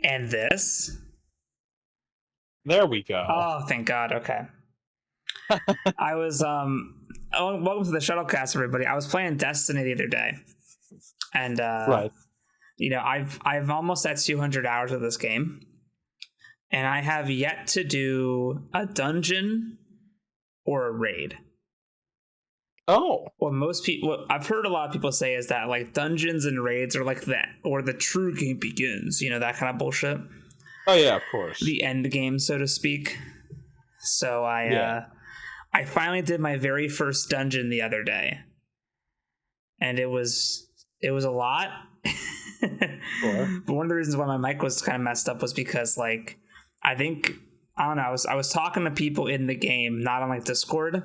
And this? There we go. Oh, thank God. Okay. I was welcome to the Shuttlecast, everybody. I was playing Destiny the other day, and Right. you know, I've almost at 200 hours of this game, and I have yet to do a dungeon or a raid. Oh. What most people, what I've heard a lot of people say is that like dungeons and raids are like that, or the true game begins. You know, that kind of bullshit. Oh yeah, of course. The end game, so to speak. So I finally did my very first dungeon the other day, and it was a lot. Sure. But one of the reasons why my mic was kind of messed up was because like I don't know, I was talking to people in the game, not on like Discord,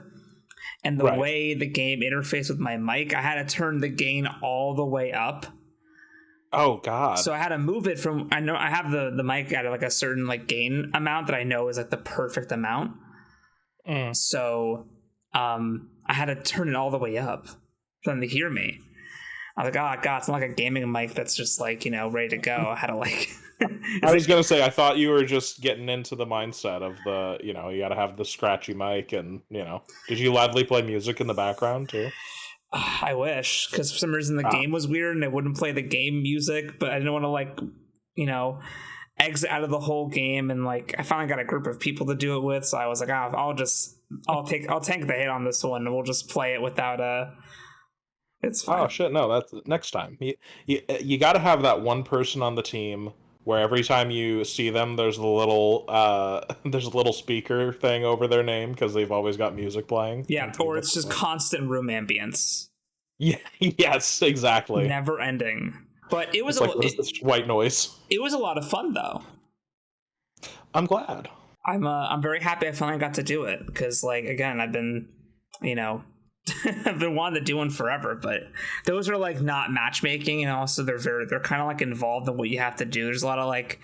and the way the game interfaced with my mic, I had to turn the gain all the way up. Oh God. So I had to move it from, I know I have the mic at like a certain like gain amount that I know is like the perfect amount. So I had to turn it all the way up for them to hear me. I was like, oh God, it's not like a gaming mic that's just like, you know, ready to go. I had to like I was gonna say, I thought you were just getting into the mindset of the, you know, you gotta have the scratchy mic, and you know, did you loudly play music in the background too? I wish, because for some reason the game was weird and it wouldn't play the game music, but I didn't want to like, you know, exit out of the whole game, and like I finally got a group of people to do it with, so I was like, I'll tank the hit on this one, and we'll just play it without it's fine. Oh shit, no, that's next time. You got to have that one person on the team where every time you see them, there's a little speaker thing over their name because they've always got music playing. Yeah, or it's just constant room ambience. Yeah, yes, exactly. Never ending. But it was what is this white noise? It was a lot of fun though. I'm glad. I'm very happy I finally got to do it, because like again, I've been, you know, I've been wanting to do one forever, but those are like not matchmaking, and also they're kind of like involved in what you have to do. There's a lot of like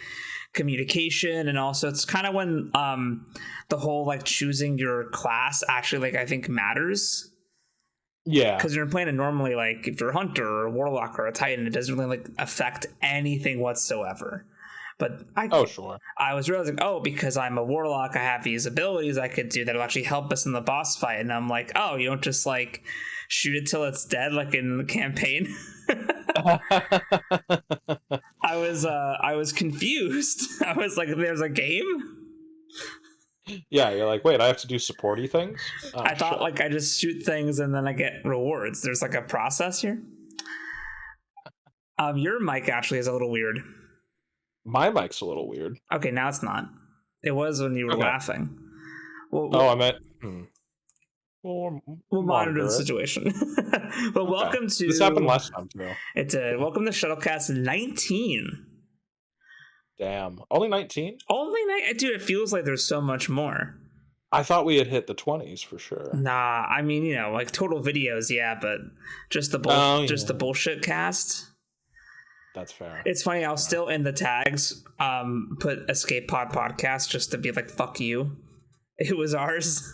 communication, and also it's kind of when the whole like choosing your class actually like I think matters. Yeah, because you're playing it normally, like if you're a hunter or a warlock or a titan, it doesn't really like affect anything whatsoever. But I was realizing, because I'm a warlock, I have these abilities I could do that'll actually help us in the boss fight. And I'm like, you don't just like shoot it till it's dead like in the campaign. I was confused. I was like, there's a game? Yeah, you're like, wait, I have to do supporty things? I thought like I just shoot things and then I get rewards. There's like a process here. Your mic actually is a little weird. My mic's a little weird. Okay, now it's not. It was when you were laughing. I meant... We'll monitor the situation. But welcome to... This happened last time, too. It did. Welcome to Shuttlecast 19. Damn. Only 19? Only 19? Dude, it feels like there's so much more. I thought we had hit the 20s for sure. Nah, I mean, you know, like total videos, yeah, but just the the bullshit cast... That's fair. It's funny, I'll still in the tags put Escape Pod Podcast just to be like, fuck you. It was ours.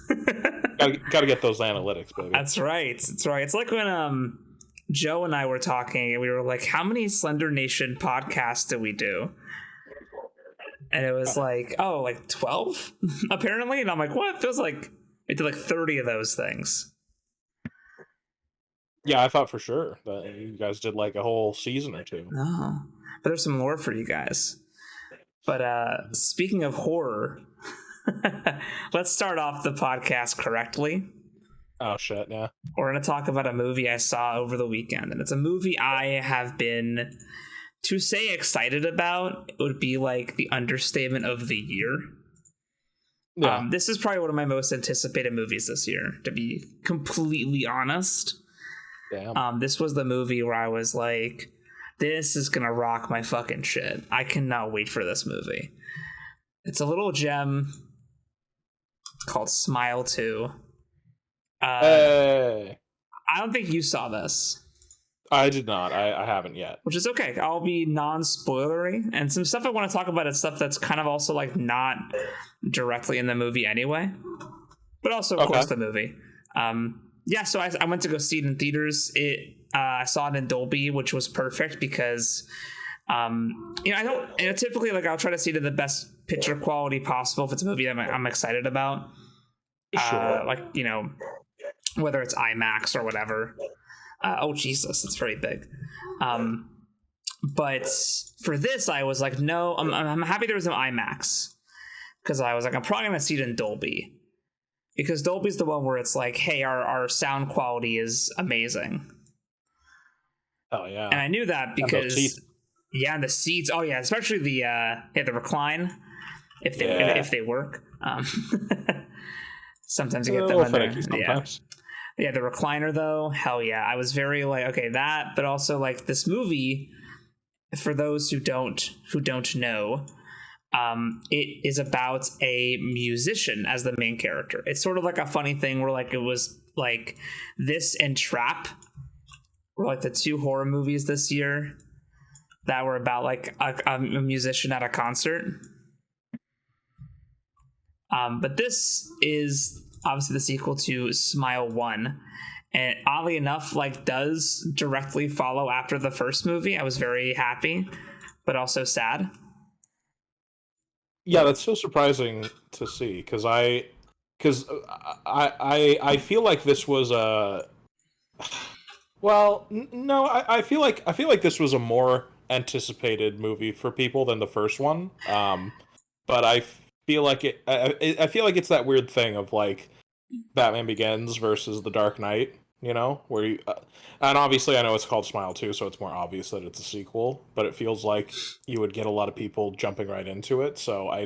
Gotta get those analytics, baby. That's right. It's like when Joe and I were talking and we were like, how many Slender Nation podcasts did we do? And it was like, like 12 apparently. And I'm like, what? It feels like we did like 30 of those things. Yeah, I thought for sure that you guys did like a whole season or two. No, but there's some more for you guys. But speaking of horror, let's start off the podcast correctly. Oh, shit, yeah. We're going to talk about a movie I saw over the weekend. And it's a movie I have been, to say excited about, it would be like the understatement of the year. Yeah. This is probably one of my most anticipated movies this year, to be completely honest. Damn. This was the movie where I was like, this is gonna rock my fucking shit. I cannot wait for this movie. It's a little gem called Smile 2. Hey. I don't think you saw this. I did not. I haven't yet. Which is okay. I'll be non-spoilery, and some stuff I want to talk about is stuff that's kind of also like not directly in the movie anyway, but also of course the movie. Yeah, so I went to go see it in theaters. I saw it in Dolby, which was perfect because I don't typically like I'll try to see it in the best picture quality possible if it's a movie that I'm excited about. Sure. Whether it's IMAX or whatever. Oh Jesus, it's very big. But for this, I was like, no, I'm happy there was no IMAX, because I was like, I'm probably gonna see it in Dolby, because Dolby's the one where it's like, hey, our sound quality is amazing. Oh yeah, and I knew that because and the seats. Oh yeah, especially the recline, if they work. Sometimes you get them in there. Yeah, the recliner though, hell yeah. I was very like, okay, that, but also like this movie, for those who don't know, it is about a musician as the main character. It's sort of like a funny thing where like it was like this and Trap were like the two horror movies this year that were about like a musician at a concert. But this is obviously the sequel to Smile 1, and oddly enough like does directly follow after the first movie. I was very happy but also sad. Yeah, that's so surprising to see, because I feel like this was a I feel like this was a more anticipated movie for people than the first one. But I feel like I feel like it's that weird thing of like Batman Begins versus The Dark Knight, where you and obviously I know it's called Smile 2, so it's more obvious that it's a sequel, but it feels like you would get a lot of people jumping right into it, so I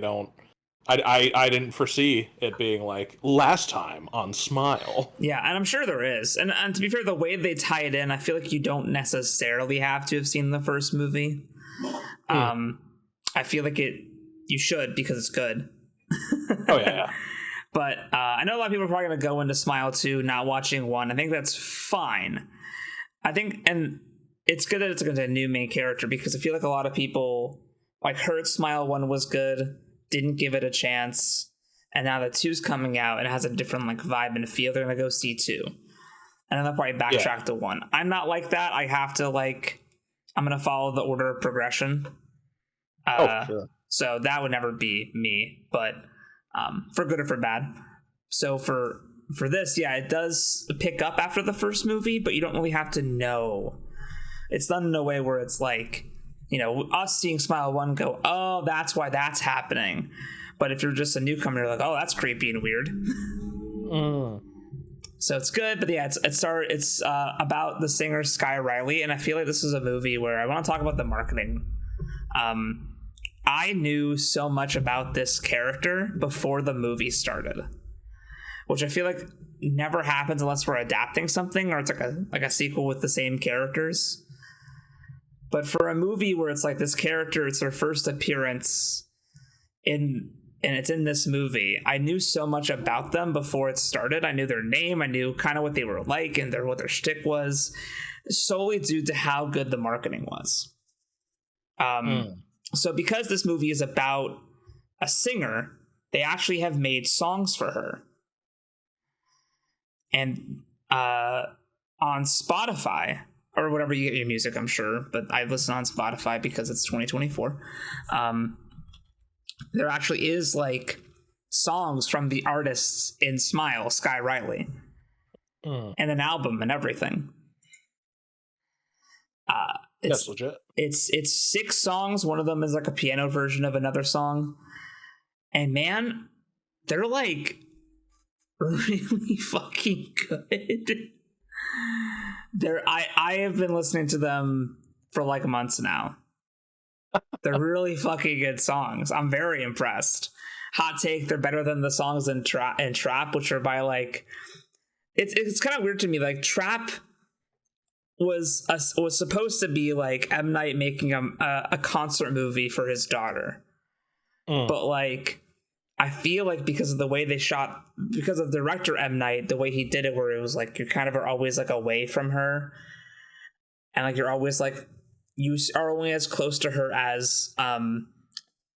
didn't foresee it being like last time on Smile. Yeah, and I'm sure there is. And to be fair, the way they tie it in, I feel like you don't necessarily have to have seen the first movie. I feel like you should, because it's good. Oh yeah. But I know a lot of people are probably going to go into Smile 2 not watching 1. I think that's fine. I think, and it's good that it's a new main character, because I feel like a lot of people like heard Smile 1 was good, didn't give it a chance, and now that 2's coming out and it has a different like vibe and feel, they're going to go see 2. And then they'll probably backtrack to 1. I'm not like that. I have to I'm going to follow the order of progression. Sure. So that would never be me, but for good or for bad. So for this, yeah, it does pick up after the first movie, but you don't really have to know. It's done in a way where it's like, us seeing Smile 1 go, oh, that's why that's happening. But if you're just a newcomer, you're like, oh, that's creepy and weird. So it's good, but yeah, it's about the singer Sky Riley, and I feel like this is a movie where I want to talk about the marketing. I knew so much about this character before the movie started, which I feel like never happens unless we're adapting something or it's like a sequel with the same characters. But for a movie where it's like this character, it's their first appearance and it's in this movie, I knew so much about them before it started. I knew their name, I knew kind of what they were like and what their shtick was, solely due to how good the marketing was. So because this movie is about a singer, they actually have made songs for her. And on Spotify, or whatever you get your music, I'm sure, but I listen on Spotify because it's 2024. There actually is like songs from the artists in Smile, Sky Riley, and an album and everything. That's legit. It's 6 songs. One of them is like a piano version of another song, and man, they're like really fucking good. I have been listening to them for like months now. They're really fucking good songs. I'm very impressed. Hot take: they're better than the songs in Trap, which are by like. It's kind of weird to me. Like Trap was supposed to be like M. Night making a concert movie for his daughter, but like I feel like because of the way they shot, because of director M. Night, the way he did it, where it was like you kind of are always like away from her, and like you're always like you are only as close to her as the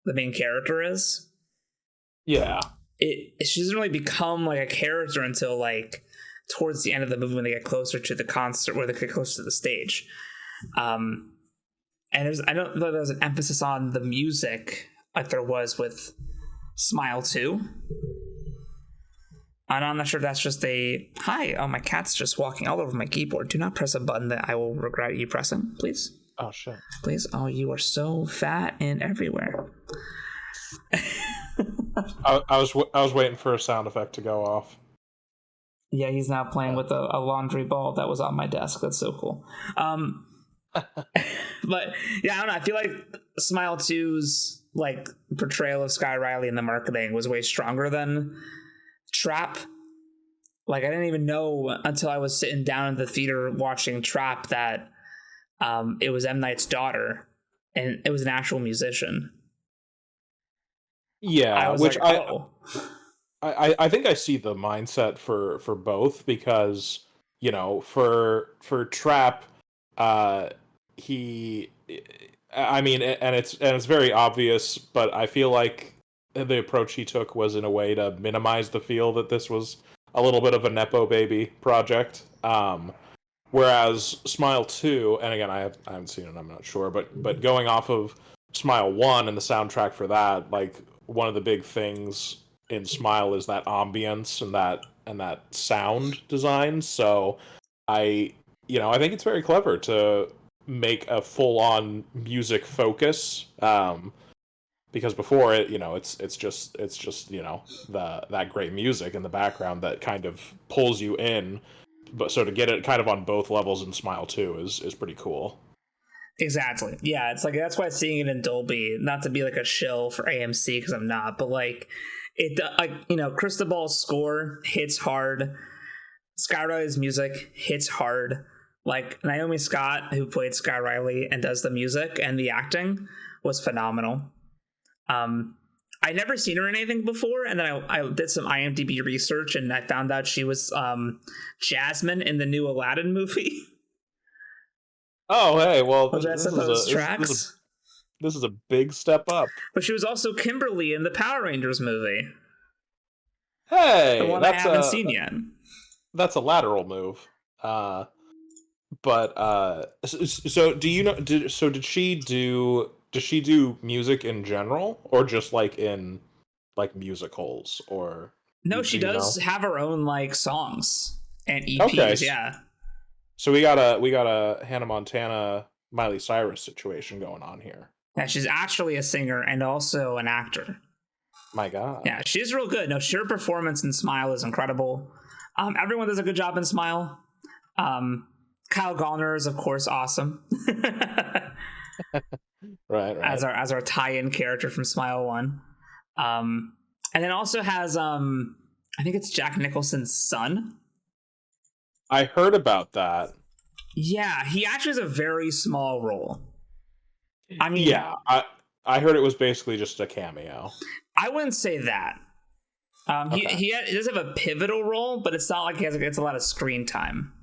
main character is. Yeah. She doesn't really become like a character until like towards the end of the movie when they get closer to the concert, where they get closer to the stage. And I don't know, there's an emphasis on the music like there was with Smile 2. And I'm not sure if that's just my cat's just walking all over my keyboard. Do not press a button that I will regret you pressing, please. Oh, shit. Please. Oh, you are so fat and everywhere. I was waiting for a sound effect to go off. Yeah, he's now playing with a laundry ball that was on my desk. That's so cool. But yeah, I don't know. I feel like Smile 2's like portrayal of Sky Riley in the marketing was way stronger than Trap. Like I didn't even know until I was sitting down in the theater watching Trap that it was M. Night's daughter and it was an actual musician. Yeah, I think I see the mindset for both, because for Trap, it's very obvious, but I feel like the approach he took was in a way to minimize the feel that this was a little bit of a Nepo baby project. Whereas Smile 2, and again, I haven't seen it, I'm not sure, but going off of Smile 1 and the soundtrack for that, like one of the big things in Smile is that ambience and that sound design. So I think it's very clever to make a full-on music focus, because before it's just that great music in the background that kind of pulls you in. But so to get it kind of on both levels in Smile 2 is pretty cool. Exactly. Yeah, it's like that's why seeing it in Dolby, not to be like a shill for AMC because I'm not, but like it, Cristobal's score hits hard. Sky Riley's music hits hard. Like Naomi Scott, who played Sky Riley and does the music and the acting, was phenomenal. I'd never seen her in anything before, and then I did some IMDb research and I found out she was Jasmine in the new Aladdin movie. Oh, hey, well, this is a big step up. But she was also Kimberly in the Power Rangers movie. Hey, the one I haven't seen yet. That's a lateral move. So do you know? Does she do music in general, or just like in like musicals, or? No, she does have her own like songs and EPs. Okay. Yeah. So we got a Hannah Montana, Miley Cyrus situation going on here. Yeah, she's actually a singer and also an actor. My God. Yeah, she's real good. No, her performance in Smile is incredible. Everyone does a good job in Smile. Kyle Gallner is of course awesome. Right. As our tie-in character from Smile 1. And then also has I think it's Jack Nicholson's son. I heard about that. Yeah, he actually has a very small role. I mean, yeah, I heard it was basically just a cameo. I wouldn't say that. Okay. He does have a pivotal role, but it's not like he gets a lot of screen time.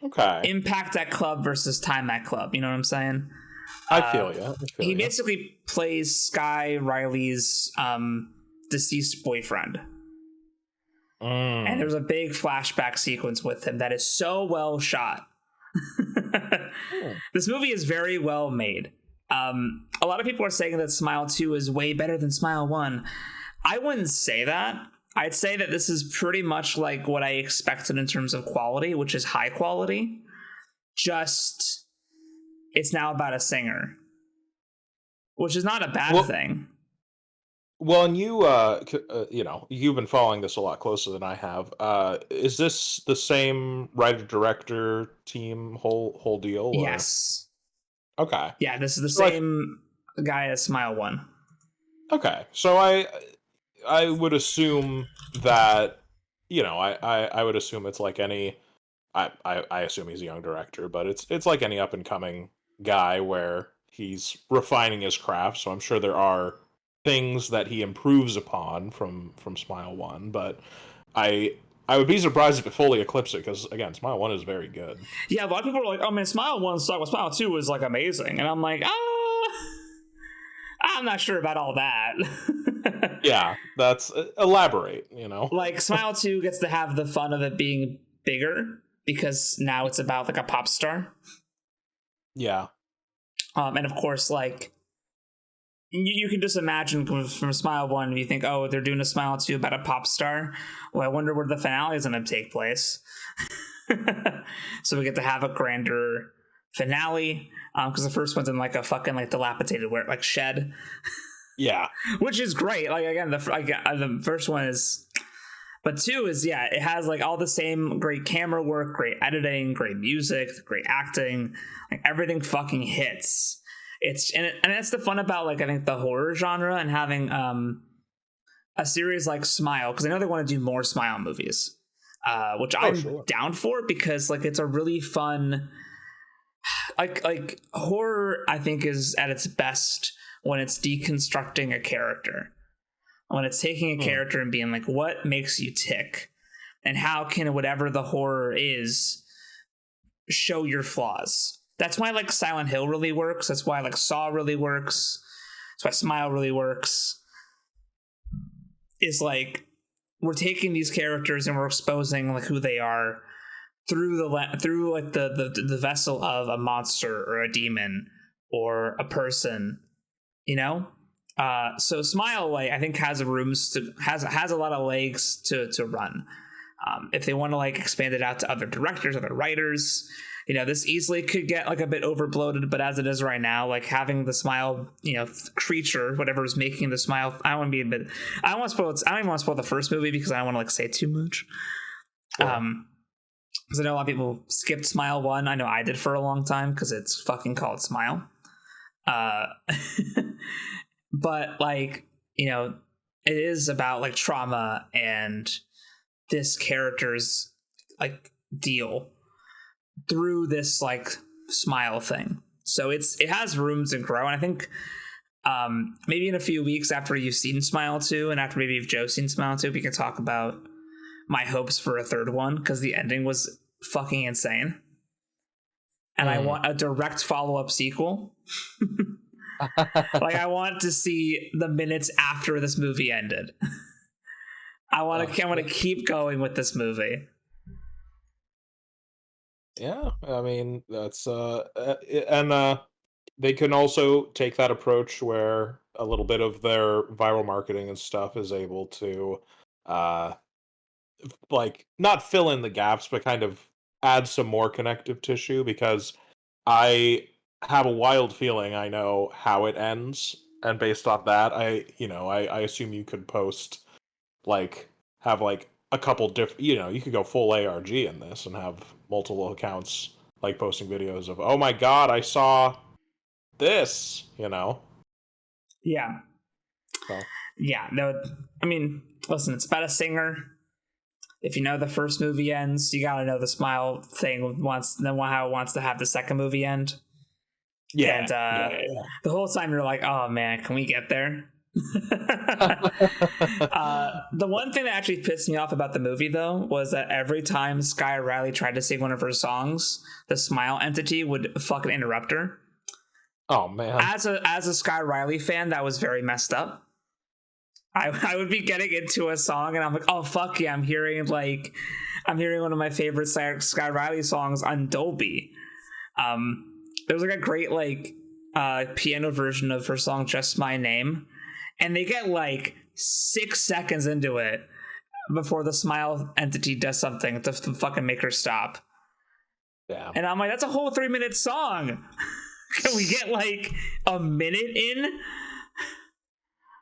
Okay. Impact at club versus time at club. You know what I'm saying? I feel you. He basically plays Sky Riley's deceased boyfriend. And there's a big flashback sequence with him that is so well shot. This movie is very well made. A lot of people are saying that Smile 2 is way better than Smile 1. I wouldn't say that. I'd say that this is pretty much like what I expected in terms of quality, which is high quality. Just, it's now about a singer, which is not a bad thing. Well, and you've been following this a lot closer than I have. Is this the same writer-director team whole deal? Or? Yes. Okay. Yeah, this is the same guy as Smile 1. Okay, so I would assume that I would assume it's like any. I assume he's a young director, but it's like any up and coming guy where he's refining his craft. So I'm sure there are things that he improves upon from Smile 1, but I I would be surprised if it fully eclipsed it, because again, Smile 1 is very good. Yeah, a lot of people are like, oh man, Smile 1 sucked, but Smile 2 was like amazing. And I'm like, I'm not sure about all that. Yeah, that's elaborate, Like, Smile 2 gets to have the fun of it being bigger because now it's about like a pop star. Yeah. And of course, like, you can just imagine from Smile 1, you think, oh, they're doing a Smile 2 about a pop star. Well, I wonder where the finale is going to take place. So we get to have a grander finale, because the first one's in like a fucking like dilapidated like shed. Yeah. Which is great. Like, again, the first one is... But 2 is, yeah, it has like all the same great camera work, great editing, great music, great acting. Like, everything fucking hits. And that's the fun about, like, I think the horror genre and having a series like Smile, because I know they want to do more Smile movies, which I'm down for, because like it's a really fun, like horror I think is at its best when it's deconstructing a character, when it's taking a character and being like, what makes you tick, and how can whatever the horror is show your flaws. That's why like Silent Hill really works. That's why like Saw really works. That's why Smile really works. Is like, we're taking these characters and we're exposing like who they are through the vessel of a monster or a demon or a person, So Smile, like, I think has a lot of legs to run. If they want to like expand it out to other directors, other writers. This easily could get like a bit overbloated, but as it is right now, like having the Smile, creature, whatever is making the Smile. I don't want to be I don't even want to spoil the first movie because I don't want to like say too much. Yeah. Because I know a lot of people skipped Smile 1. I know I did for a long time because it's fucking called Smile. But like, it is about like trauma and this character's like deal through this like Smile thing. So it has room to grow, and I think maybe in a few weeks after you've seen Smile 2 and after maybe if Joe's seen Smile 2, we can talk about my hopes for a third one, because the ending was fucking insane, and I want a direct follow-up sequel. Like, I want to see the minutes after this movie ended. I want to keep going with this movie. Yeah, I mean, that's and they can also take that approach where a little bit of their viral marketing and stuff is able to like not fill in the gaps, but kind of add some more connective tissue, because I have a wild feeling I know how it ends, and based on that, I assume you could post have a couple different, you could go full ARG in this and have multiple accounts like posting videos of, oh my god, I saw this, Yeah. So. Yeah, no, I mean, listen, it's about a singer. If you know the first movie ends, you gotta know the Smile thing how it wants to have the second movie end. Yeah. And the whole time you're like, oh man, can we get there? The one thing that actually pissed me off about the movie, though, was that every time Sky Riley tried to sing one of her songs, the Smile entity would fucking interrupt her. Oh man. As a Sky Riley fan, that was very messed up. I would be getting into a song and I'm like, oh fuck yeah, I'm hearing one of my favorite Sky Riley songs on Dolby. There was like a great piano version of her song Just My Name, and they get like 6 seconds into it before the Smile entity does something to fucking make her stop. Yeah. And I'm like, that's a whole 3-minute song. Can we get like a minute in?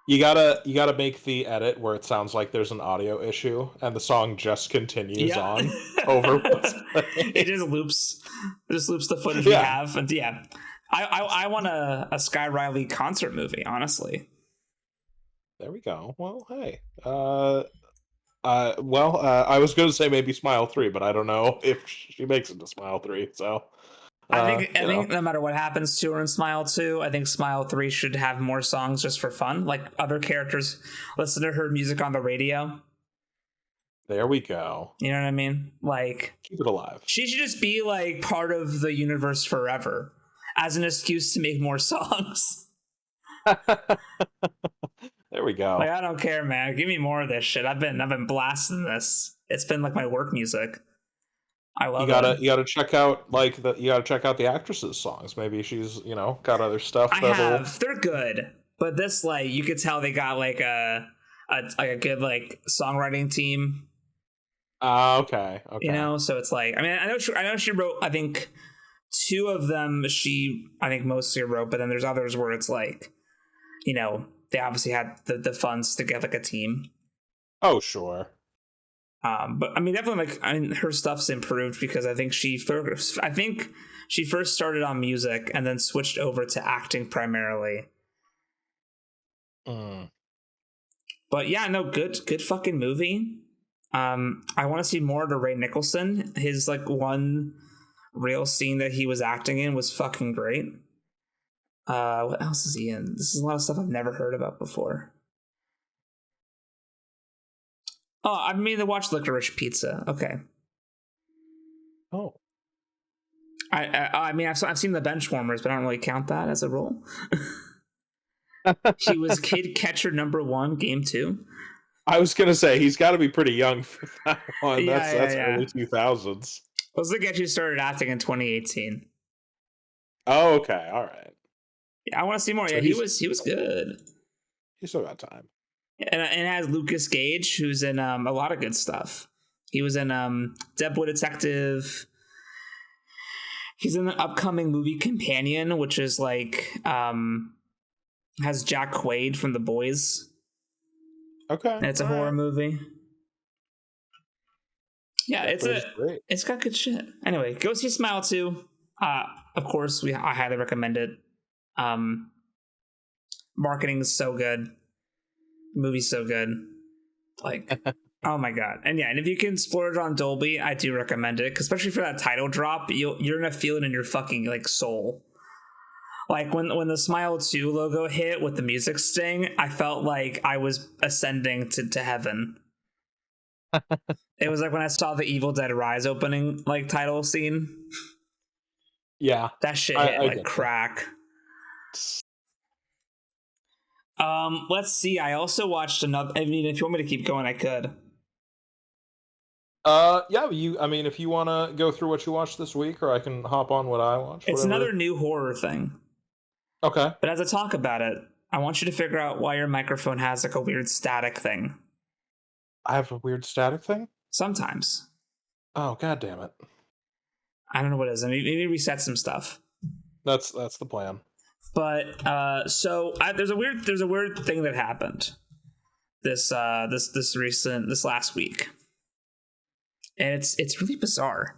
You gotta make the edit where it sounds like there's an audio issue and the song just continues on over what's playing. It just loops the footage we have, and I want a Sky Riley concert movie, honestly. There we go. Well, hey, I was going to say maybe Smile 3, but I don't know if she makes it to Smile 3. So I think no matter what happens to her in Smile 2, I think Smile 3 should have more songs just for fun, like other characters listen to her music on the radio. There we go. You know what I mean? Like, keep it alive. She should just be like part of the universe forever as an excuse to make more songs. There we go. Like, I don't care, man. Give me more of this shit. I've been blasting this. It's been like my work music. I love it. You gotta check out the actress's songs. Maybe she's got other stuff. They're good, but this, like, you could tell they got like a good like songwriting team. Okay. So it's like, I mean, I know she wrote, I think 2 of them she, I think, mostly wrote, but then there's others where it's like, they obviously had the funds to get like a team. Oh, sure. But I mean, definitely, like, her stuff's improved because I think she first started on music and then switched over to acting primarily. But yeah, no, good fucking movie. I want to see more to Ray Nicholson. His like one real scene that he was acting in was fucking great. What else is he in? This is a lot of stuff I've never heard about before. Oh, I mean to watch Licorice Pizza. Okay. Oh. I mean, I've seen The Benchwarmers, but I don't really count that as a role. He was kid catcher #1, game 2. I was gonna say he's got to be pretty young for that one. That's early 2000s. Let's look at you started acting in 2018. Oh, okay, all right. Yeah, I want to see more. So yeah, he was good. He's still got time. And it has Lucas Gage, who's in a lot of good stuff. He was in Dead Boy Detective. He's in the upcoming movie Companion, which is like has Jack Quaid from The Boys. Okay, and it's a horror movie. Yeah, it's got good shit. Anyway, go see Smile 2. Of course, I highly recommend it. Marketing is so good. Movie's so good. Like, oh my god. And yeah, and if you can splurge on Dolby, I do recommend it, especially for that title drop. You're gonna feel it in your fucking like soul. Like when the Smile 2 logo hit with the music sting, I felt like I was ascending to heaven. It was like when I saw the Evil Dead Rise opening like title scene. Yeah, that shit hit like crack. Let's see. I also watched another. I mean, if you want me to keep going, I could. Yeah. If you want to go through what you watched this week, or I can hop on what I watched. It's another new horror thing. Okay. But as I talk about it, I want you to figure out why your microphone has like a weird static thing. I have a weird static thing? Sometimes. Oh, god damn it. I don't know what it is. Maybe reset some stuff. That's the plan. But there's a weird thing that happened this last week. And it's really bizarre.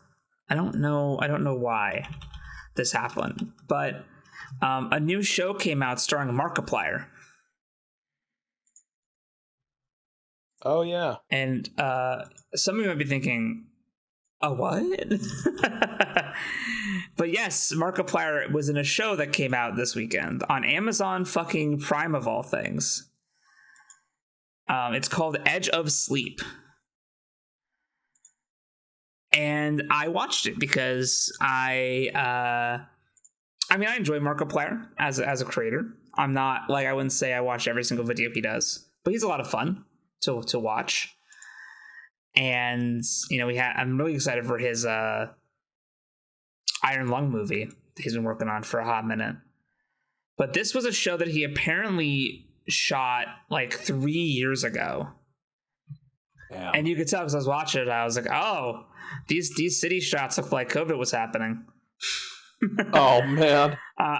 I don't know why this happened, but a new show came out starring Markiplier. Oh yeah. And some of you might be thinking, a what? But yes, Markiplier was in a show that came out this weekend on Amazon fucking Prime of all things. It's called Edge of Sleep. And I watched it because I enjoy Markiplier as a creator. I'm not like, I wouldn't say I watch every single video he does, but he's a lot of fun to watch. And I'm really excited for his Iron Lung movie that he's been working on for a hot minute. But this was a show that he apparently shot like 3 years ago. Yeah. And you could tell because I was watching it, I was like, oh, these city shots look like COVID was happening. Oh man.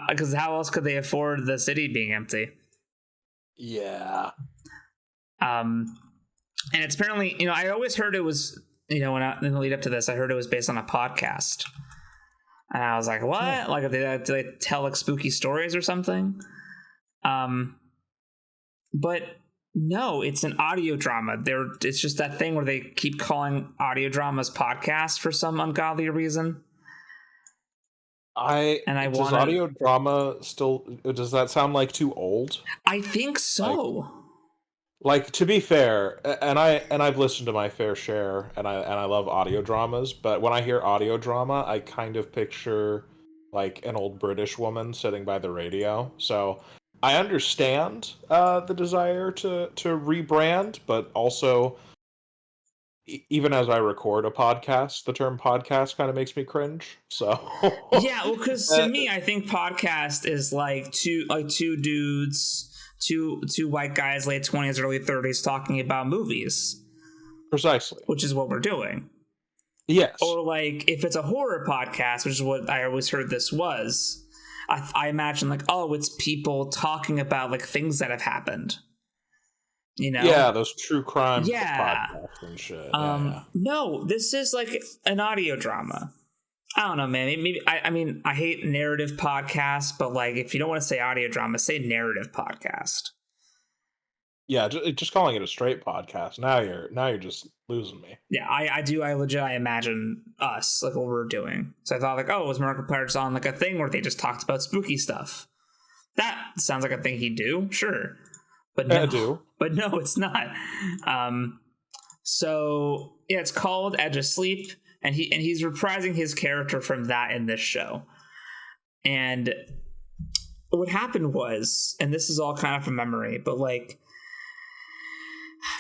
Because how else could they afford the city being empty? Yeah. And it's apparently, I always heard it was, in the lead up to this, I heard it was based on a podcast. And I was like, what? Like, do they tell like spooky stories or something? But no, it's an audio drama. It's just that thing where they keep calling audio dramas podcasts for some ungodly reason. Does audio drama still, does that sound like too old? I think so. Like, to be fair, I've listened to my fair share, and I love audio dramas, but when I hear audio drama, I kind of picture like an old British woman sitting by the radio. So I understand the desire to rebrand, but also even as I record a podcast, the term podcast kind of makes me cringe. So Yeah, well, because to me, I think podcast is like two dudes, two white guys, late 20s, early 30s, talking about movies, precisely, which is what we're doing. yes. Or like if it's a horror podcast, which is what I always heard this was, I imagine like, oh, it's people talking about like things that have happened. You know? Yeah, those true crime Yeah. podcasts and shit. No, this is like an audio drama. I don't know, man. Maybe I mean, I hate narrative podcasts, but like, if you don't want to say audio drama, say narrative podcast. Yeah, just calling it a straight podcast. Now you're just losing me. Yeah, I imagine us like what we're doing. So I thought like, oh, was Markiplier just on like a thing where they just talked about spooky stuff? That sounds like a thing he'd do, sure. But no, I do. But no, it's not. So yeah, it's called Edge of Sleep, and he's reprising his character from that in this show. And what happened was, and this is all kind of from memory, but like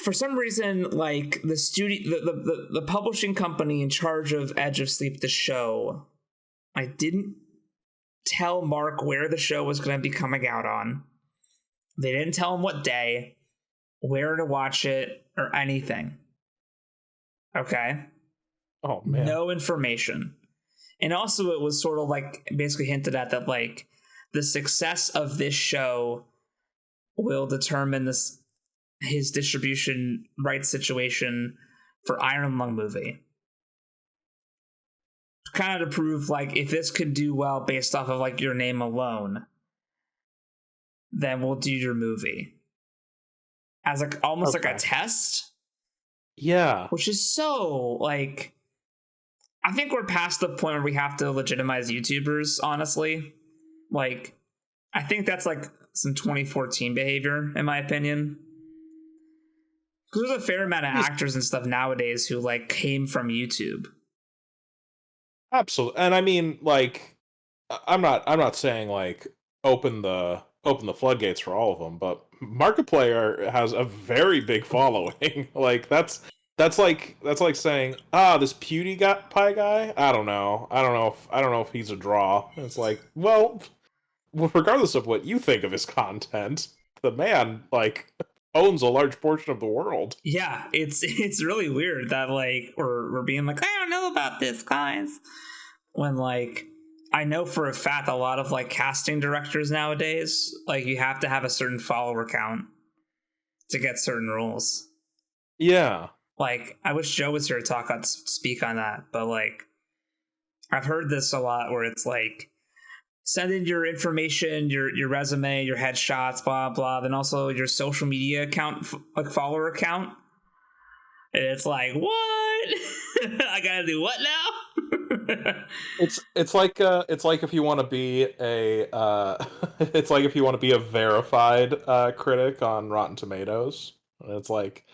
for some reason, like the studio, the publishing company in charge of Edge of Sleep, the show, I didn't tell Mark where the show was going to be coming out on. They didn't tell him what day, where to watch it, or anything. Okay? Oh, man. No information. And also it was sort of like basically hinted at that like the success of this show will determine his distribution rights situation for Iron Lung movie. Kind of to prove like if this could do well based off of like your name alone, then we'll do your movie as like almost like a test. Yeah, which is so like, I think we're past the point where we have to legitimize YouTubers, honestly. Like, I think that's like some 2014 behavior, in my opinion. Because there's a fair amount of actors and stuff nowadays who like came from YouTube. Absolutely. And I mean, like, I'm not saying like open the floodgates for all of them, but Markiplier has a very big following. Like that's like saying, this PewDiePie guy, I don't know if he's a draw. It's like, well, regardless of what you think of his content, the man like owns a large portion of the world. Yeah, it's really weird that like we're being like, I don't know about this, guys, when like I know for a fact a lot of like casting directors nowadays, like you have to have a certain follower count to get certain roles. Yeah. Like I wish Joe was here to speak on that, but like I've heard this a lot where it's like send in your information, your resume, your headshots, blah blah, then also your social media account, like follower account. And it's like, what? I gotta do what now? It's like if you want to be a it's like if you want to be a verified critic on Rotten Tomatoes, and it's like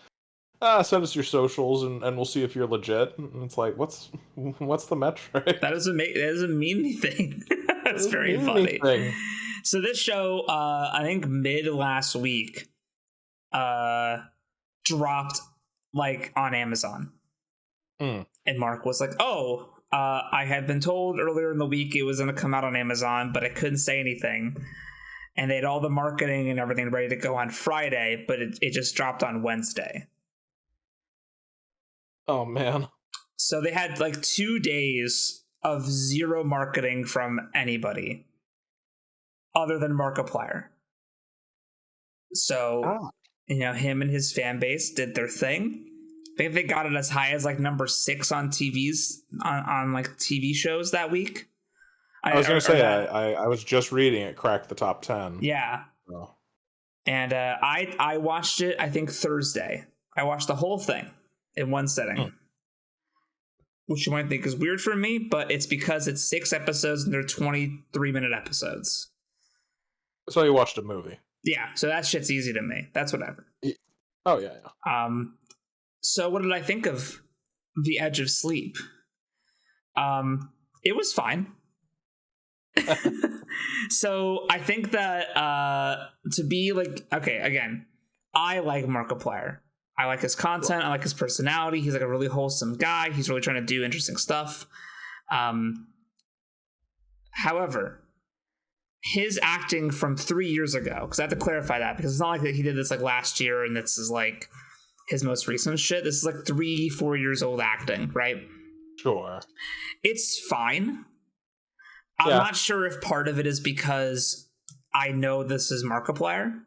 send us your socials and we'll see if you're legit. And it's like, what's the metric? That doesn't mean anything. That's very funny. Anything. So this show, I think mid last week, dropped like on Amazon. And Mark was like, oh, I had been told earlier in the week it was going to come out on Amazon, but I couldn't say anything. And they had all the marketing and everything ready to go on Friday, but it just dropped on Wednesday. Oh, man. So they had like 2 days of zero marketing from anybody other than Markiplier. So, him and his fan base did their thing. I think they got it as high as like number 6 on TVs on like TV shows that week. I was gonna say I was just reading it cracked the top 10. Yeah. Oh. And I watched it, I think Thursday. I watched the whole thing in one sitting. Which you might think is weird for me, but it's because it's 6 episodes and they're 23-minute episodes. So you watched a movie. Yeah, so that shit's easy to me. That's whatever. Oh yeah, yeah. So what did I think of The Edge of Sleep? It was fine. So I think that to be like, okay, again, I like Markiplier. I like his content. I like his personality. He's like a really wholesome guy. He's really trying to do interesting stuff. However, his acting from 3 years ago, because I have to clarify that, because it's not like that he did this like last year and this is like his most recent shit. This is like 3-4 years old acting, right? Sure. It's fine. I'm not sure if part of it is because I know this is Markiplier.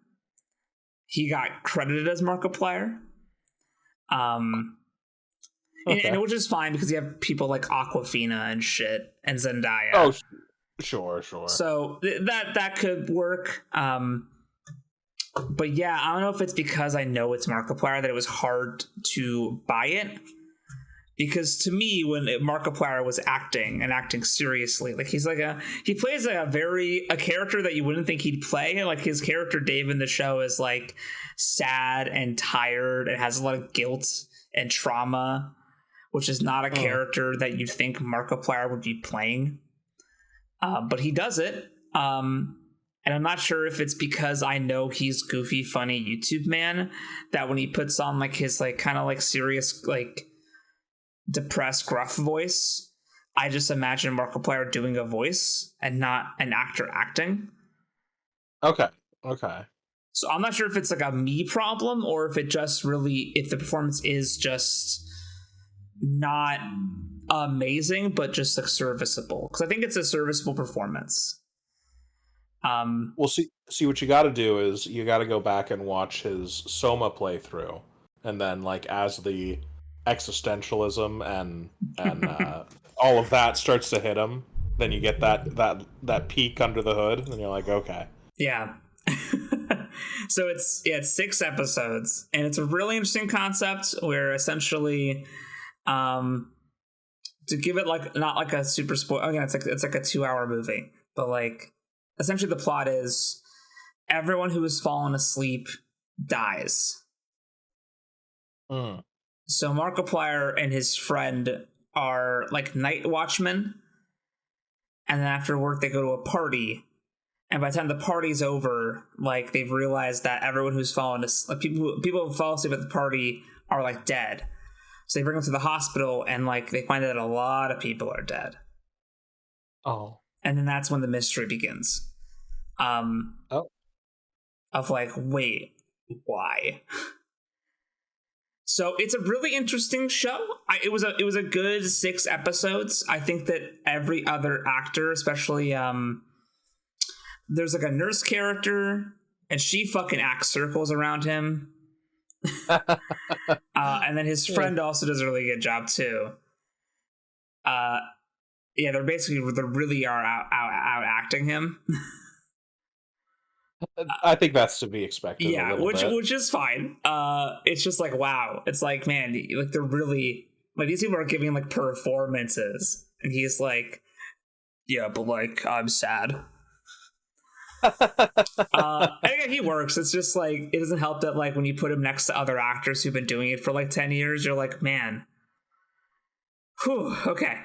He got credited as Markiplier. And which is fine because you have people like Aquafina and shit and Zendaya. Oh, sure. So that could work. But yeah, I don't know if it's because I know it's Markiplier that it was hard to buy it. Because to me, when Markiplier was acting seriously, like he plays a character that you wouldn't think he'd play. Like his character Dave in the show is like sad and tired and has a lot of guilt and trauma, which is not a character that you'd think Markiplier would be playing. But he does it. And I'm not sure if it's because I know he's goofy, funny YouTube man that when he puts on like his like kind of like serious like depressed gruff voice, I just imagine Markiplier doing a voice and not an actor acting. Okay. So I'm not sure if it's like a me problem or if the performance is just not amazing, but just like serviceable. Because I think it's a serviceable performance. Well, see what you got to do is you got to go back and watch his Soma playthrough, and then like as the existentialism and all of that starts to hit him, then you get that peek under the hood, and you're like, okay, yeah. So it's 6 episodes, and it's a really interesting concept where essentially, to give it like not like a super spoil. Again, it's like a 2-hour movie, but like essentially the plot is everyone who has fallen asleep dies. So Markiplier and his friend are like night watchmen, and then after work they go to a party, and by the time the party's over, like they've realized that everyone who's fallen asleep, like people who fall asleep at the party are like dead. So they bring them to the hospital, and like they find that a lot of people are dead. Oh. And then that's when the mystery begins. Of like, wait, why? So it's a really interesting show. It was a good 6 episodes. I think that every other actor, especially there's like a nurse character, and she fucking acts circles around him. And then his friend also does a really good job too. Yeah, they really are out acting him. I think that's to be expected. Yeah, which is fine. It's just like, wow. It's like, man, like they're really like these people are giving like performances, and he's like, yeah, but like I'm sad. And again, he works. It's just like it doesn't help that like when you put him next to other actors who've been doing it for like 10 years, you're like, man. Whew, okay.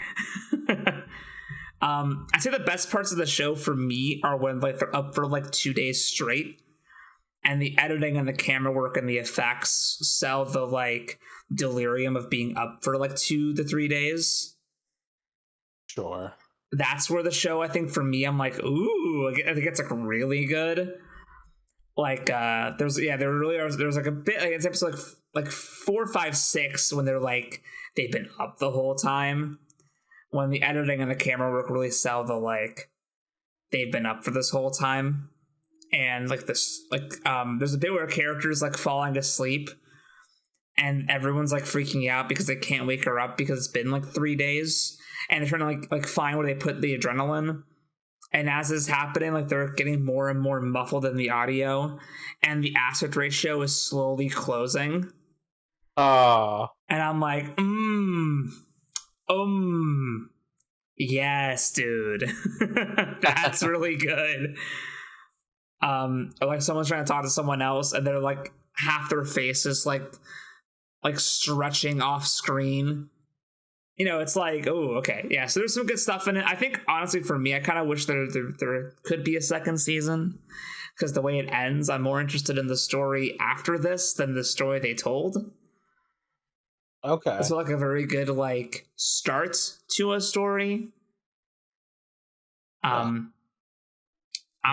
I'd say the best parts of the show for me are when like they're up for like 2 days straight, and the editing and the camera work and the effects sell the like delirium of being up for like 2 to 3 days. Sure. That's where the show, I think for me, I'm like, ooh, I think it's like really good. Like there really are. There's like a bit like it's episode like 4, 5, 6 when they're like they've been up the whole time, when the editing and the camera work really sell the like they've been up for this whole time. And like this like there's a bit where a character's like falling asleep and everyone's like freaking out because they can't wake her up because it's been like 3 days, and they're trying to like find where they put the adrenaline. And as this is happening, like they're getting more and more muffled in the audio, and the aspect ratio is slowly closing. And I'm like, yes, dude. That's really good. Or like someone's trying to talk to someone else, and they're like half their face is like stretching off screen. You know, it's like, oh, okay, yeah. So there's some good stuff in it. I think honestly, for me, I kind of wish there could be a second season, because the way it ends, I'm more interested in the story after this than the story they told. Okay. It's like a very good like start to a story. Do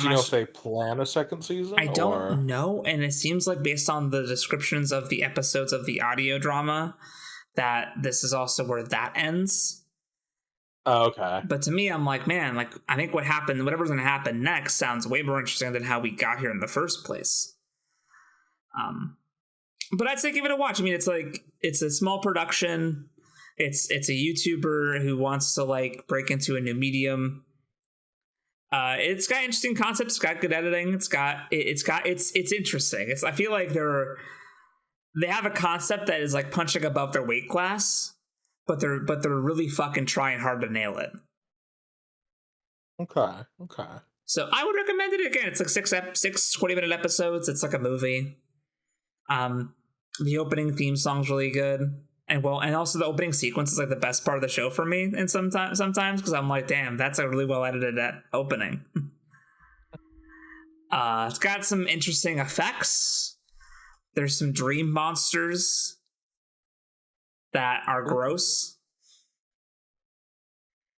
you know if they plan a second season? I don't know, and it seems like based on the descriptions of the episodes of the audio drama that this is also where that ends. Oh, okay. But to me, I'm like, man, like I think whatever's going to happen next sounds way more interesting than how we got here in the first place. But I'd say give it a watch. I mean, it's a small production. It's a YouTuber who wants to like break into a new medium. It's got interesting concepts. It's got good editing. It's interesting. I feel like they have a concept that is like punching above their weight class, but they're really fucking trying hard to nail it. Okay. So I would recommend it again. It's like six 20-minute episodes. It's like a movie. The opening theme song's really good. And also the opening sequence is like the best part of the show for me. And sometimes because I'm like, damn, that's a really well edited opening. It's got some interesting effects. There's some dream monsters that are gross.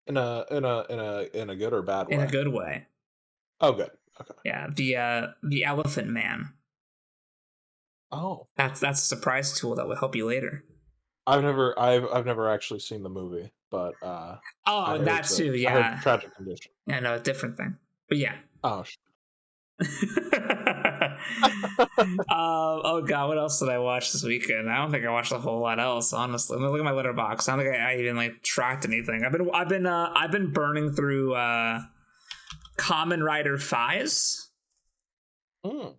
In a good or bad way? In a good way. Oh, good. Okay. Yeah, the Elephant Man. Oh, that's a surprise tool that will help you later. I've never actually seen the movie, but that too. I Yeah, heard tragic condition. Yeah, no, a different thing. But yeah. Oh. Oh god, what else did I watch this weekend? I don't think I watched a whole lot else, honestly. Let me look at my letterbox. I don't think I even like tracked anything. I've been burning through Kamen Rider Fies,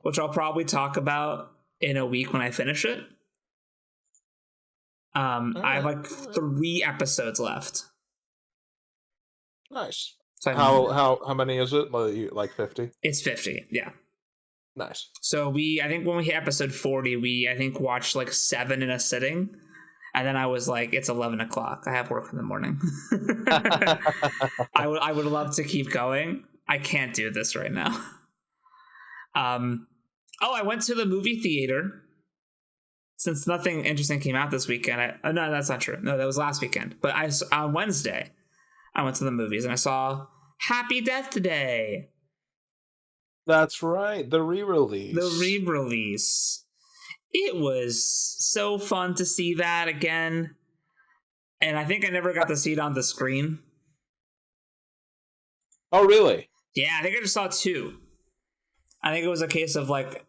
which I'll probably talk about in a week when I finish it. I have like 3 episodes left. Nice. So how many is it? Like 50? It's 50, yeah. Nice. So I think when we hit episode 40, we watched like 7 in a sitting, and then I was like, it's 11 o'clock. I have work in the morning. I would love to keep going. I can't do this right now. I went to the movie theater. Since nothing interesting came out this weekend, no, that's not true. No, that was last weekend. But on Wednesday, I went to the movies and I saw Happy Death Day. That's right, the re-release. It was so fun to see that again. And I think I never got to see it on the screen. Oh, really? Yeah, I think I just saw 2. I think it was a case of like,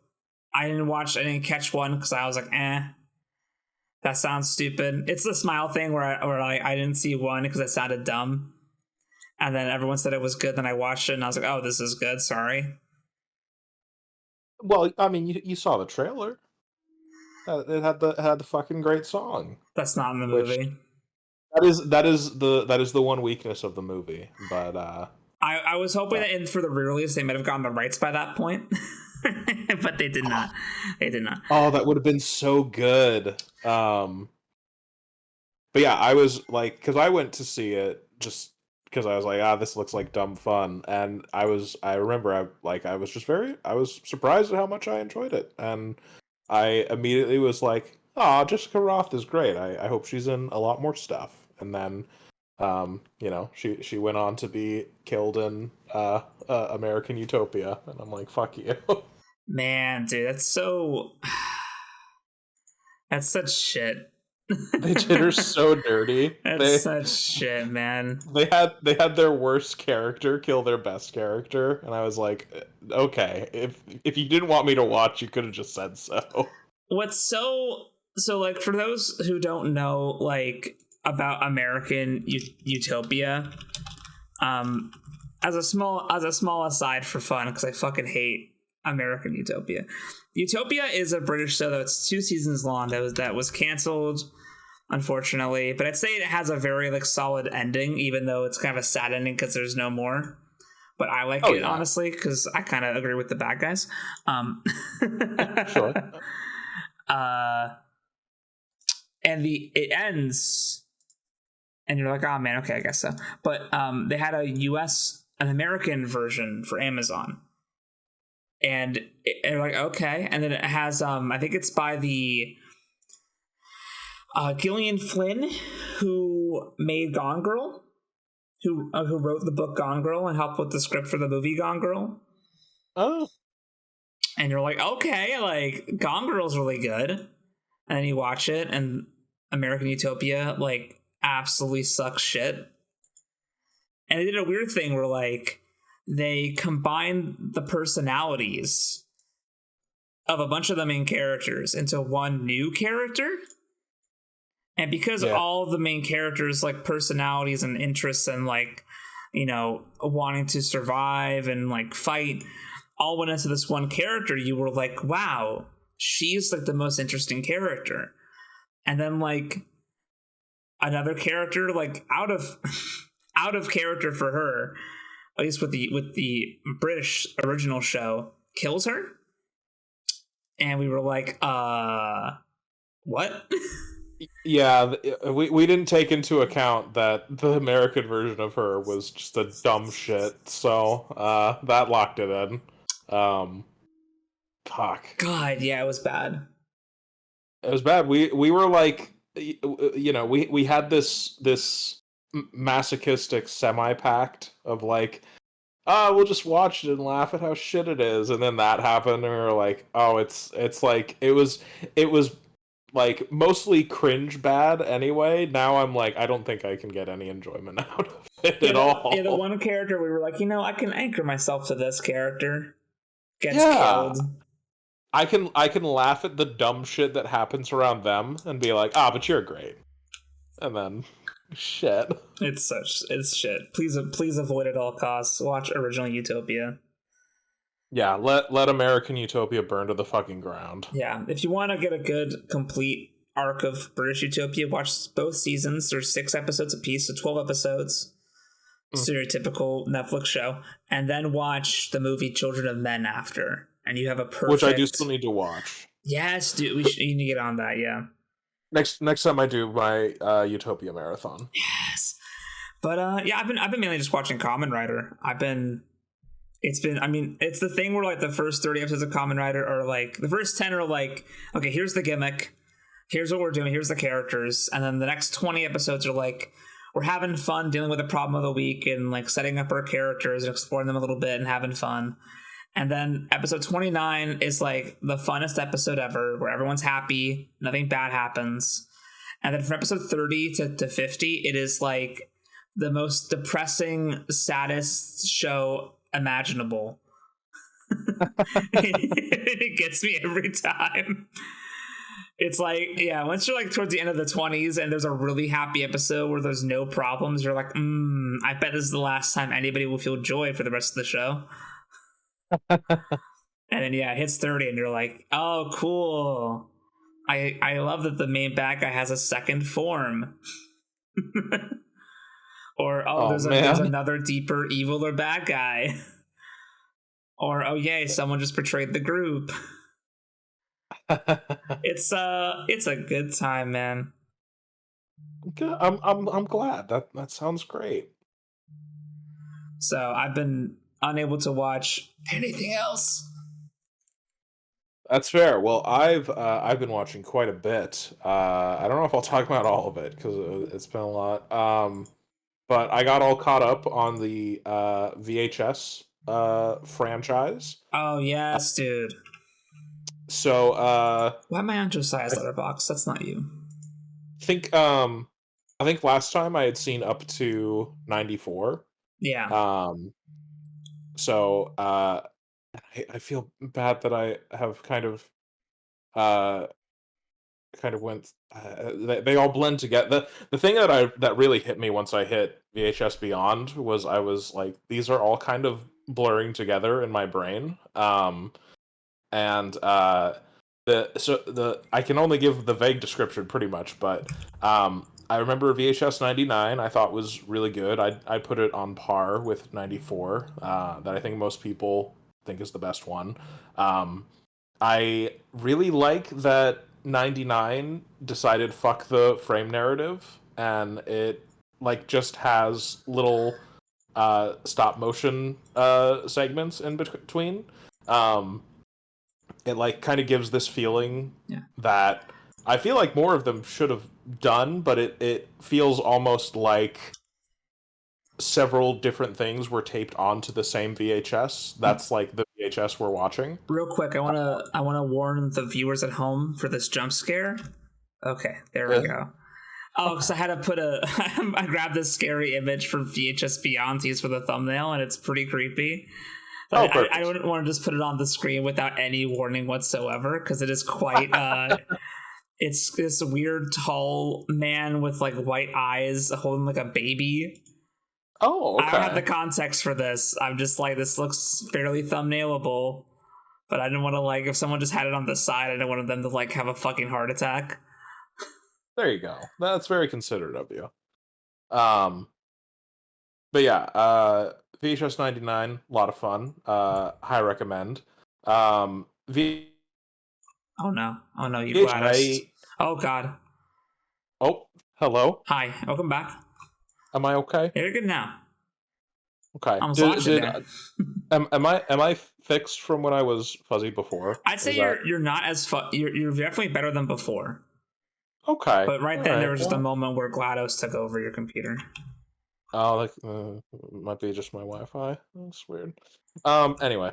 I didn't catch one because I was like, that sounds stupid. It's the Smile thing where I didn't see one because it sounded dumb. And then everyone said it was good. Then I watched it and I was like, oh, this is good. Sorry. Well, I mean, you saw the trailer. It had the fucking great song. That's not in the movie. That is the one weakness of the movie. But I was hoping that for the re-release they might have gotten the rights by that point. But they did not. Oh, that would have been so good. But yeah, I was like, because I went to see it just because I was like, this looks like dumb fun, and I was surprised at how much I enjoyed it, and I immediately was like, Jessica Roth is great. I hope she's in a lot more stuff. And then, she went on to be killed in American Utopia, and I'm like, fuck you. Man, dude, that's such shit. They did her so dirty. That's such shit, man. They had their worst character kill their best character, and I was like, okay, if you didn't want me to watch, you could have just said so. What's so like, for those who don't know like about American Utopia, as a small aside for fun, because I fucking hate American Utopia. Utopia is a British show that's 2 seasons long that was canceled, unfortunately, but I'd say it has a very like solid ending, even though it's kind of a sad ending because there's no more. But I like it, honestly, because I kind of agree with the bad guys. Sure. uh and it ends and you're like, oh man, okay, I guess so. But they had an American version for Amazon, and you're like, okay. And then it has I think it's by the Gillian Flynn, who made Gone Girl, who wrote the book Gone Girl and helped with the script for the movie Gone Girl. Oh. And you're like, okay, like Gone Girl's really good. And then you watch it, and American Utopia like absolutely sucks shit. And they did a weird thing where like they combined the personalities of a bunch of the main characters into one new character. And because all the main characters like personalities and interests and like, you know, wanting to survive and like fight all went into this one character, you were like, wow, she's like the most interesting character. And then like another character, like out of character for her, at least with the British original show, kills her. And we were like, what? Yeah, we didn't take into account that the American version of her was just a dumb shit, so that locked it in. Fuck. God, yeah, it was bad. It was bad. We were like, you know, we had this masochistic semi-pact of like, we'll just watch it and laugh at how shit it is, and then that happened, and we were like, oh, it's like it was like mostly cringe bad anyway. Now I'm like, I don't think I can get any enjoyment out of it at all. Yeah, the one character we were like, you know, I can anchor myself to this character. Gets killed. I can laugh at the dumb shit that happens around them and be like, but you're great. And then shit. It's shit. Please avoid at all costs. Watch original Utopia. Yeah, let American Utopia burn to the fucking ground. Yeah, if you want to get a good, complete arc of British Utopia, watch both seasons. There's 6 episodes apiece, so 12 episodes. Stereotypical Netflix show. And then watch the movie Children of Men after. And you have a perfect... Which I do still need to watch. Yes, dude. You need to get on that, yeah. Next time I do my Utopia marathon. Yes. But, yeah, I've been mainly just watching Kamen Rider. It's the thing where like the first 30 episodes of Kamen Rider are like, the first 10 are like, okay, here's the gimmick, here's what we're doing, here's the characters, and then the next 20 episodes are like, we're having fun dealing with the problem of the week and like setting up our characters and exploring them a little bit and having fun. And then episode 29 is like the funnest episode ever, where everyone's happy, nothing bad happens. And then from episode 30 to 50, it is like the most depressing, saddest show imaginable. It gets me every time. It's like, yeah, once you're like towards the end of the 20s and there's a really happy episode where there's no problems, you're like, I bet this is the last time anybody will feel joy for the rest of the show. And then it hits 30 and you're like, oh, cool. I love that the main bad guy has a second form. Or, there's another deeper evil or bad guy. Or, oh yay, someone just betrayed the group. It's a good time, man. I'm glad. That sounds great. So I've been unable to watch anything else. That's fair. Well, I've been watching quite a bit. I don't know if I'll talk about all of it because it's been a lot. But I got all caught up on the VHS franchise. Oh yes, dude. So why am I on Josiah's letterbox? That's not you. I think last time I had seen up to 94. Yeah. So I feel bad that I have kind of went. They all blend together. The thing that really hit me once I hit VHS Beyond was I was like, these are all kind of blurring together in my brain. And I can only give the vague description pretty much, but I remember VHS 99 I thought was really good. I put it on par with 94, that I think most people think is the best one. I really like that 99 decided fuck the frame narrative, and it like just has little stop motion segments in between. It like kind of gives this feeling that I feel like more of them should have done, but it feels almost like several different things were taped onto the same VHS. That's like the VHS we're watching. Real quick, I wanna warn the viewers at home for this jump scare. Okay, there we go. Oh, because I had to put I grabbed this scary image from VHS Beyond to use for the thumbnail, and it's pretty creepy. I wouldn't want to just put it on the screen without any warning whatsoever, because it is quite it's this weird tall man with like white eyes holding like a baby. Oh, okay. I don't have the context for this. I'm just like, this looks fairly thumbnailable, but I didn't want to, like, if someone just had it on the side, I didn't want them to like have a fucking heart attack. There you go. That's very considerate of you. But yeah, VHS 99, a lot of fun. High recommend. Oh no, you VHS. Oh god. Oh, hello. Hi, welcome back. Am I okay? You're good now. Okay. Am I fixed from when I was fuzzy before? I'd say you're not as you're definitely better than before. Okay. But there was just a moment where GLaDOS took over your computer. Oh, like might be just my Wi-Fi. That's weird. Anyway.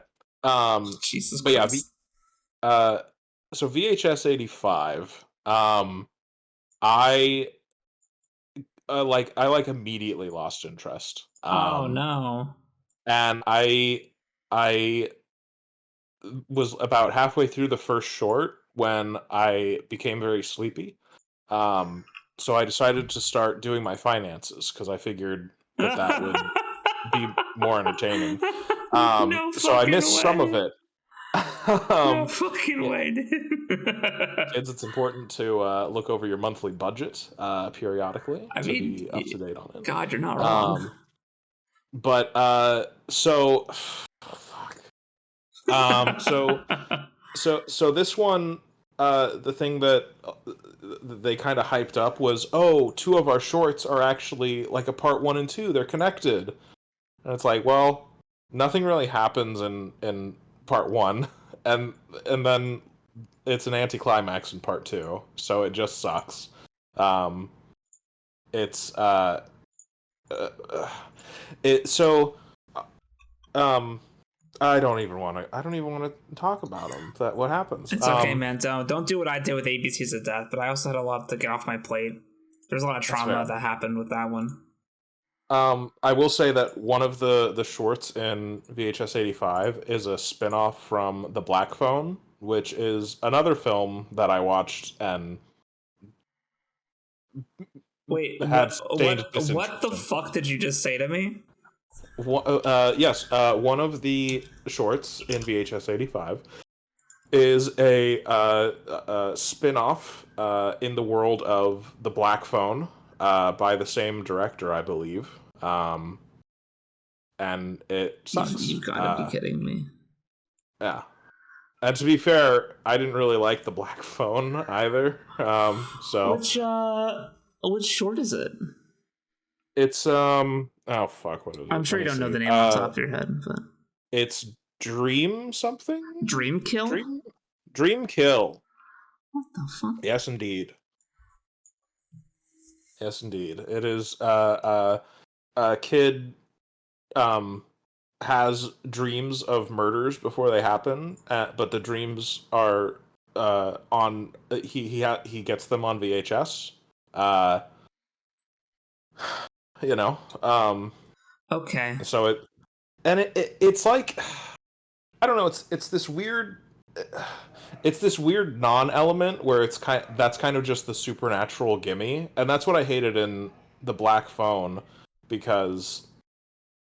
Jesus but Christ. Yeah, so VHS 85. I immediately lost interest. Oh no. And I was about halfway through the first short when I became very sleepy. So I decided to start doing my finances because I figured that would be more entertaining. So I missed some of it. No fucking way, dude. Kids, it's important to look over your monthly budget periodically to be up to date on it. God, you're not wrong. But so fuck. So this one, the thing that they kind of hyped up was, two of our shorts are actually like a part 1 and 2. They're connected, and it's like, well, nothing really happens in part 1, and then it's an anticlimax in part 2, so it just sucks. I don't even want to talk about them. What happens? It's okay, man. Don't do what I did with ABCs of Death. But I also had a lot to get off my plate. There's a lot of trauma that happened with that one. I will say that one of the shorts in VHS 85 is a spin-off from The Black Phone, which is another film that I watched and what the fuck did you just say to me? Yes, one of the shorts in VHS 85 is a spin-off in the world of The Black Phone by the same director, I believe. And it sucks. You gotta be kidding me. Yeah. And to be fair, I didn't really like The Black Phone either. Which short is it? It's oh fuck, what is it? I'm sure you don't know the name off the top of your head, but it's Dream something? Dream Kill? Dream Kill. What the fuck? Yes indeed. Yes indeed. It is a kid has dreams of murders before they happen, but the dreams are on he gets them on VHS. Okay. So it's like, I don't know. It's this weird non-element where that's kind of just the supernatural gimme, and that's what I hated in The Black Phone, because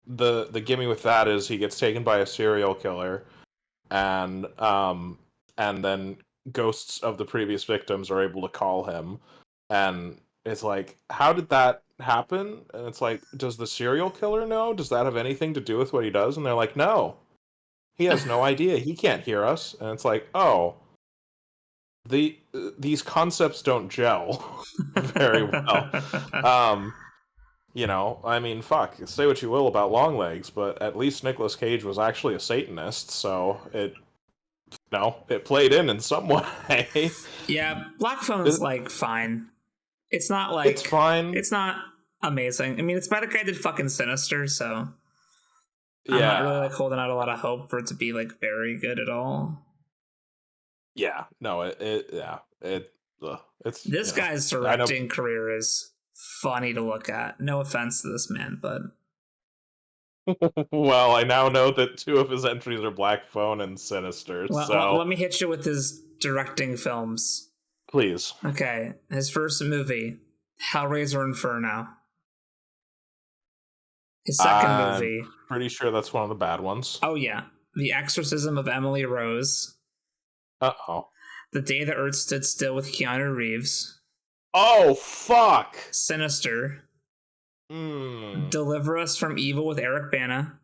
the gimme with that is he gets taken by a serial killer, and then ghosts of the previous victims are able to call him, and it's like, how did that happen? And it's like, does the serial killer know? Does that have anything to do with what he does? And they're like, no, he has no idea. He can't hear us. And it's like, oh, these concepts don't gel very well. Um, I mean, fuck, say what you will about Longlegs, but at least Nicolas Cage was actually a Satanist, so it played in some way. Yeah, Black Phone's like fine. It's not like It's fine. It's not amazing. I mean, it's by the guy that did fucking Sinister, so I'm not really like holding out a lot of hope for it to be like very good at all. Yeah, no, it's this guy's directing career is funny to look at. No offense to this man, but well, I now know that 2 of his entries are Black Phone and Sinister. So let me hit you with his directing films. Please. Okay, his first movie, Hellraiser Inferno. His second movie. Pretty sure that's one of the bad ones. Oh yeah, The Exorcism of Emily Rose. Uh-oh. The Day the Earth Stood Still with Keanu Reeves. Oh, fuck! Sinister. Deliver Us from Evil with Eric Bana.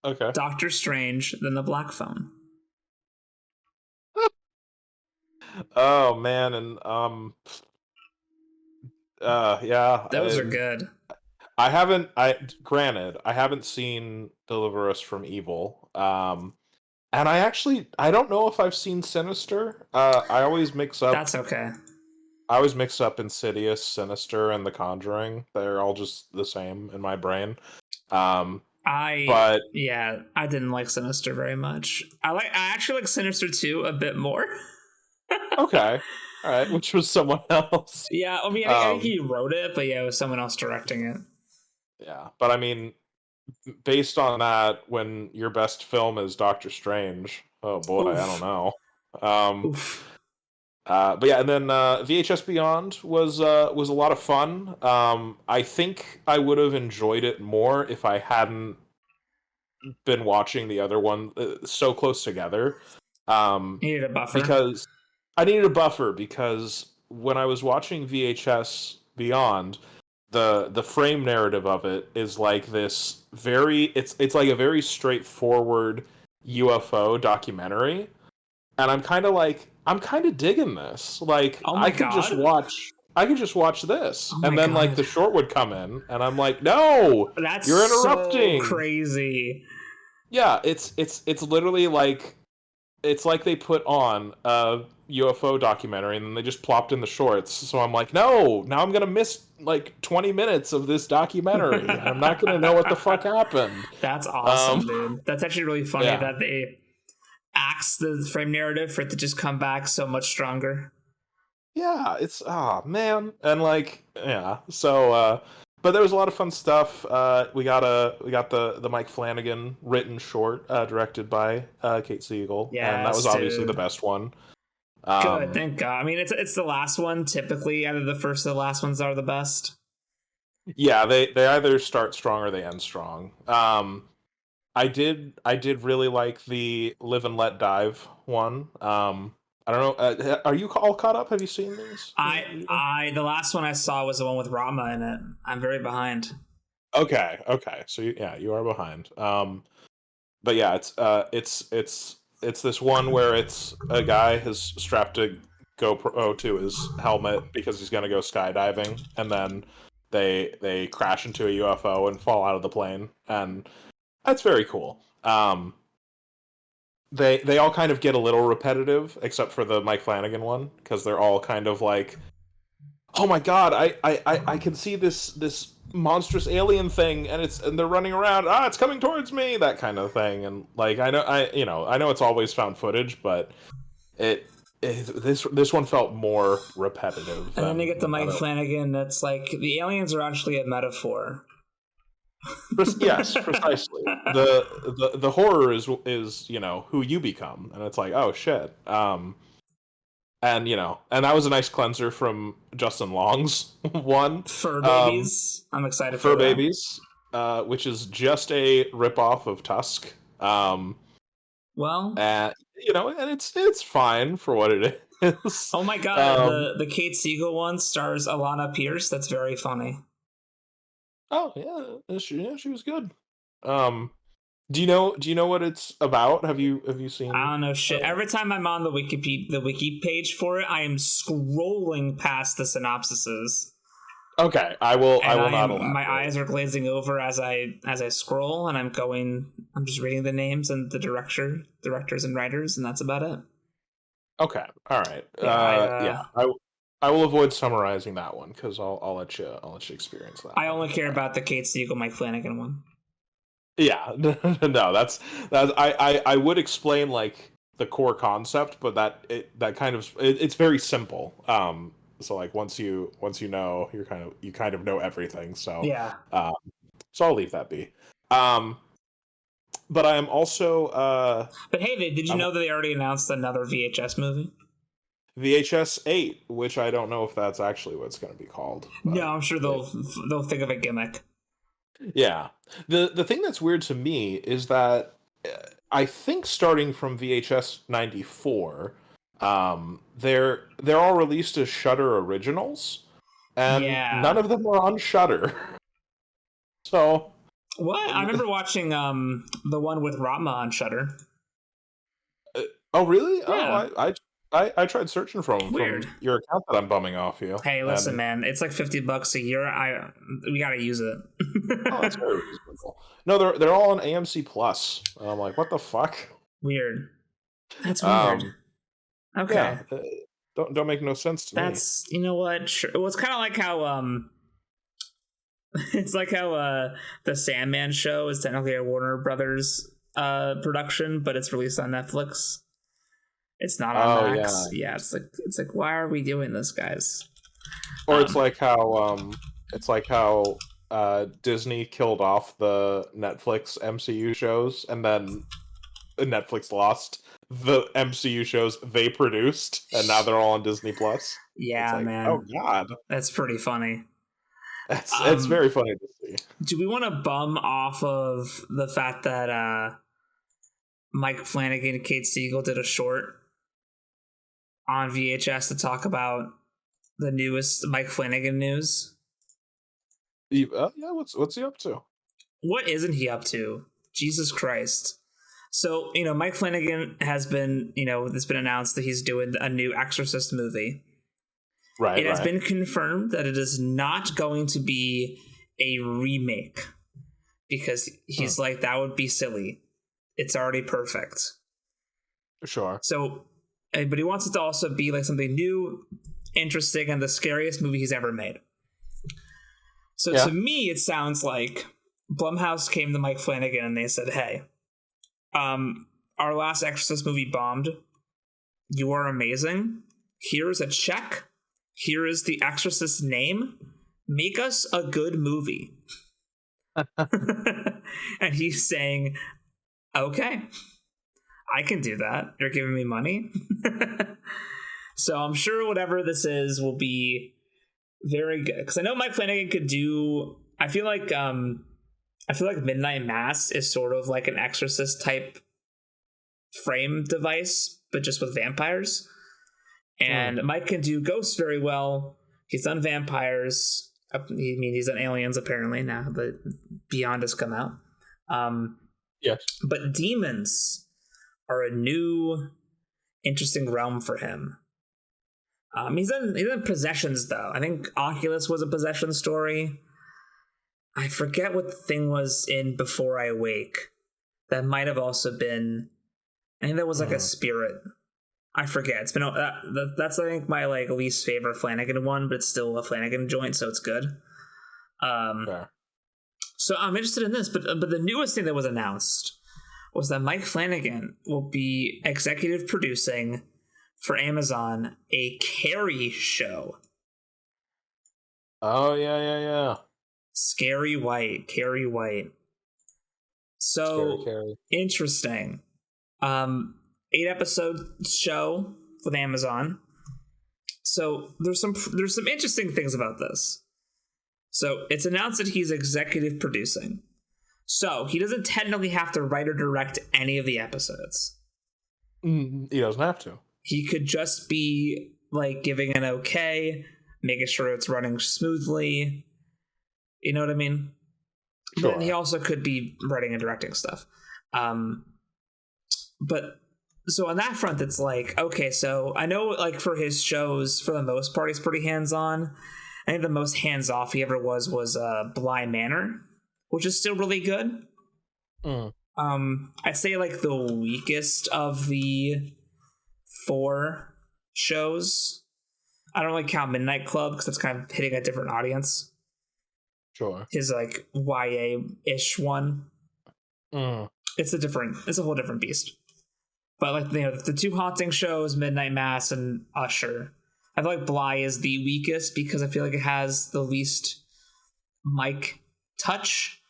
Okay. Doctor Strange, then The Black Phone. Oh, man, and, yeah. Those are good. I haven't seen Deliver Us from Evil. And I don't know if I've seen Sinister. I always mix up. That's okay. I always mix up Insidious, Sinister, and The Conjuring. They're all just the same in my brain. I didn't like Sinister very much. I actually like Sinister 2 a bit more. Okay. All right, which was someone else. Yeah, I mean, I think he wrote it, but yeah, it was someone else directing it. Yeah, but I mean, based on that, when your best film is Doctor Strange, oh boy, Oof. I don't know. But yeah, and then VHS Beyond was a lot of fun. I think I would have enjoyed it more if I hadn't been watching the other one so close together. You needed a buffer. Because I needed a buffer because when I was watching VHS Beyond, the frame narrative of it is like this it's like a very straightforward UFO documentary, and I'm kind of digging this. Like, I could just watch this, and then like the short would come in, and I'm like, no, you're interrupting. So crazy. Yeah, it's literally like, it's like they put on a UFO documentary and then they just plopped in the shorts. So I'm like, no, now I'm gonna miss like 20 minutes of this documentary, and I'm not gonna know what the fuck happened. That's awesome, dude. That's actually really funny that they axe the frame narrative for it to just come back so much stronger. Yeah, it's man, and like so. But there was a lot of fun stuff. We got the Mike Flanagan written short, directed by Kate Siegel, and that was obviously the best one. Good, thank God. I mean, it's the last one. Typically, either the first or the last ones are the best. Yeah, they either start strong or they end strong. I did really like the Live and Let Dive one. I don't know. Are you all caught up? Have you seen these? The last one I saw was the one with Rama in it. I'm very behind. Okay. So you are behind. But yeah, it's this one where it's a guy has strapped a GoPro to his helmet because he's gonna go skydiving, and then they crash into a UFO and fall out of the plane, and that's very cool. They all kind of get a little repetitive, except for the Mike Flanagan one, because they're all kind of like, oh my god, I can see this monstrous alien thing, and they're running around, it's coming towards me, that kind of thing. And like, I know it's always found footage, but this one felt more repetitive. And then you get the Mike Flanagan that's like, the aliens are actually a metaphor. Yes, precisely. The horror is who you become, and it's like, oh shit. And that was a nice cleanser from Justin Long's one. Fur Babies. I'm excited for Fur Babies, which is just a ripoff of Tusk. And it's fine for what it is. Oh my god, the Kate Siegel one stars Alana Pierce. That's very funny. Oh yeah, she was good. Do you know what it's about? Have you I seen? don't know shit. Every time I'm on the wiki page for it, I am scrolling past the synopsises. Okay, I And will I not am my elaborate. eyes are glazing over as I scroll, and I'm just reading the names and the directors and writers, and that's about it. Okay, all right. Yeah, Yeah, I will avoid summarizing that one because I'll let you experience that I one. only care about the Kate Siegel, Mike Flanagan one. Yeah, no, that's I would explain like the core concept, but that kind of it's very simple. So like once you know, you kind of know everything. Yeah, Um, so I'll leave that be. Um, but I am also but hey, did you I'm know that they already announced another VHS movie? VHS 8, which I don't know if that's actually what it's going to be called, No, but I'm sure they'll think of a gimmick. yeah. The thing that's weird to me is that I think starting from VHS 94, they're all released as Shutter originals, and none Yeah. of them are on Shutter. So, What? I remember watching the one with Ratma on Shutter. oh really? Yeah. I tried searching Weird. from your account that I'm bumming off you, Hey, listen, and man. It's like $50 a year. We gotta use it. oh, that's very reasonable. No, they're all on AMC Plus, and I'm like, what the fuck? Weird. That's weird. Um, Okay. yeah, don't make no sense to me. That's you know what? Sure. Well, it's kind of like how it's like how the Sandman show is technically a Warner Brothers production, but it's released on Netflix. It's not on Oh yeah, Max. Yeah, it's like why are we doing this, guys? or Um, it's like how Disney killed off the Netflix MCU shows, and then Netflix lost the MCU shows they produced, and now they're all on Disney Plus. It's yeah, like, oh man, god, that's pretty funny. it's Um, very funny to see. do we want to bum off of the fact that Mike Flanagan and Kate Siegel did a short on VHS to talk about the newest Mike Flanagan news? Yeah, what's he up to? What isn't he up to? Jesus Christ. So, Mike Flanagan has been, it's been announced that he's doing a new Exorcist movie. Right, It has right. been confirmed that it is not going to be a remake because he's like, that would be silly. It's already perfect. Sure. So, but he wants it to also be like something new, interesting, and the scariest movie he's ever made. So Yeah. to me, it sounds like Blumhouse came to Mike Flanagan and they said, "Hey, our last Exorcist movie bombed. You are amazing. Here's a check. Here is the Exorcist name. Make us a good movie." And he's saying, "Okay, I can do that. You're giving me money." So I'm sure whatever this is will be very good. Because I know Mike Flanagan could do. I feel like Midnight Mass is sort of like an Exorcist type frame device, but just with vampires. And Mike can do ghosts very well. He's done vampires. He's done aliens apparently now that Beyond has come out. Yes. But demons are a new, interesting realm for him. He's done possessions though. I think Oculus was a possession story. I forget what the thing was in Before I Wake. That might have also been. I think that was like a spirit. I forget. It's been that's I think my like least favorite Flanagan one, but it's still a Flanagan joint, so it's good. Fair. So I'm interested in this, but the newest thing that was announced was that Mike Flanagan will be executive producing for Amazon a Carrie show. Oh yeah. Carrie White. So Scary. interesting. 8-episode show with Amazon. So there's some interesting things about this. So it's announced that he's executive producing. So he doesn't technically have to write or direct any of the episodes. He doesn't have to. He could just be like giving an okay, making sure it's running smoothly. You know what I mean? Sure. But he also could be writing and directing stuff. But so on that front, it's like, okay, so I know like for his shows, for the most part, he's pretty hands-on. I think the most hands-off he ever was Bly Manor, which is still really good. I'd say like the weakest of the 4 shows. I don't really count Midnight Club because that's kind of hitting a different audience. Sure. His like YA-ish one. It's a whole different beast. But like, you know, the 2 haunting shows, Midnight Mass and Usher, I feel like Bly is the weakest because I feel like it has the least mic touch.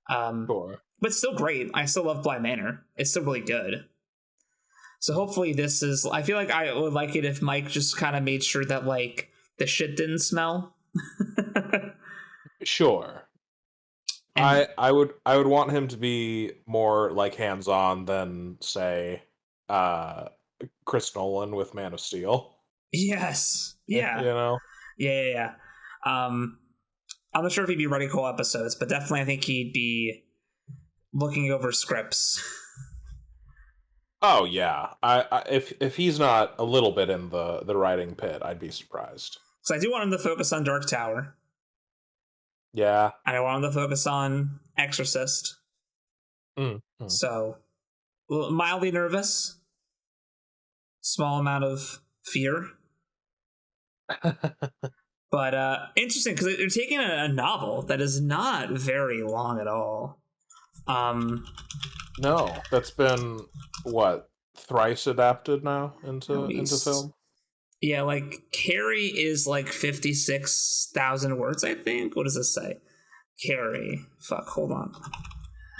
Sure. But still great. I still love Bly Manor. It's still really good. So hopefully this is... I feel like I would like it if Mike just kind of made sure that, like, the shit didn't smell. Sure. And I would want him to be more, like, hands-on than, say, Chris Nolan with Man of Steel. Yes. Yeah. You know? Yeah. I'm not sure if he'd be writing whole episodes, but definitely I think he'd be looking over scripts. Oh yeah, if he's not a little bit in the writing pit, I'd be surprised. So I do want him to focus on Dark Tower. Yeah, and I want him to focus on Exorcist. So mildly nervous, small amount of fear, but interesting because they're taking a novel that is not very long at all. No, that's been what, thrice adapted now into film. Yeah, like Carrie is like 56,000 words, I think. What does this say? Carrie. Fuck, hold on.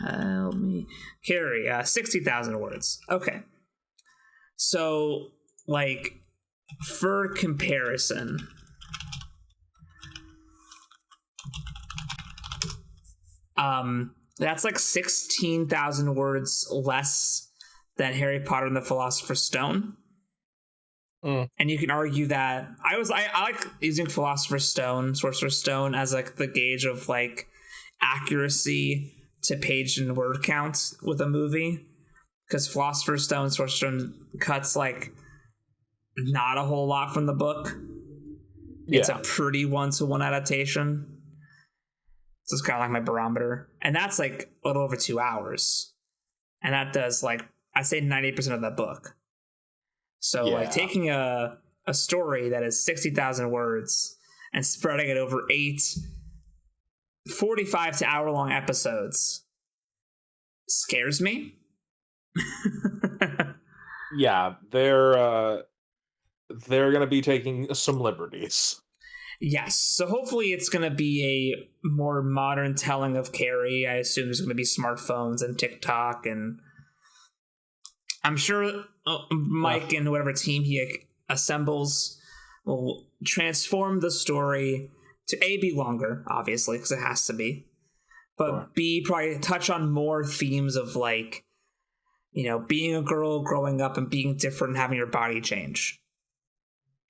Help me. Carrie, 60,000 words. Okay. So, like, for comparison, that's like 16,000 words less than Harry Potter and the Philosopher's Stone. And you can argue that I like using Philosopher's Stone, Sorcerer's Stone as like the gauge of like accuracy to page and word count with a movie, because Philosopher's Stone, Sorcerer's Stone cuts like not a whole lot from the book. It's a pretty 1-to-1 adaptation. So it's kind of like my barometer. And that's like a little over 2 hours. And that does like, I say 90% of that book. So like taking a story that is 60,000 words and spreading it over 8 45 to hour long episodes scares me. Yeah, they're going to be taking some liberties. Yes, so hopefully it's going to be a more modern telling of Carrie. I assume there's going to be smartphones and TikTok, and I'm sure Mike and whatever team he assembles will transform the story to A, be longer, obviously, because it has to be, but B, probably touch on more themes of like, you know, being a girl, growing up, and being different, and having your body change.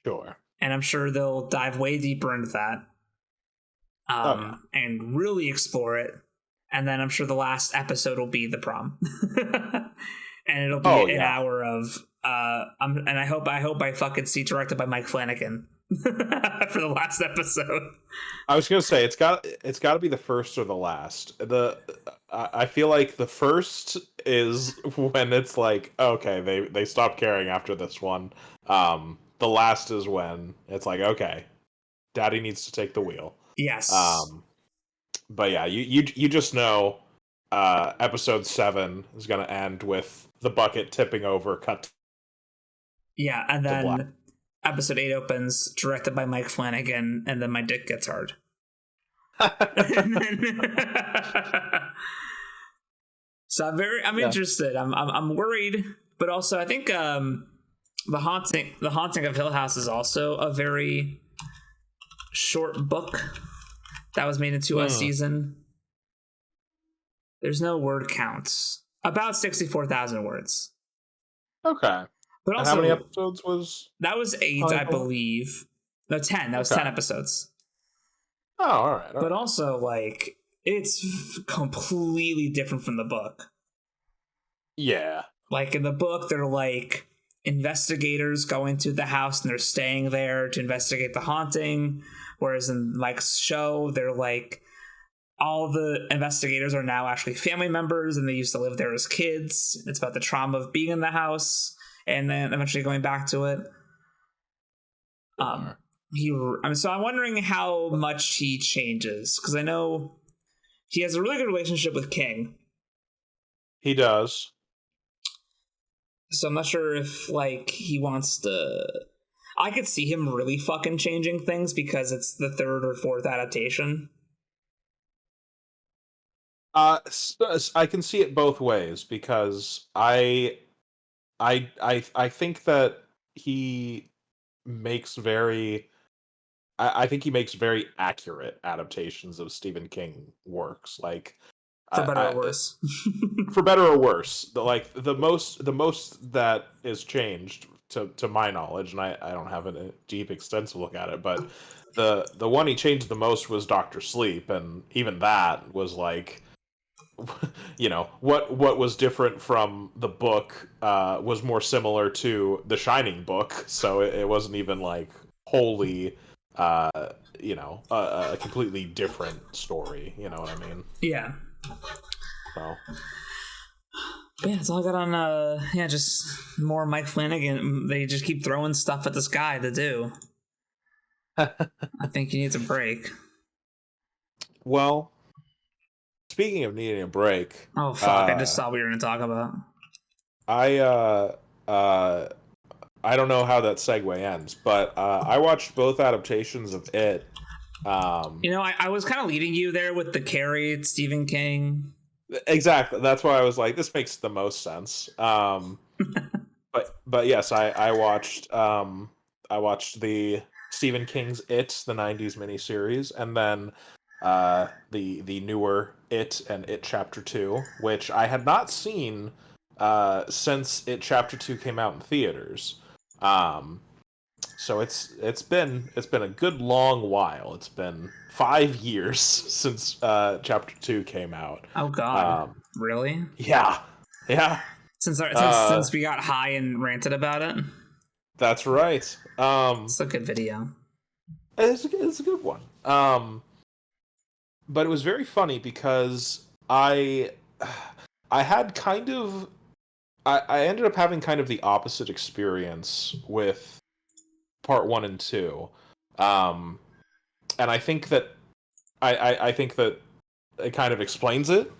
Sure. And I'm sure they'll dive way deeper into that and really explore it. And then I'm sure the last episode will be the prom. And it'll be an hour of and I hope I fucking see directed by Mike Flanagan for the last episode. I was gonna say it's got to be the first or the last. I feel like the first is when it's like, okay, they stopped caring after this one. The last is when it's like, okay, Daddy needs to take the wheel. Yes. But yeah, you just know episode 7 is going to end with the bucket tipping over, cut. Yeah, and then episode 8 opens, directed by Mike Flanagan, and then my dick gets hard. So I'm interested. I'm worried, but also I think The Haunting of Hill House is also a very short book that was made into a season. There's no word counts. About 64,000 words. Okay. But also, how many episodes was that? Was 8, I believe. No, 10. That was 10 episodes. Oh, all right. But also, like, it's completely different from the book. Yeah. Like in the book, they're like investigators going to the house and they're staying there to investigate the haunting. Whereas in Mike's show, they're like all the investigators are now actually family members and they used to live there as kids. It's about the trauma of being in the house and then eventually going back to it. So I'm wondering how much he changes, because I know he has a really good relationship with King. He does. So I'm not sure if like he wants to. I could see him really fucking changing things because it's the third or fourth adaptation. I can see it both ways because I think that he makes very. I think he makes very accurate adaptations of Stephen King works, like for better or worse. For better or worse. The most that is changed to my knowledge, and I don't have a deep, extensive look at it, but the one he changed the most was Doctor Sleep, and even that was like, you know, what was different from the book was more similar to the Shining book, so it wasn't even like wholly a completely different story, you know what I mean? Yeah. So yeah, that's all I got on just more Mike Flanagan. They just keep throwing stuff at this guy to do. I think he needs a break. Well, speaking of needing a break, oh fuck, I just saw what we were gonna talk about. I don't know how that segue ends, but I watched both adaptations of It. I was kind of leading you there with the Carrie Stephen King. Exactly. That's why I was like, this makes the most sense. But yes, I watched the Stephen King's It, the 90s miniseries, and then the newer It and It Chapter 2, which I had not seen since It Chapter 2 came out in theaters. So it's been a good long while. It's been 5 years since Chapter 2 came out. Oh god. Really? Yeah. Since we got high and ranted about it. That's right. It's a good video. It's a good one. But it was very funny because I had kind of I ended up having kind of the opposite experience with part 1 and 2. And I think that I think that it kind of explains it.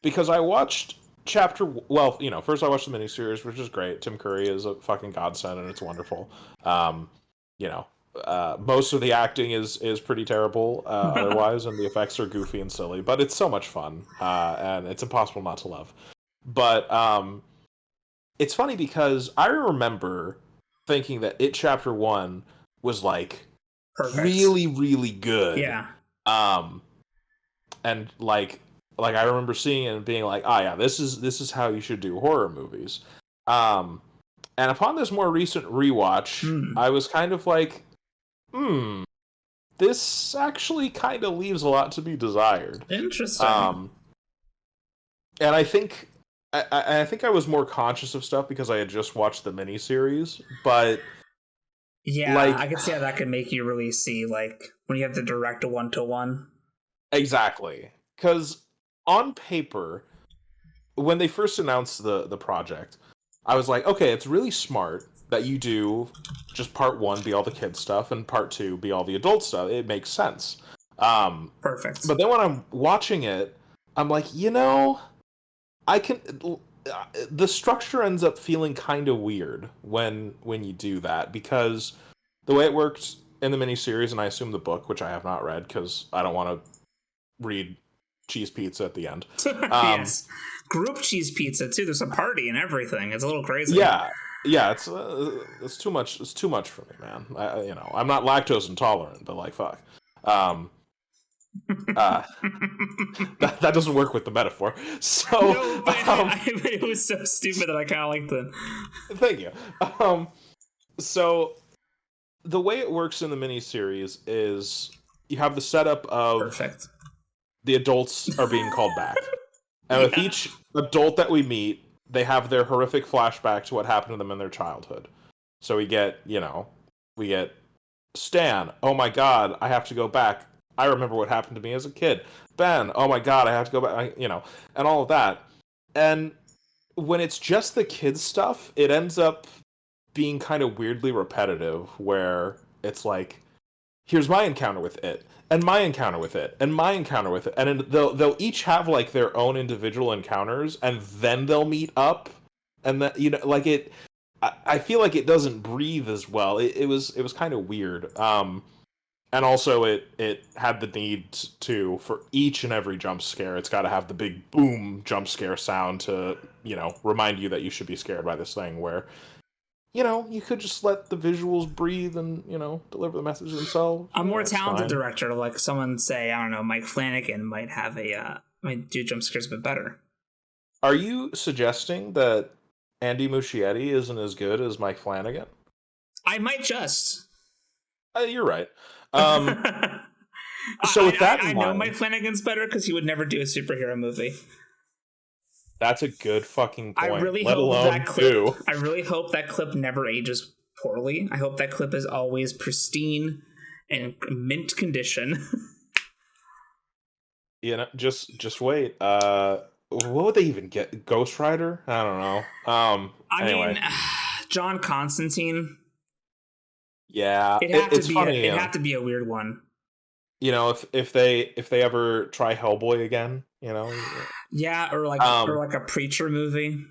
Because I watched first I watched the miniseries, which is great. Tim Curry is a fucking godsend and it's wonderful. Most of the acting is pretty terrible otherwise, and the effects are goofy and silly, but it's so much fun, and it's impossible not to love. But it's funny because I remember thinking that It Chapter 1 was like perfect. Really, really good. Yeah. And like I remember seeing it and being like, oh yeah, this is how you should do horror movies. And upon this more recent rewatch, I was kind of like, this actually kind of leaves a lot to be desired. Interesting. And I think I was more conscious of stuff because I had just watched the miniseries, but yeah, I could see how that could make you really see like when you have to direct a 1-to-1. Exactly, because on paper, when they first announced the project, I was like, okay, it's really smart that you do just part 1 be all the kid stuff and part 2 be all the adult stuff. It makes sense. Perfect. But then when I'm watching it, I'm like, the structure ends up feeling kind of weird when you do that, because the way it worked in the miniseries, and I assume the book, which I have not read because I don't want to read cheese pizza at the end. Yes, group cheese pizza too. There's a party and everything. It's a little crazy. Yeah, it's too much. It's too much for me, man. I'm not lactose intolerant, but like, fuck. That doesn't work with the metaphor. So no, but it was so stupid that I kind of liked it. Thank you. So the way it works in the miniseries is you have the setup of perfect. The adults are being called back. And with each adult that we meet, they have their horrific flashback to what happened to them in their childhood. So we get, we get Stan, oh my god, I have to go back. I remember what happened to me as a kid. Ben, oh my god, I have to go back, and all of that. And when it's just the kids stuff, it ends up being kind of weirdly repetitive, where it's like, here's my encounter with it, and my encounter with it, and my encounter with it, and they'll each have like their own individual encounters, and then they'll meet up, and that like it. I feel like it doesn't breathe as well. It was kind of weird. And also it had the need to, for each and every jump scare, it's got to have the big boom jump scare sound to, remind you that you should be scared by this thing, where, you could just let the visuals breathe and, deliver the message themselves. A more talented director, like someone say, I don't know, Mike Flanagan might have might do jump scares a bit better. Are you suggesting that Andy Muschietti isn't as good as Mike Flanagan? I might just. You're right. So with that in mind, I know Mike Flanagan's better because he would never do a superhero movie. That's a good fucking point. I really hope that clip never ages poorly. I hope that clip is always pristine and mint condition. Just wait. What would they even get? Ghost Rider? I don't know. Anyway. I mean, John Constantine. Yeah, it's funny. It'd have to be a weird one. If they ever try Hellboy again, Yeah, or like a Preacher movie.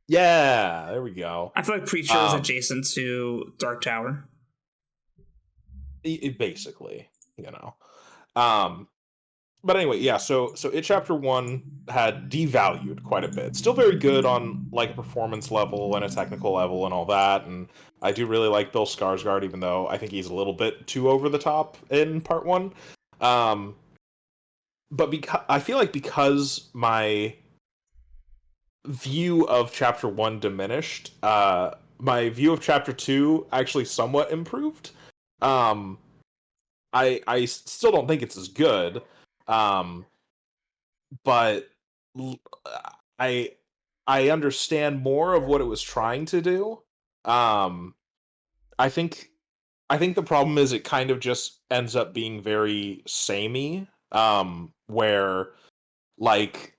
Yeah, there we go. I feel like Preacher is adjacent to Dark Tower. Basically, But anyway, yeah, so It Chapter 1 had devalued quite a bit. Still very good on like a performance level and a technical level and all that, and I do really like Bill Skarsgård, even though I think he's a little bit too over the top in Part 1. But I feel like because my view of Chapter 1 diminished, my view of Chapter 2 actually somewhat improved. I still don't think it's as good. But I understand more of what it was trying to do. I think the problem is it kind of just ends up being very samey. Where like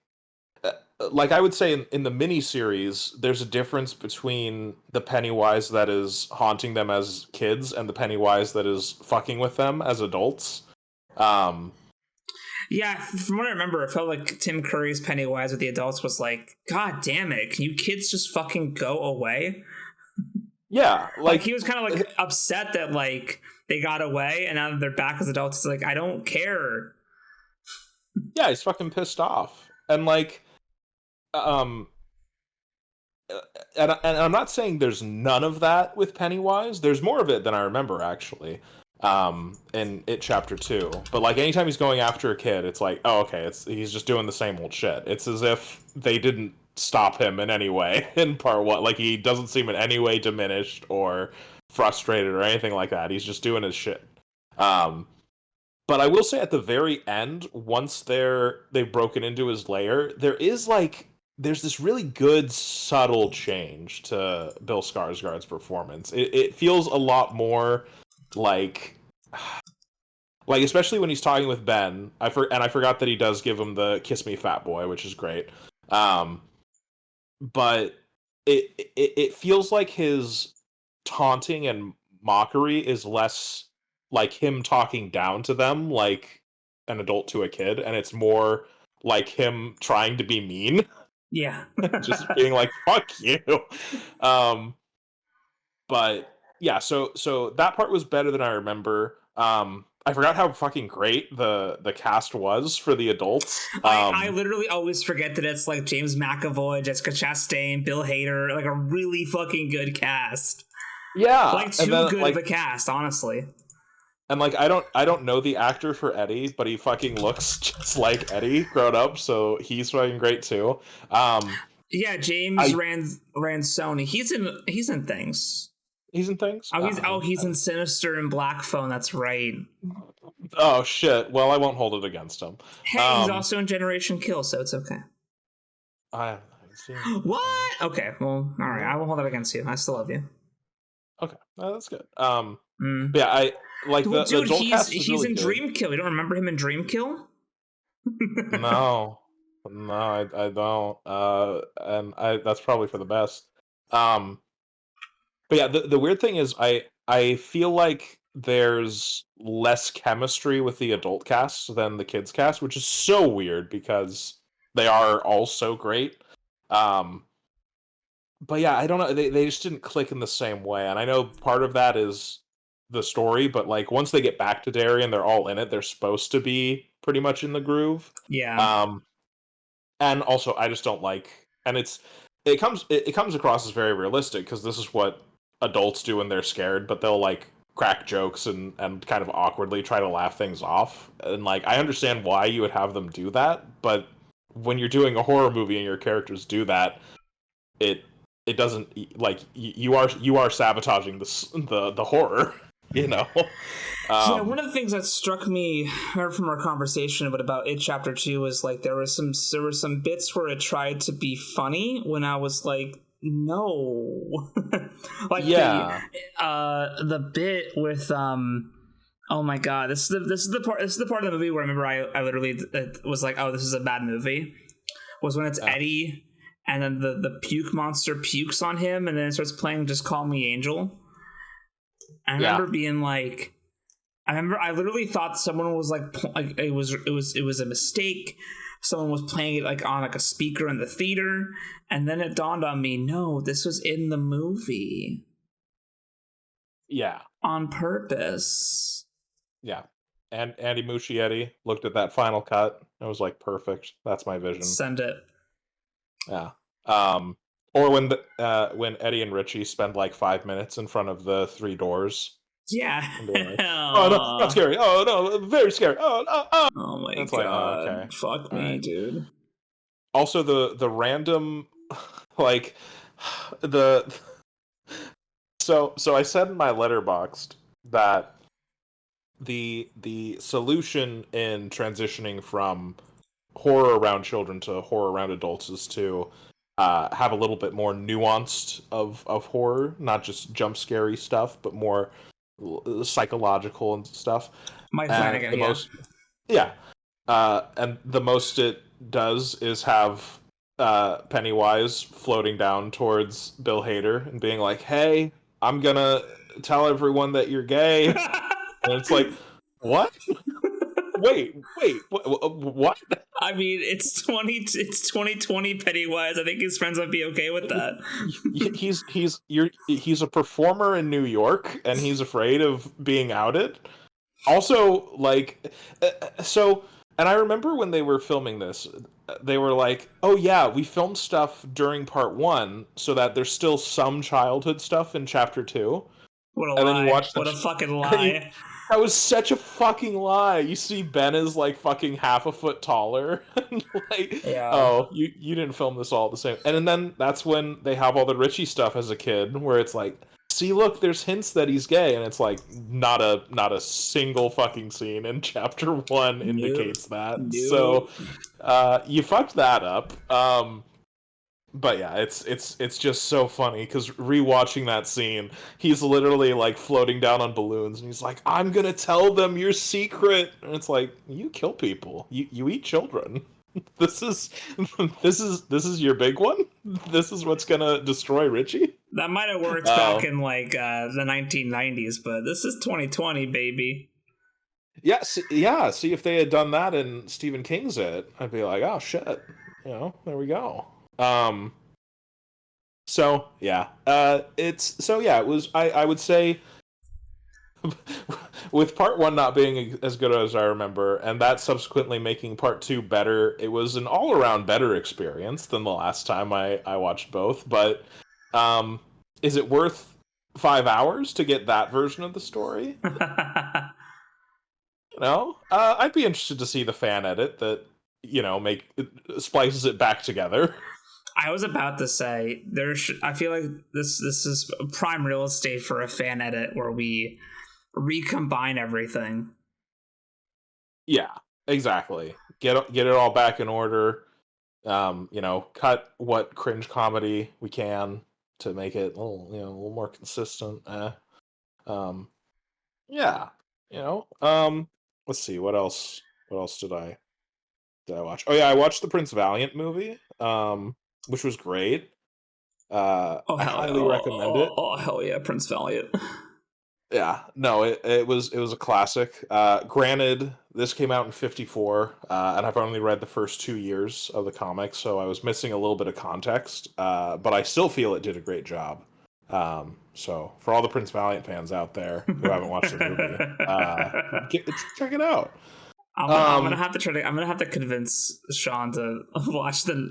I would say in the miniseries, there's a difference between the Pennywise that is haunting them as kids and the Pennywise that is fucking with them as adults. Yeah, from what I remember, it felt like Tim Curry's Pennywise with the adults was like, God damn it, can you kids just fucking go away? Yeah, like he was kind of like upset that like they got away and now that they're back as adults. It's like, I don't care. Yeah, he's fucking pissed off. And like, and I'm not saying there's none of that with Pennywise. There's more of it than I remember, actually. In It Chapter 2. But like anytime he's going after a kid, it's like, oh, okay, he's just doing the same old shit. It's as if they didn't stop him in any way in Part 1. Like, he doesn't seem in any way diminished or frustrated or anything like that. He's just doing his shit. But I will say at the very end, once they've broken into his lair, there's this really good subtle change to Bill Skarsgård's performance. It feels a lot more like especially when he's talking with Ben. I forgot that he does give him the "kiss me, fat boy," which is great. But it feels like his taunting and mockery is less like him talking down to them like an adult to a kid, and it's more like him trying to be mean. Yeah. Just being like, fuck you. But yeah, so that part was better than I remember. I forgot how fucking great the cast was for the adults. I literally always forget that it's like James McAvoy, Jessica Chastain, Bill Hader, like a really fucking good cast. Yeah, like too good of a cast, honestly. And like I don't know the actor for Eddie, but he fucking looks just like Eddie grown up, so he's fucking great too. Yeah, James Ransone. He's in things. He's in things? He's in Sinister and Black Phone, that's right. Oh shit. Well, I won't hold it against him. Hey, he's also in Generation Kill, so it's okay. I haven't seen What? Okay, well, all right. I will hold that against you. I still love you. Okay, that's good. Mm. But yeah, I like Well, the dude, Joel cast is he's really in good. Dreamkill. You don't remember him in Dreamkill? No, I don't. And that's probably for the best. Um, but yeah, the weird thing is, I feel like there's less chemistry with the adult cast than the kids cast, which is so weird because they are all so great. Um, but yeah, I don't know. They just didn't click in the same way, and I know part of that is the story. But like once they get back to Derry and they're all in it, they're supposed to be pretty much in the groove. Yeah. Um, and also I just don't like, and it comes across as very realistic because this is what adults do when they're scared, but they'll like crack jokes and kind of awkwardly try to laugh things off. And like I understand why you would have them do that, but when you're doing a horror movie and your characters do that, it it doesn't, like you are sabotaging the horror, you know. Yeah, one of the things that struck me from our conversation about It Chapter 2 was like there were some bits where it tried to be funny when I was like, no. Like yeah, the bit with oh my god, this is the part of the movie where I remember I literally was like, oh, this is a bad movie. Was when it's Eddie and then the puke monster pukes on him and then it starts playing Just Call Me Angel. I remember being like, I literally thought someone was like it was a mistake. Someone was playing it like on like a speaker in the theater, and then it dawned on me, no, this was in the movie. Yeah. On purpose. Yeah. And Andy Muschietti looked at that final cut and was like, perfect. That's my vision. Send it. Yeah. Or when Eddie and Richie spend like 5 minutes in front of the 3 doors. Yeah. Like, oh no, not scary. Oh no, very scary. Oh no. Oh, oh my it's god. like, oh, okay. Fuck me, right, dude. Also the random like the so I said in my letterboxd that the solution in transitioning from horror around children to horror around adults is to have a little bit more nuanced of horror, not just jump scary stuff, but more psychological and stuff. Mike Flanagan, and the most it does is have Pennywise floating down towards Bill Hader and being like, "Hey, I'm gonna tell everyone that you're gay," and it's like, "What? Wait, what?" I mean, it's 2020 Pennywise. I think his friends might be okay with that. He's a performer in New York, and he's afraid of being outed. Also, like, and I remember when they were filming this, they were like, "Oh yeah, we filmed stuff during part 1, so that there's still some childhood stuff in chapter 2." What a lie! Then you watch what a fucking lie! That was such a fucking lie. You see Ben is like fucking half a foot taller. Like, yeah. Oh, you didn't film this all the same. And then that's when they have all the Richie stuff as a kid, where it's like, see, look, there's hints that he's gay, and it's like not a single fucking scene in chapter 1 indicates that. So you fucked that up. But yeah, it's just so funny because rewatching that scene, he's literally like floating down on balloons, and he's like, "I'm gonna tell them your secret," and it's like, you kill people, you eat children. This is your big one. This is what's gonna destroy Richie. That might have worked back in like the 1990s, but this is 2020, baby. Yeah, see if they had done that in Stephen King's It, I'd be like, oh shit, there we go. So yeah, it was, I would say, with part 1 not being as good as I remember, and that subsequently making part 2 better, it was an all-around better experience than the last time I watched both. But is it worth 5 hours to get that version of the story? I'd be interested to see the fan edit that splices it back together. I was about to say I feel like this is prime real estate for a fan edit where we recombine everything. Yeah, exactly. Get it all back in order. cut what cringe comedy we can to make it a little more consistent. Yeah, let's see what else. What else did I watch? Oh yeah, I watched the Prince Valiant movie, which was great. Oh I hell, highly recommend it. oh hell yeah, Prince Valiant. Yeah, no, it was a classic. Granted, this came out in '54, and I've only read the first 2 years of the comics, so I was missing a little bit of context. But I still feel it did a great job. So for all the Prince Valiant fans out there who haven't watched the movie, check it out. I'm gonna have to I'm gonna have to convince Sean to watch a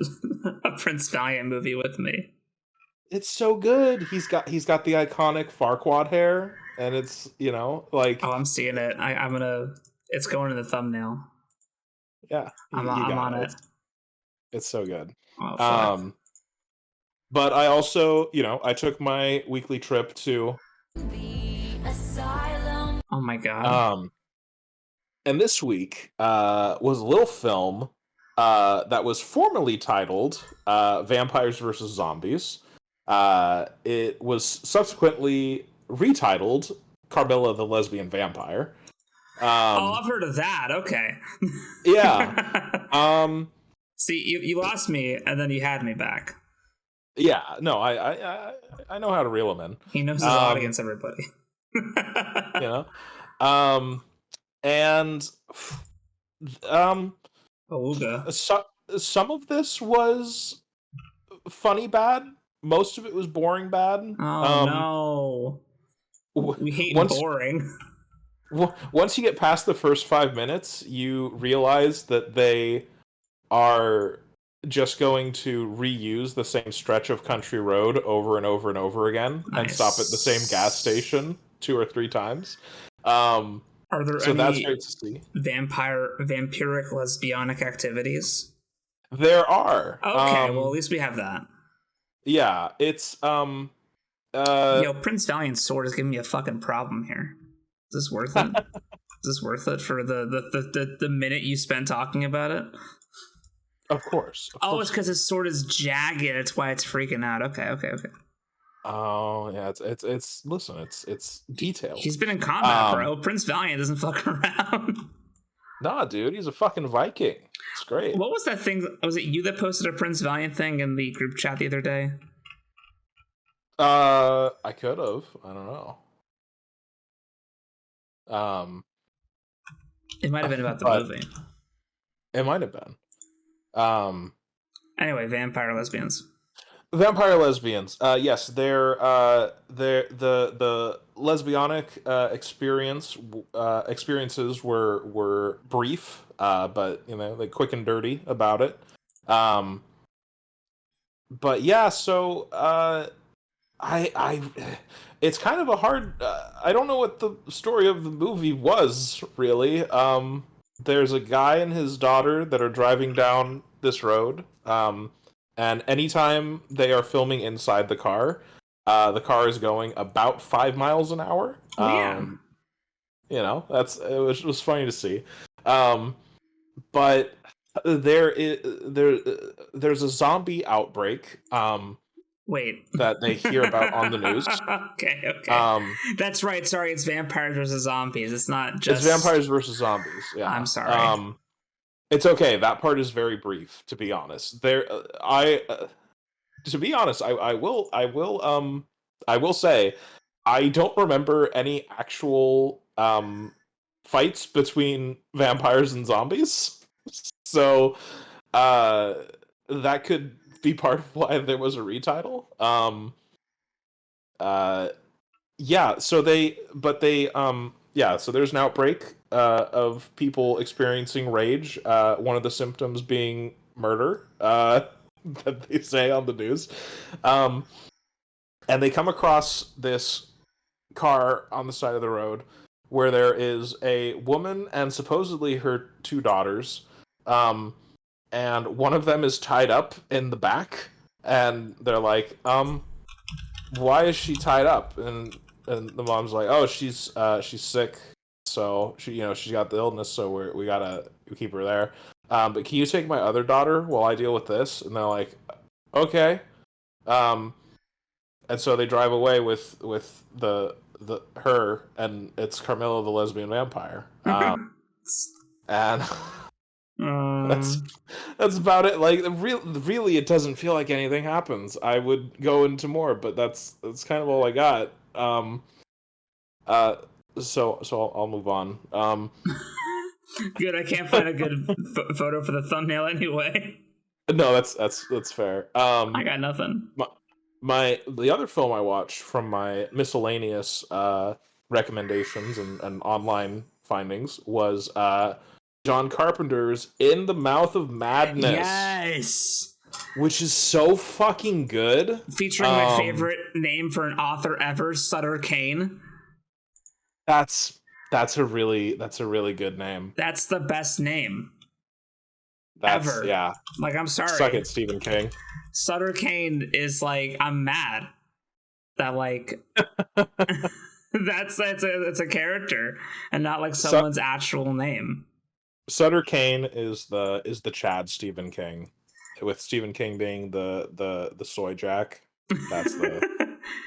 Prince Valiant movie with me. It's so good. He's got the iconic Farquaad hair, and it's like. Oh, I'm seeing it. I'm gonna. It's going in the thumbnail. Yeah, I'm on it. It's so good. Oh, fuck. But I also, I took my weekly trip to The asylum. Oh my god. And this week was a little film that was formerly titled Vampires vs. Zombies. It was subsequently retitled Carmilla the Lesbian Vampire. I've heard of that. Okay. Yeah. See, you lost me, and then you had me back. Yeah. No, I know how to reel him in. He knows his audience, everybody. And some of this was funny bad. Most of it was boring bad. Oh no. We hate boring. Once you get past the first 5 minutes, you realize that they are just going to reuse the same stretch of country road over and over and over again, and stop at the same gas station 2 or 3 times. Are there any that's great to see. Vampiric lesbianic activities? There are. Okay, well at least we have that. Yeah, it's Prince Valiant's sword is giving me a fucking problem here. Is this worth it? Is this worth it for the minute you spent talking about it? Of course. It's because his sword is jagged. That's why it's freaking out. Okay. Oh yeah, it's listen, it's detailed. He's been in combat, bro. Prince Valiant doesn't fuck around. Nah, dude, he's a fucking Viking. It's great. What was that thing? Was it you that posted a Prince Valiant thing in the group chat the other day? I could have. I don't know. It might have been about the movie. It might have been. Anyway, vampire lesbians. Vampire lesbians. Yes, they're the lesbianic experiences were brief, but like quick and dirty about it. But yeah, so I it's kind of a hard. I don't know what the story of the movie was really. There's a guy and his daughter that are driving down this road. And anytime they are filming inside the car is going about 5 miles an hour. It was funny to see. But there's a zombie outbreak. Wait. That they hear about on the news. Okay. That's right. Sorry, it's vampires versus zombies. It's not just... It's vampires versus zombies. Yeah. I'm sorry. It's okay. That part is very brief, to be honest. To be honest, I will say I don't remember any actual fights between vampires and zombies. So that could be part of why there was a retitle. So there's an outbreak of people experiencing rage. One of the symptoms being murder, that they say on the news. And they come across this car on the side of the road where there is a woman and supposedly her 2 daughters. And one of them is tied up in the back, and they're like, why is she tied up? And the mom's like, oh, she's sick, so she's got the illness, so we gotta keep her there. but can you take my other daughter while I deal with this? And they're like, okay. And so they drive away with the her, and it's Carmilla the lesbian vampire. And that's about it. Like really, it doesn't feel like anything happens. I would go into more, but that's kind of all I got. So I'll move on. Good. I can't find a good photo for the thumbnail anyway. No, that's fair. I got nothing. The other film I watched from my miscellaneous recommendations and online findings was John Carpenter's In the Mouth of Madness. Yes. Which is so fucking good. Featuring my favorite name for an author ever, Sutter Kane. That's a really good name. That's the best name. That's ever. Yeah. Like, I'm sorry. Suck it, Stephen King. Sutter Kane is like, I'm mad that like it's a character and not like someone's actual name. Sutter Kane is the Chad Stephen King, with Stephen King being the soy jack. That's the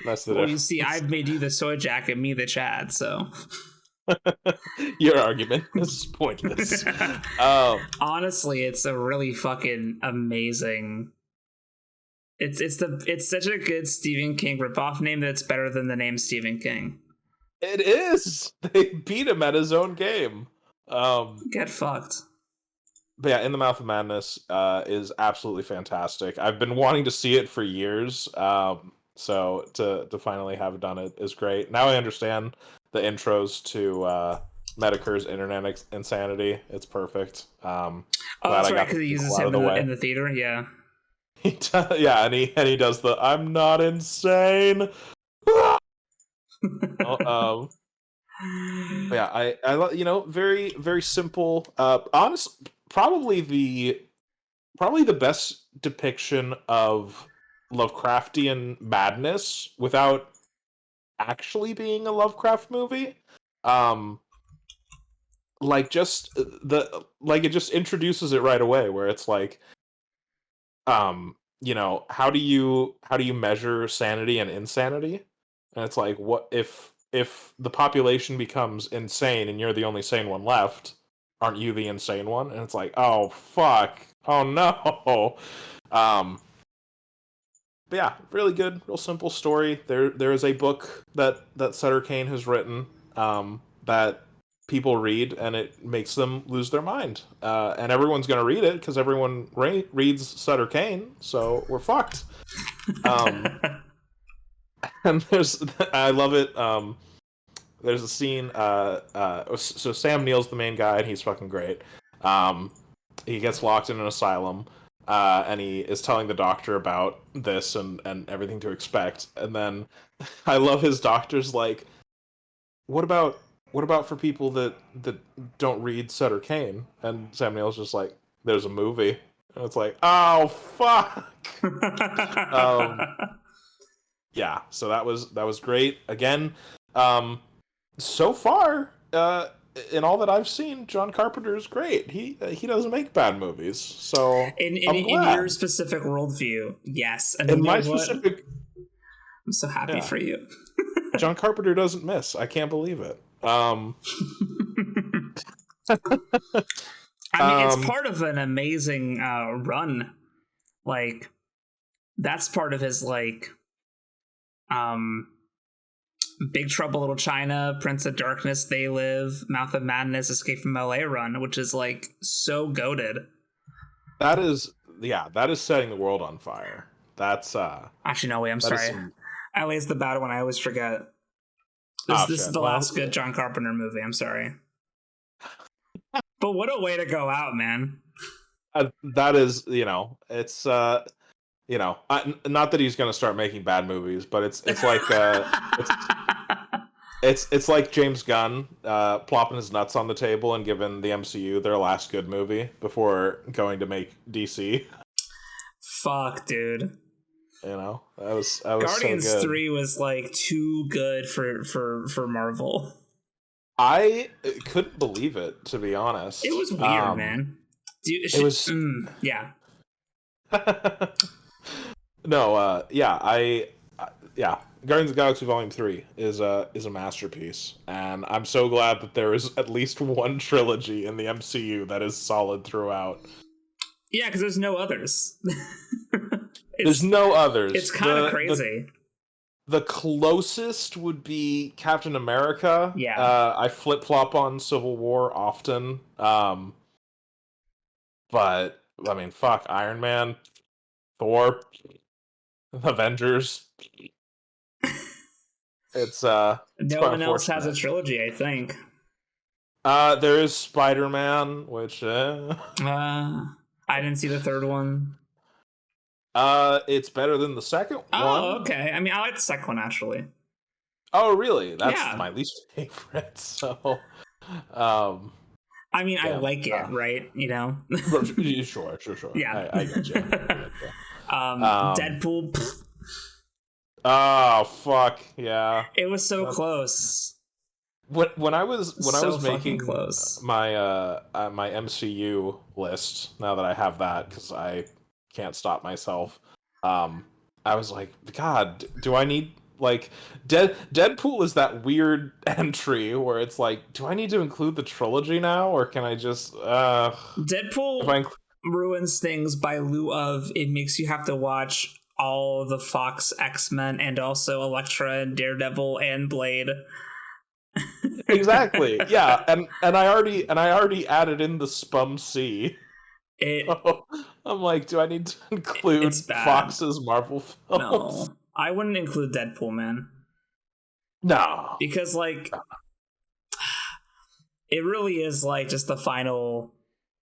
well, difference. you see, I've made you the soy jack and me the Chad, so your argument is pointless. Honestly, it's a really fucking amazing. It's such a good Stephen King ripoff name that's better than the name Stephen King. It is. They beat him at his own game. Get fucked. But yeah, In the Mouth of Madness is absolutely fantastic. I've been wanting to see it for years. So to finally have done it is great. Now I understand the intros to Medicur's Internet Insanity. It's perfect. That's right, because he uses him in the theater. Yeah. Yeah, and he does the "I'm not insane." Yeah, I very very simple. Honest, probably the best depiction of Lovecraftian madness without actually being a Lovecraft movie. It just introduces it right away, where it's like, how do you measure sanity and insanity? And it's like, what if the population becomes insane and you're the only sane one left? Aren't you the insane one? And it's like, oh fuck, oh no. But yeah, really good, real simple story. There is a book that Sutter Kane has written that people read, and it makes them lose their mind. And everyone's going to read it because everyone reads Sutter Kane, so we're fucked. And I love it. There's a scene. So Sam Neill's the main guy, and he's fucking great. He gets locked in an asylum. And he is telling the doctor about this and everything to expect. And then I love his doctor's like, what about for people that don't read Sutter Kane? And Sam Neill's just like, there's a movie. And it's like, oh fuck. Yeah, so that was great. Again, so far, in all that I've seen, John Carpenter is great. He doesn't make bad movies. So in your specific worldview, yes. And in my specific, I'm so happy for you. John Carpenter doesn't miss. I can't believe it. I mean, it's part of an amazing run. Like, that's part of his like, Big Trouble Little China, Prince of Darkness, They Live, Mouth of Madness, Escape from LA run, which is like so goated. That is setting the world on fire. That's actually, no way. I'm sorry. LA is the bad one. I always forget. This is the last good John Carpenter movie. I'm sorry. But what a way to go out, man. That is, it's not that he's going to start making bad movies, but it's like it's like James Gunn plopping his nuts on the table and giving the MCU their last good movie before going to make DC. Fuck, dude. That was Guardians so good. 3 was like too good for Marvel. I couldn't believe it, to be honest. It was weird, man. It was yeah. No, yeah, Guardians of the Galaxy Volume 3 is a masterpiece, and I'm so glad that there is at least one trilogy in the MCU that is solid throughout. Yeah, because there's no others. There's no others. It's kind of crazy. The closest would be Captain America. Yeah. I flip-flop on Civil War often. But, I mean, fuck, Iron Man, Thor, Avengers. It's no quite one else has a unfortunate. trilogy, I think. There is Spider-Man, which I didn't see the third one. it's better than the second one. Oh, okay. I mean, I like the second one, actually. Oh, really? That's Yeah. my least favorite. So, I mean, I Yeah. like it, right? You know? sure. Yeah. I get you. Deadpool, pfft, Oh, fuck, yeah. it was so close. When I was So fucking making close. my my MCU list, now that I have that because I can't stop myself, I was like, God, do I need like Deadpool is that weird entry where it's like, do I need to include the trilogy now, or can I just Deadpool ruins things by lieu of it makes you have to watch all the Fox X-Men and also Elektra and Daredevil and Blade. Exactly, yeah, and I already added in the Spum C. I'm like, do I need to include It's bad. Fox's Marvel films? No, I wouldn't include Deadpool, man, No. because like it really is like just the final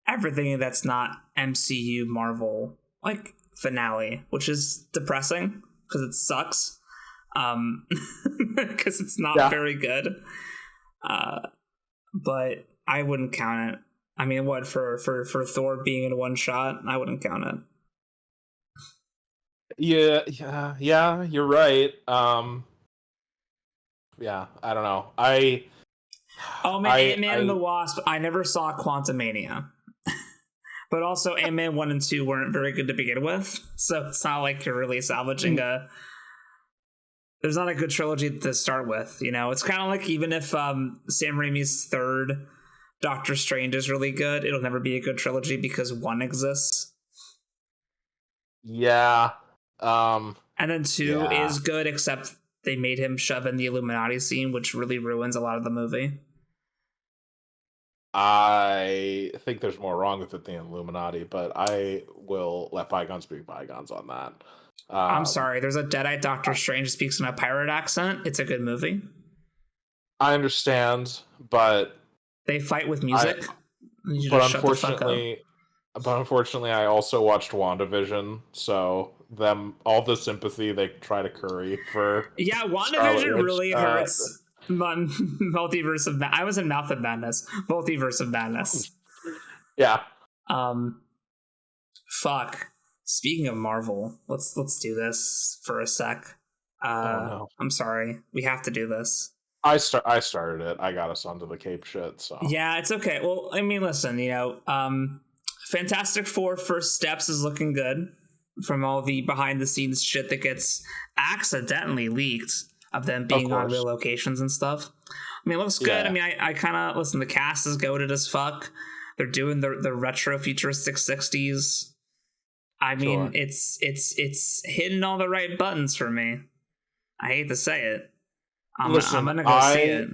everything that's not MCU Marvel like finale, which is depressing because it sucks. Because it's not very good. But I wouldn't count it. I mean, what for Thor being in one shot? I wouldn't count it. Yeah, you're right. Yeah, I don't know. Oh man, Ant-Man and the Wasp. I never saw Quantumania. But also, Ant-Man 1 and 2 weren't very good to begin with, so it's not like you're really salvaging there's not a good trilogy to start with, you know? It's kind of like even if Sam Raimi's third Doctor Strange is really good, it'll never be a good trilogy because 1 exists. Yeah. And then 2 is good, except they made him shove in the Illuminati scene, which really ruins a lot of the movie. I think there's more wrong with it than Illuminati, but I will let bygones be bygones on that. I'm sorry, there's a Deadite Doctor Strange who speaks in a pirate accent. It's a good movie. I understand, but they fight with music. But unfortunately, I also watched WandaVision, so all the sympathy they try to curry for WandaVision really hurts. Multiverse of I was in Mouth of Madness. Multiverse of Madness. Yeah. Fuck. Speaking of Marvel, let's do this for a sec. No. I'm sorry. We have to do this. I started it. I got us onto the Cape shit, so. Yeah, it's okay. Well, I mean, listen, you know, Fantastic Four First Steps is looking good from all the behind the scenes shit that gets accidentally leaked of them being on real locations and stuff. I mean, it looks good. Yeah. I mean, I kind of listen. The cast is goated as fuck. They're doing the retro futuristic 60s. I mean, it's hitting all the right buttons for me. I hate to say it. I'm gonna go see it.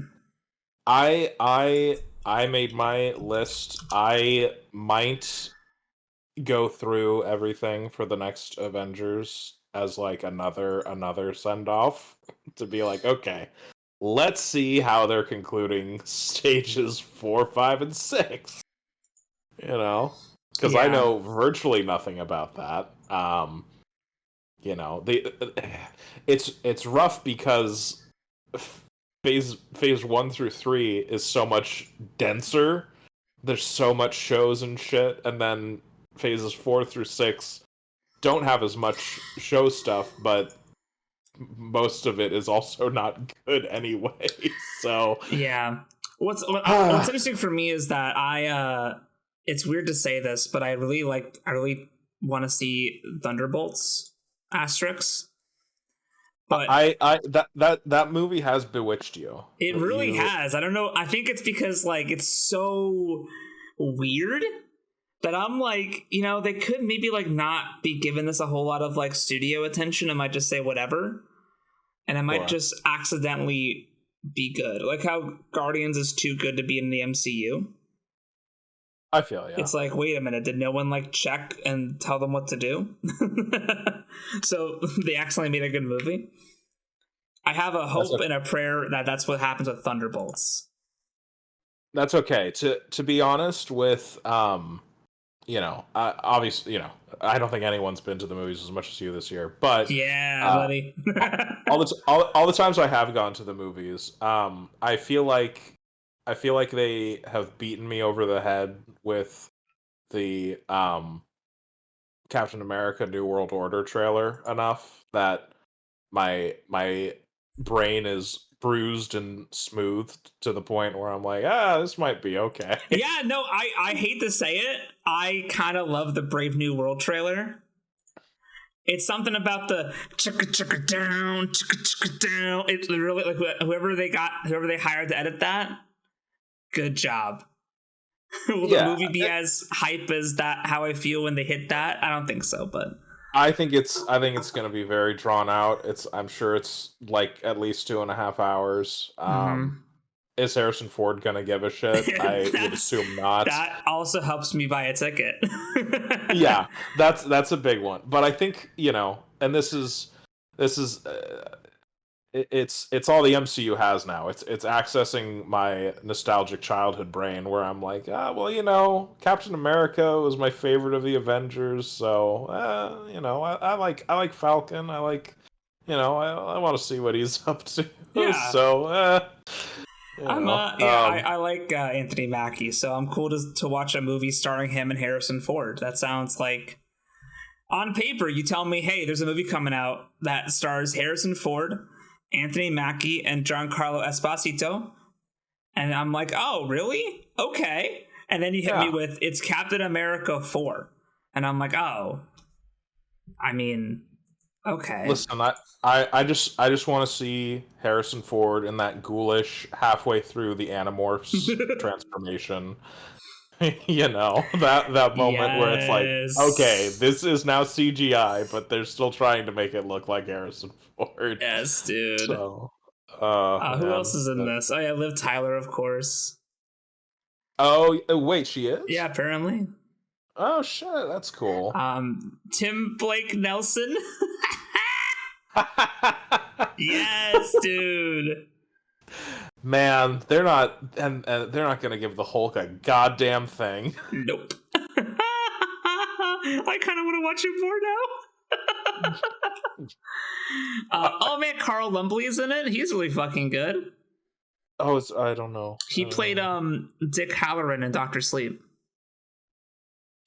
I made my list. I might go through everything for the next Avengers as like another send off to be like, okay, let's see how they're concluding stages 4, 5, and 6. You know, because I know virtually nothing about that. You know, it's rough because phase 1 through 3 is so much denser. There's so much shows and shit, and then phases 4 through 6 don't have as much show stuff, but most of it is also not good anyway. So yeah, what's interesting for me is that it's weird to say this, but I really want to see Thunderbolts asterisks. But that movie has bewitched you. It really has. I don't know. I think it's because like it's so weird that I'm like, they could maybe like not be giving this a whole lot of like studio attention. I might just say whatever, and I might just accidentally be good. Like how Guardians is too good to be in the MCU. I feel, yeah. It's like, wait a minute, did no one like check and tell them what to do? So they accidentally made a good movie. I have a hope and a prayer that that's what happens with Thunderbolts. That's okay. To be honest with, obviously, I don't think anyone's been to the movies as much as you this year, but yeah, buddy. all the times I have gone to the movies, I feel like they have beaten me over the head with the Captain America New World Order trailer enough that my brain is bruised and smoothed to the point where I'm like, this might be okay. Yeah, no, I hate to say it. I kind of love the Brave New World trailer. It's something about the chicka chicka down, chicka chicka down. It's literally like whoever they hired to edit that. Good job. Will the movie be as hype as that? How I feel when they hit that? I don't think so, but I think it's going to be very drawn out. I'm sure it's like at least 2.5 hours. Is Harrison Ford going to give a shit? I would assume not. That also helps me buy a ticket. Yeah, that's a big one. But I think and this is. It's all the MCU has now. It's accessing my nostalgic childhood brain where I'm like, Captain America was my favorite of the Avengers, so I like Falcon. I like, I want to see what he's up to. Yeah. So, I like Anthony Mackie, so I'm cool to watch a movie starring him and Harrison Ford. That sounds like, on paper, you tell me, hey, there's a movie coming out that stars Harrison Ford, Anthony Mackie, and Giancarlo Esposito, and I'm like, oh, really? Okay. And then you hit me with, it's Captain America 4, and I'm like, oh, I mean, okay. Listen, I just want to see Harrison Ford in that ghoulish halfway through the Animorphs transformation. That moment where it's like, okay, this is now CGI, but they're still trying to make it look like Harrison Ford. Yes, dude. So, who else is in this? Oh yeah, Liv Tyler, of course. Oh wait, she is? Yeah, apparently. Oh shit, that's cool. Tim Blake Nelson. Yes, dude. Man, they're not, and they're not going to give the Hulk a goddamn thing. Nope. I kind of want to watch it more now. Oh man, Carl Lumbly's in it. He's really fucking good. Oh, I don't know. He played Dick Halloran in Doctor Sleep.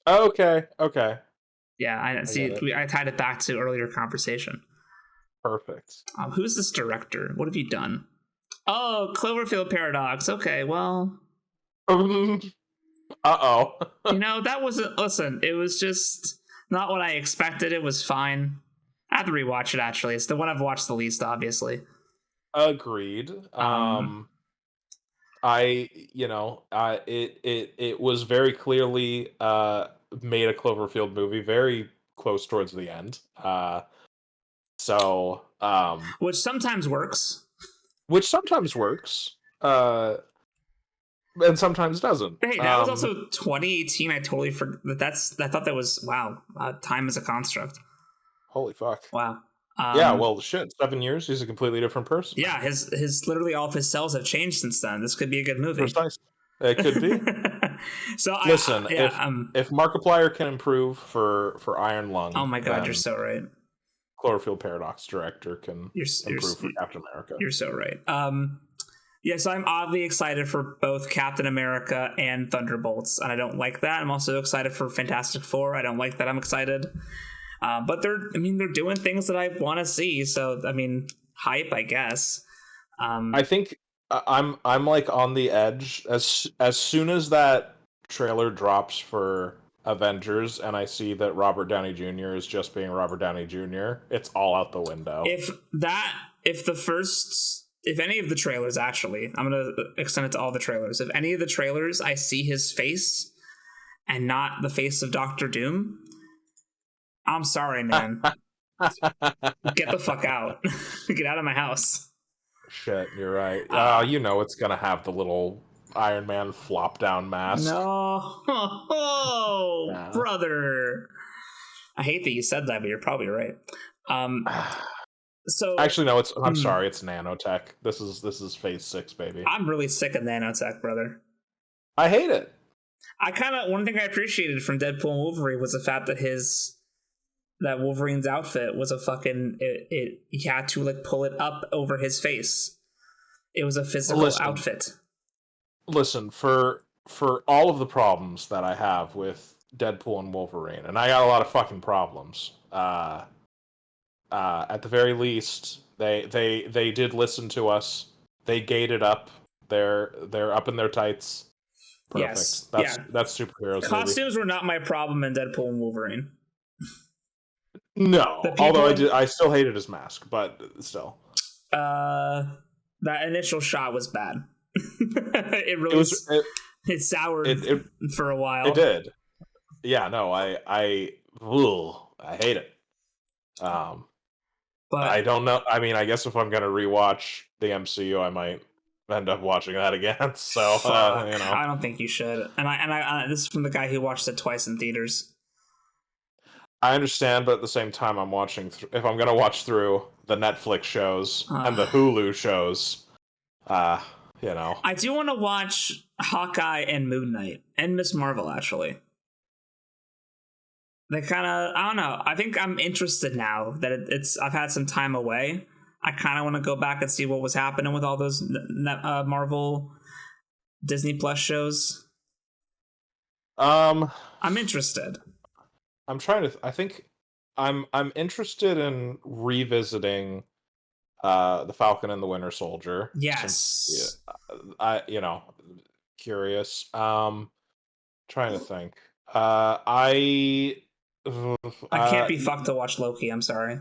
Okay. Yeah, I tied it back to earlier conversation. Perfect. Who's this director? What have you done? Oh, Cloverfield Paradox. Okay, well. Uh-oh. That wasn't... Listen, it was just not what I expected. It was fine. I have to rewatch it, actually. It's the one I've watched the least, obviously. Agreed. It was very clearly made a Cloverfield movie very close towards the end. Which sometimes works. And sometimes doesn't. Hey, that was also 2018. I totally forgot. I thought that was, wow, time is a construct. Holy fuck. Wow. Yeah, well, shit, 7 years, he's a completely different person. Yeah, his literally all of his cells have changed since then. This could be a good movie. Precise. It could be. So listen, if Markiplier can improve for Iron Lung, oh my god, you're so right. Cloverfield Paradox director can improve for Captain America. You're so right. So I'm oddly excited for both Captain America and Thunderbolts, and I don't like that. I'm also excited for Fantastic Four. I don't like that I'm excited. But they're doing things that I want to see. So hype, I guess. I think I'm like on the edge. As soon as that trailer drops for Avengers and I see that Robert Downey Jr. is just being Robert Downey Jr., it's all out the window. If any of the trailers, actually, I'm going to extend it to all the trailers. If any of the trailers, I see his face and not the face of Doctor Doom, I'm sorry, man. Get the fuck out. Get out of my house. Shit, you're right. You know it's going to have the little Iron Man flop down mask. No. Yeah. Brother. I hate that you said that, but you're probably right. So actually, no. I'm sorry. It's nanotech. This is Phase 6, baby. I'm really sick of nanotech, brother. I hate it. One thing I appreciated from Deadpool and Wolverine was the fact that Wolverine's outfit was a fucking he had to like pull it up over his face. It was a physical outfit. Listen, for all of the problems that I have with Deadpool and Wolverine, and I got a lot of fucking problems. At the very least, they did listen to us. They gated up. They're up in their tights. Perfect. Yes. That's superheroes. Costumes were not my problem in Deadpool and Wolverine. No, although I still hated his mask, but still. That initial shot was bad. It soured for a while. It did. Yeah, no, I hate it. But I don't know. I mean, I guess if I'm gonna rewatch the MCU, I might end up watching that again. So I don't think you should. And I this is from the guy who watched it twice in theaters. I understand, but at the same time, I'm watching. If I'm gonna watch through the Netflix shows and the Hulu shows, I do want to watch Hawkeye and Moon Knight and Miss Marvel. Actually, they kind of, I don't know. I think I'm interested now that I've had some time away. I kind of want to go back and see what was happening with all those Marvel Disney Plus shows. I'm interested. I'm trying to. I think I'm interested in revisiting the Falcon and the Winter Soldier. Yes. Curious. Trying to think. I can't be fucked to watch Loki. I'm sorry.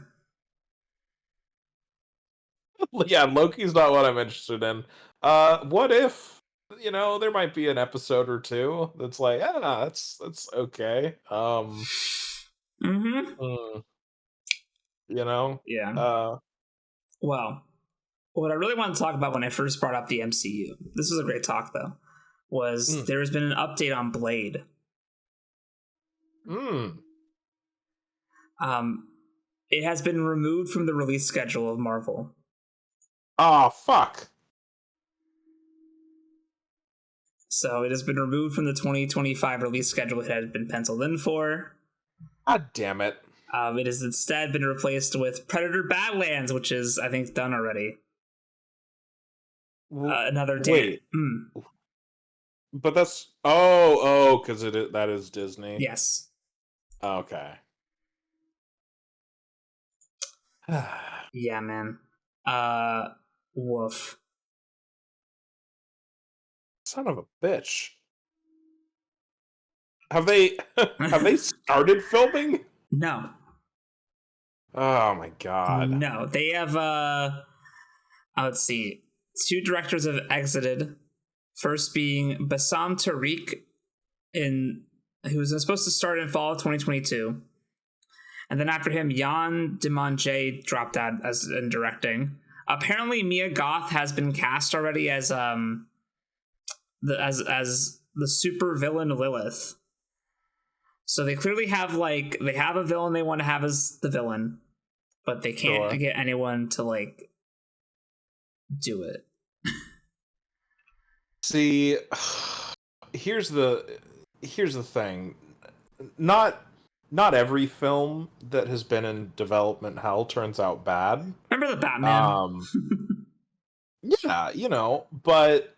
Yeah, Loki's not what I'm interested in. What if there might be an episode or two that's like, that's okay. Yeah. Well, what I really want to talk about when I first brought up the MCU, this was a great talk though, was there has been an update on Blade. It has been removed from the release schedule of Marvel. Oh, fuck. So it has been removed from the 2025 release schedule it had been penciled in for. God damn it. It has instead been replaced with Predator Badlands, which is, I think, done already. Another day. Wait. But that's... Oh, because that is Disney? Yes. Okay. Yeah, man. Woof. Son of a bitch. Have they started filming? No. Oh my god. No, they have let's see. 2 directors have exited. First being Bassam Tariq who was supposed to start in fall of 2022. And then after him, Jan Demonje dropped out as in directing. Apparently Mia Goth has been cast already as the super villain Lilith. So they clearly have they have a villain they want to have as the villain, but they can't get anyone to do it. See, here's the thing. Not every film that has been in development hell turns out bad. Remember the Batman? Yeah, but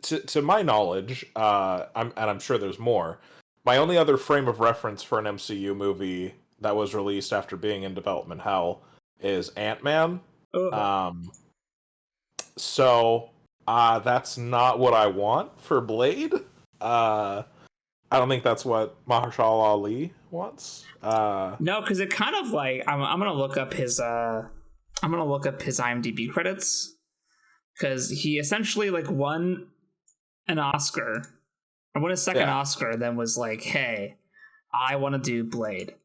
to my knowledge, I'm sure there's more. My only other frame of reference for an MCU movie that was released after being in development hell is Ant-Man. Oh. So That's not what I want for Blade. I don't think that's what Mahershala Ali wants. No, because it kind of like I'm gonna look up his IMDb credits, because he essentially like won an Oscar, or won a second Oscar, and then was like, "Hey, I want to do Blade."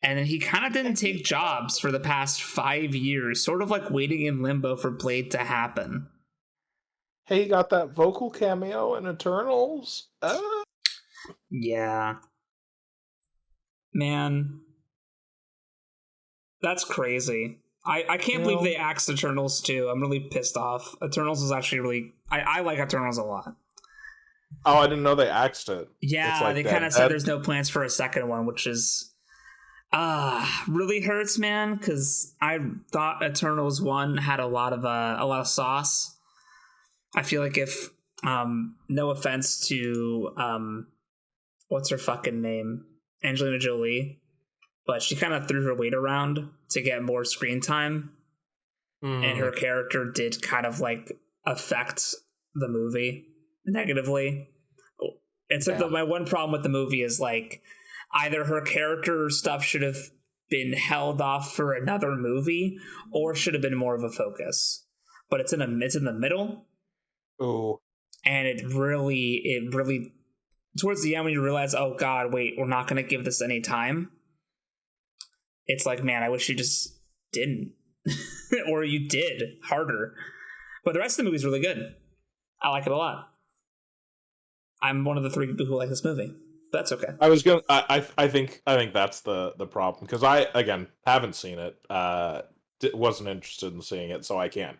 And then he kind of didn't take jobs for the past 5 years, sort of like waiting in limbo for Blade to happen. Hey, he got that vocal cameo in Eternals. Yeah. Man. That's crazy. I can't believe they axed Eternals too. I'm really pissed off. Eternals is actually really... I like Eternals a lot. Oh, I didn't know they axed it. Yeah, like they kind of said there's no plans for a second one, which is... really hurts, man, because I thought Eternals 1 had a lot of sauce. I feel like if no offense to what's her fucking name, Angelina Jolie, but she kind of threw her weight around to get more screen time, and her character did kind of like affect the movie negatively. It's like my one problem with the movie is like either her character stuff should have been held off for another movie, or should have been more of a focus. But it's in the middle. Oh, and it really towards the end when you realize, oh god, wait, we're not going to give this any time. It's like, man, I wish you just didn't, or you did harder. But the rest of the movie is really good. I like it a lot. I'm one of the 3 people who like this movie. That's okay. I think that's the problem, because I again haven't seen it. Wasn't interested in seeing it, so I can't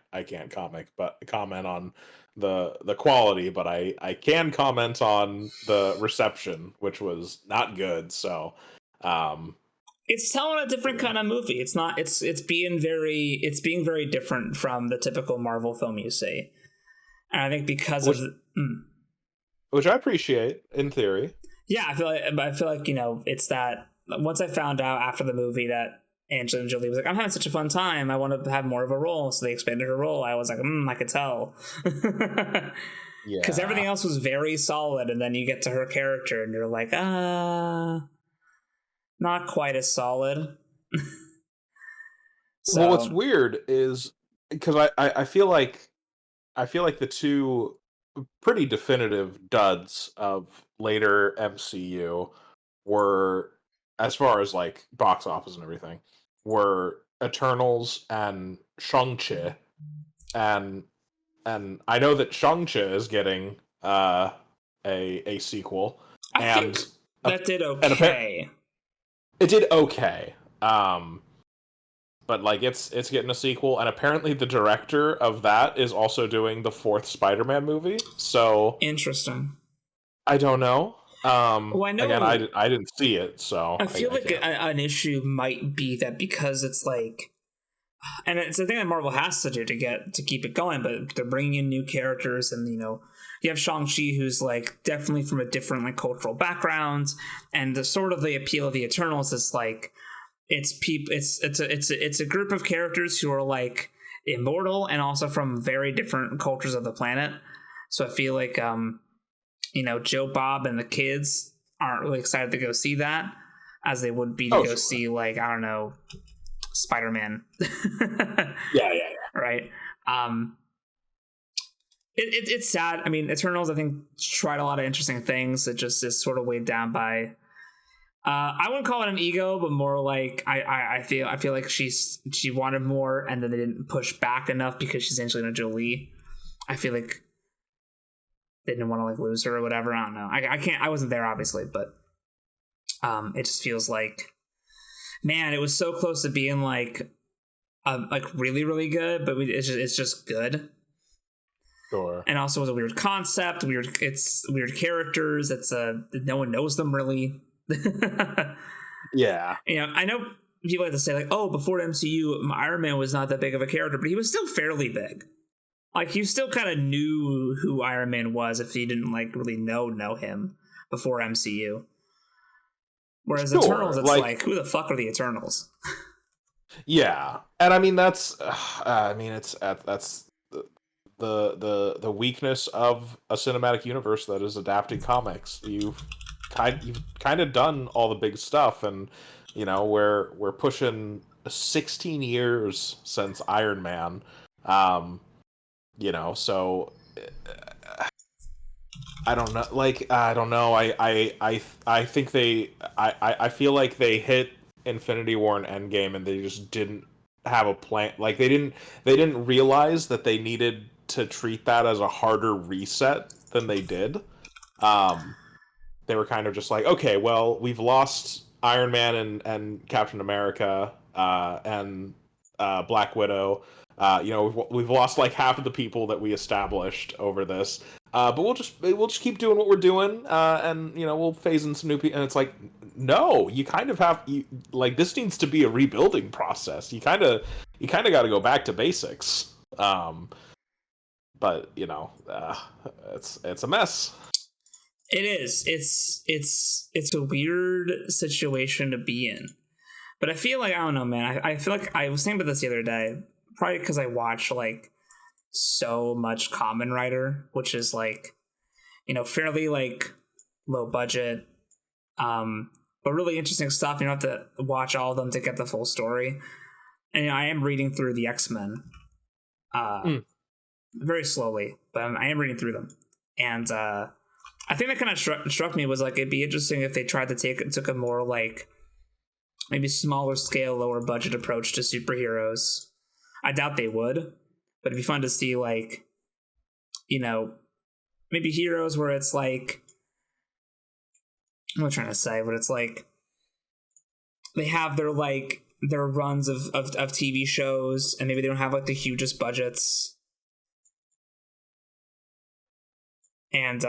comment on the quality, but I can comment on the reception, which was not good. So it's telling a different kind of movie. It's not. It's being very different from the typical Marvel film you see. And I think because which I appreciate in theory. Yeah, I feel like it's that once I found out after the movie that Angelina Jolie was like, I'm having such a fun time, I want to have more of a role, so they expanded her role. I was like, I could tell. Yeah, because everything else was very solid, and then you get to her character and you're like, not quite as solid. So, well, what's weird is because I feel like the 2 pretty definitive duds of later MCU were, as far as like box office and everything, were Eternals and Shang-Chi, and I know that Shang-Chi is getting a sequel. I think that did okay. It did okay. But like it's getting a sequel, and apparently the director of that is also doing the 4th Spider-Man movie. So interesting. I don't know. Well, I know. Again, I didn't see it, so I feel like an issue might be that because it's like, and it's a thing that Marvel has to do to keep it going, but they're bringing in new characters, and you have Shang-Chi, who's like definitely from a different like cultural background, and the sort of the appeal of the Eternals is like it's a group of characters who are like immortal and also from very different cultures of the planet. So I feel like Joe Bob and the kids aren't really excited to go see that as they would be to go see, like, I don't know, Spider-Man. yeah Right. It's sad. I mean, Eternals, I think, tried a lot of interesting things. It just is sort of weighed down by I wouldn't call it an ego, but more like I feel like she wanted more, and then they didn't push back enough because she's Angelina Jolie. I feel like they didn't want to like lose her or whatever. I don't know. I wasn't there obviously, but it just feels like, man, it was so close to being like really really good, but it's just good. Sure. And also it was a weird concept, weird characters. No one knows them really. Yeah. I know people like to say like, oh, before MCU, Iron Man was not that big of a character, but he was still fairly big. Like, you still kind of knew who Iron Man was if you didn't like really know him before MCU. Whereas sure. Eternals, it's like, who the fuck are the Eternals? Yeah, and I mean that's the weakness of a cinematic universe that is adapting comics. You've kind of done all the big stuff, and we're pushing 16 years since Iron Man. So I don't know. I don't know. I think I feel like they hit Infinity War and Endgame, and they just didn't have a plan. Like they didn't realize that they needed to treat that as a harder reset than they did. They were kind of just like, okay, well, we've lost Iron Man and Captain America and Black Widow. We've lost like half of the people that we established over this. But we'll just keep doing what we're doing, and we'll phase in some new people. And it's like, no, you kind of have this needs to be a rebuilding process. You kind of got to go back to basics. But it's a mess. It is. It's a weird situation to be in. But I feel like, I don't know, man. I feel like I was thinking about this the other day, probably because I watch like so much Kamen Rider, which is like, fairly like low budget, but really interesting stuff. You don't have to watch all of them to get the full story. And I am reading through the X-Men very slowly, but I am reading through them. And I think that kind of struck me was like, it'd be interesting if they tried to took a more like maybe smaller scale, lower budget approach to superheroes. I doubt they would, but it'd be fun to see like, maybe heroes where it's like, what am I trying to say? But it's like they have their runs of TV shows, and maybe they don't have like the hugest budgets, and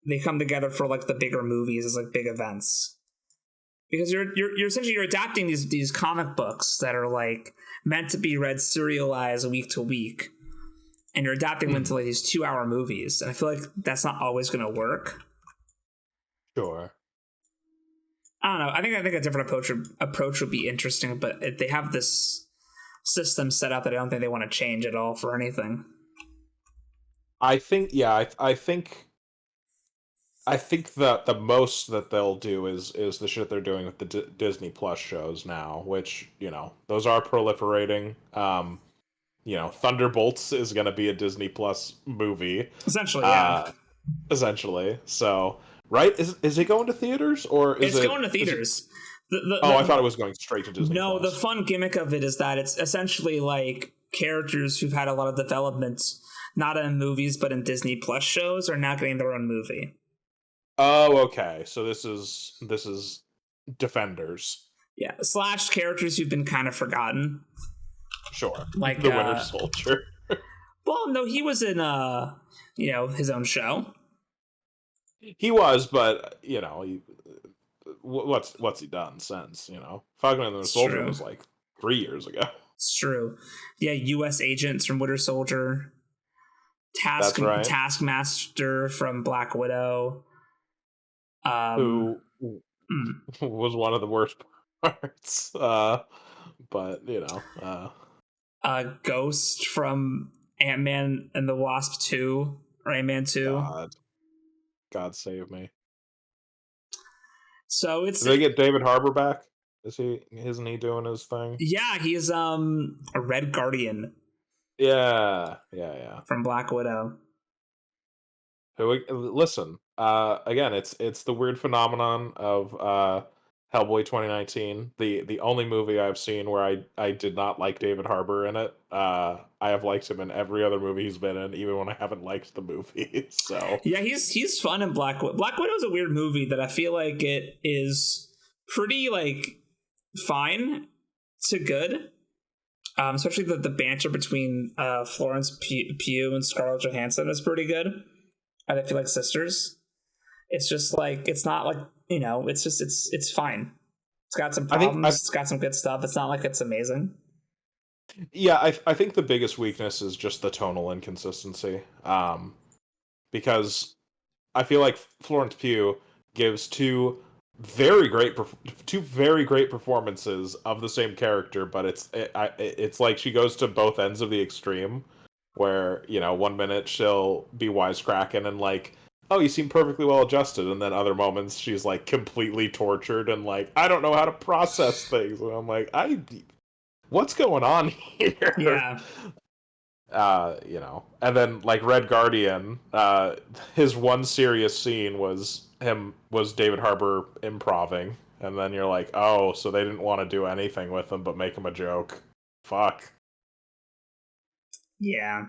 they come together for like the bigger movies as like big events, because you're essentially adapting these comic books that are like meant to be read serialized week to week, and you're adapting them into like these 2-hour movies, and I feel like that's not always going to work. Sure. I don't know. I think a different approach would be interesting, but they have this system set up that I don't think they want to change at all for anything. I think that the most that they'll do is the shit they're doing with the Disney Plus shows now, which, those are proliferating. Thunderbolts is going to be a Disney Plus movie. Essentially, yeah. Essentially. So, right? Is it going to theaters, or is it's going to theaters? I thought it was going straight to Disney No, Plus. the fun gimmick of it is that it's essentially like characters who've had a lot of development, not in movies, but in Disney Plus shows, are now getting their own movie. Oh, okay. So this is Defenders. Yeah, / characters who've been kind of forgotten. Sure. Like the Winter Soldier. Well, no, he was in his own show. He was, but what's he done since? Falcon and the Winter Soldier was like 3 years ago. It's true. Yeah, U.S. agents from Winter Soldier. Taskmaster from Black Widow. Who was one of the worst parts. But Ghost from Ant-Man and the Wasp 2, or Ant-Man 2. God save me. So it's. Did they get David Harbour back? Isn't he doing his thing? Yeah, he's a Red Guardian. Yeah. From Black Widow. Listen, again, it's the weird phenomenon of Hellboy 2019, the only movie I've seen where I did not like David Harbour in it. I have liked him in every other movie he's been in, even when I haven't liked the movie. So yeah, he's fun in Black Widow. Black Widow is a weird movie that I feel like it is pretty like fine to good. Especially the banter between Florence Pugh and Scarlett Johansson is pretty good. And I feel like sisters. It's just like, it's not like, it's just it's fine. It's got some problems. It's got some good stuff. It's not like it's amazing. Yeah, I think the biggest weakness is just the tonal inconsistency. Because I feel like Florence Pugh gives two very great performances of the same character, but it's like she goes to both ends of the extreme. where, 1 minute she'll be wisecracking and like, oh, you seem perfectly well adjusted, and then other moments she's like completely tortured and like, I don't know how to process things, and I'm like, what's going on here? Yeah. And then like Red Guardian, his one serious scene was David Harbour improving, and then you're like, oh, so they didn't want to do anything with him but make him a joke. Fuck. Yeah.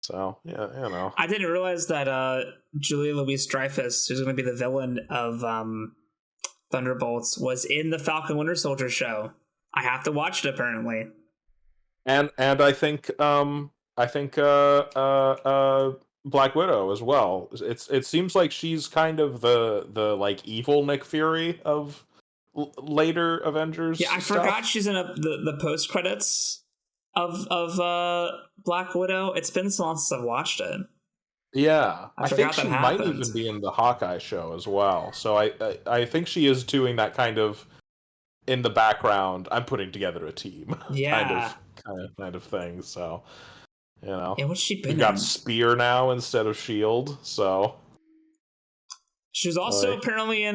So yeah. I didn't realize that Julia Louis-Dreyfus, who's going to be the villain of Thunderbolts, was in the Falcon Winter Soldier show. I have to watch it apparently. And I think Black Widow as well. It seems like she's kind of the like evil Nick Fury of later Avengers. Yeah, I forgot she's in the post credits of Black Widow. It's been so long since I've watched it. Yeah, I think forgot she that might happened. even be in the Hawkeye show as well. So I think she is doing that kind of in the background. I'm putting together a team. Yeah. kind of thing. So Yeah, what's she been we got in? Spear now instead of Shield. So She was also apparently in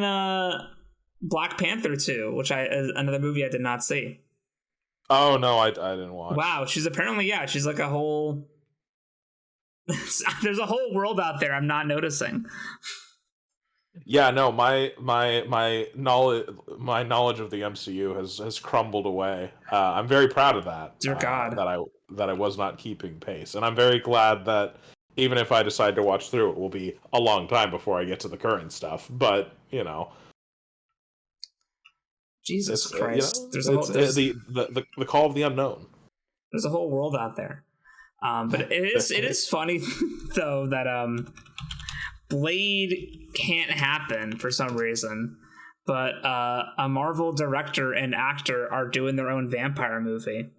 Black Panther 2, which another movie I did not see. Oh no, I didn't watch. Wow, she's apparently she's like a whole. There's a whole world out there I'm not noticing. Yeah, no, my knowledge of the MCU has crumbled away. I'm very proud of that. Dear God, that I was not keeping pace, and I'm very glad that even if I decide to watch through, it will be a long time before I get to the current stuff. But Jesus Christ, there's the call of the unknown. There's a whole world out there. But it is funny though that Blade can't happen for some reason, but a Marvel director and actor are doing their own vampire movie.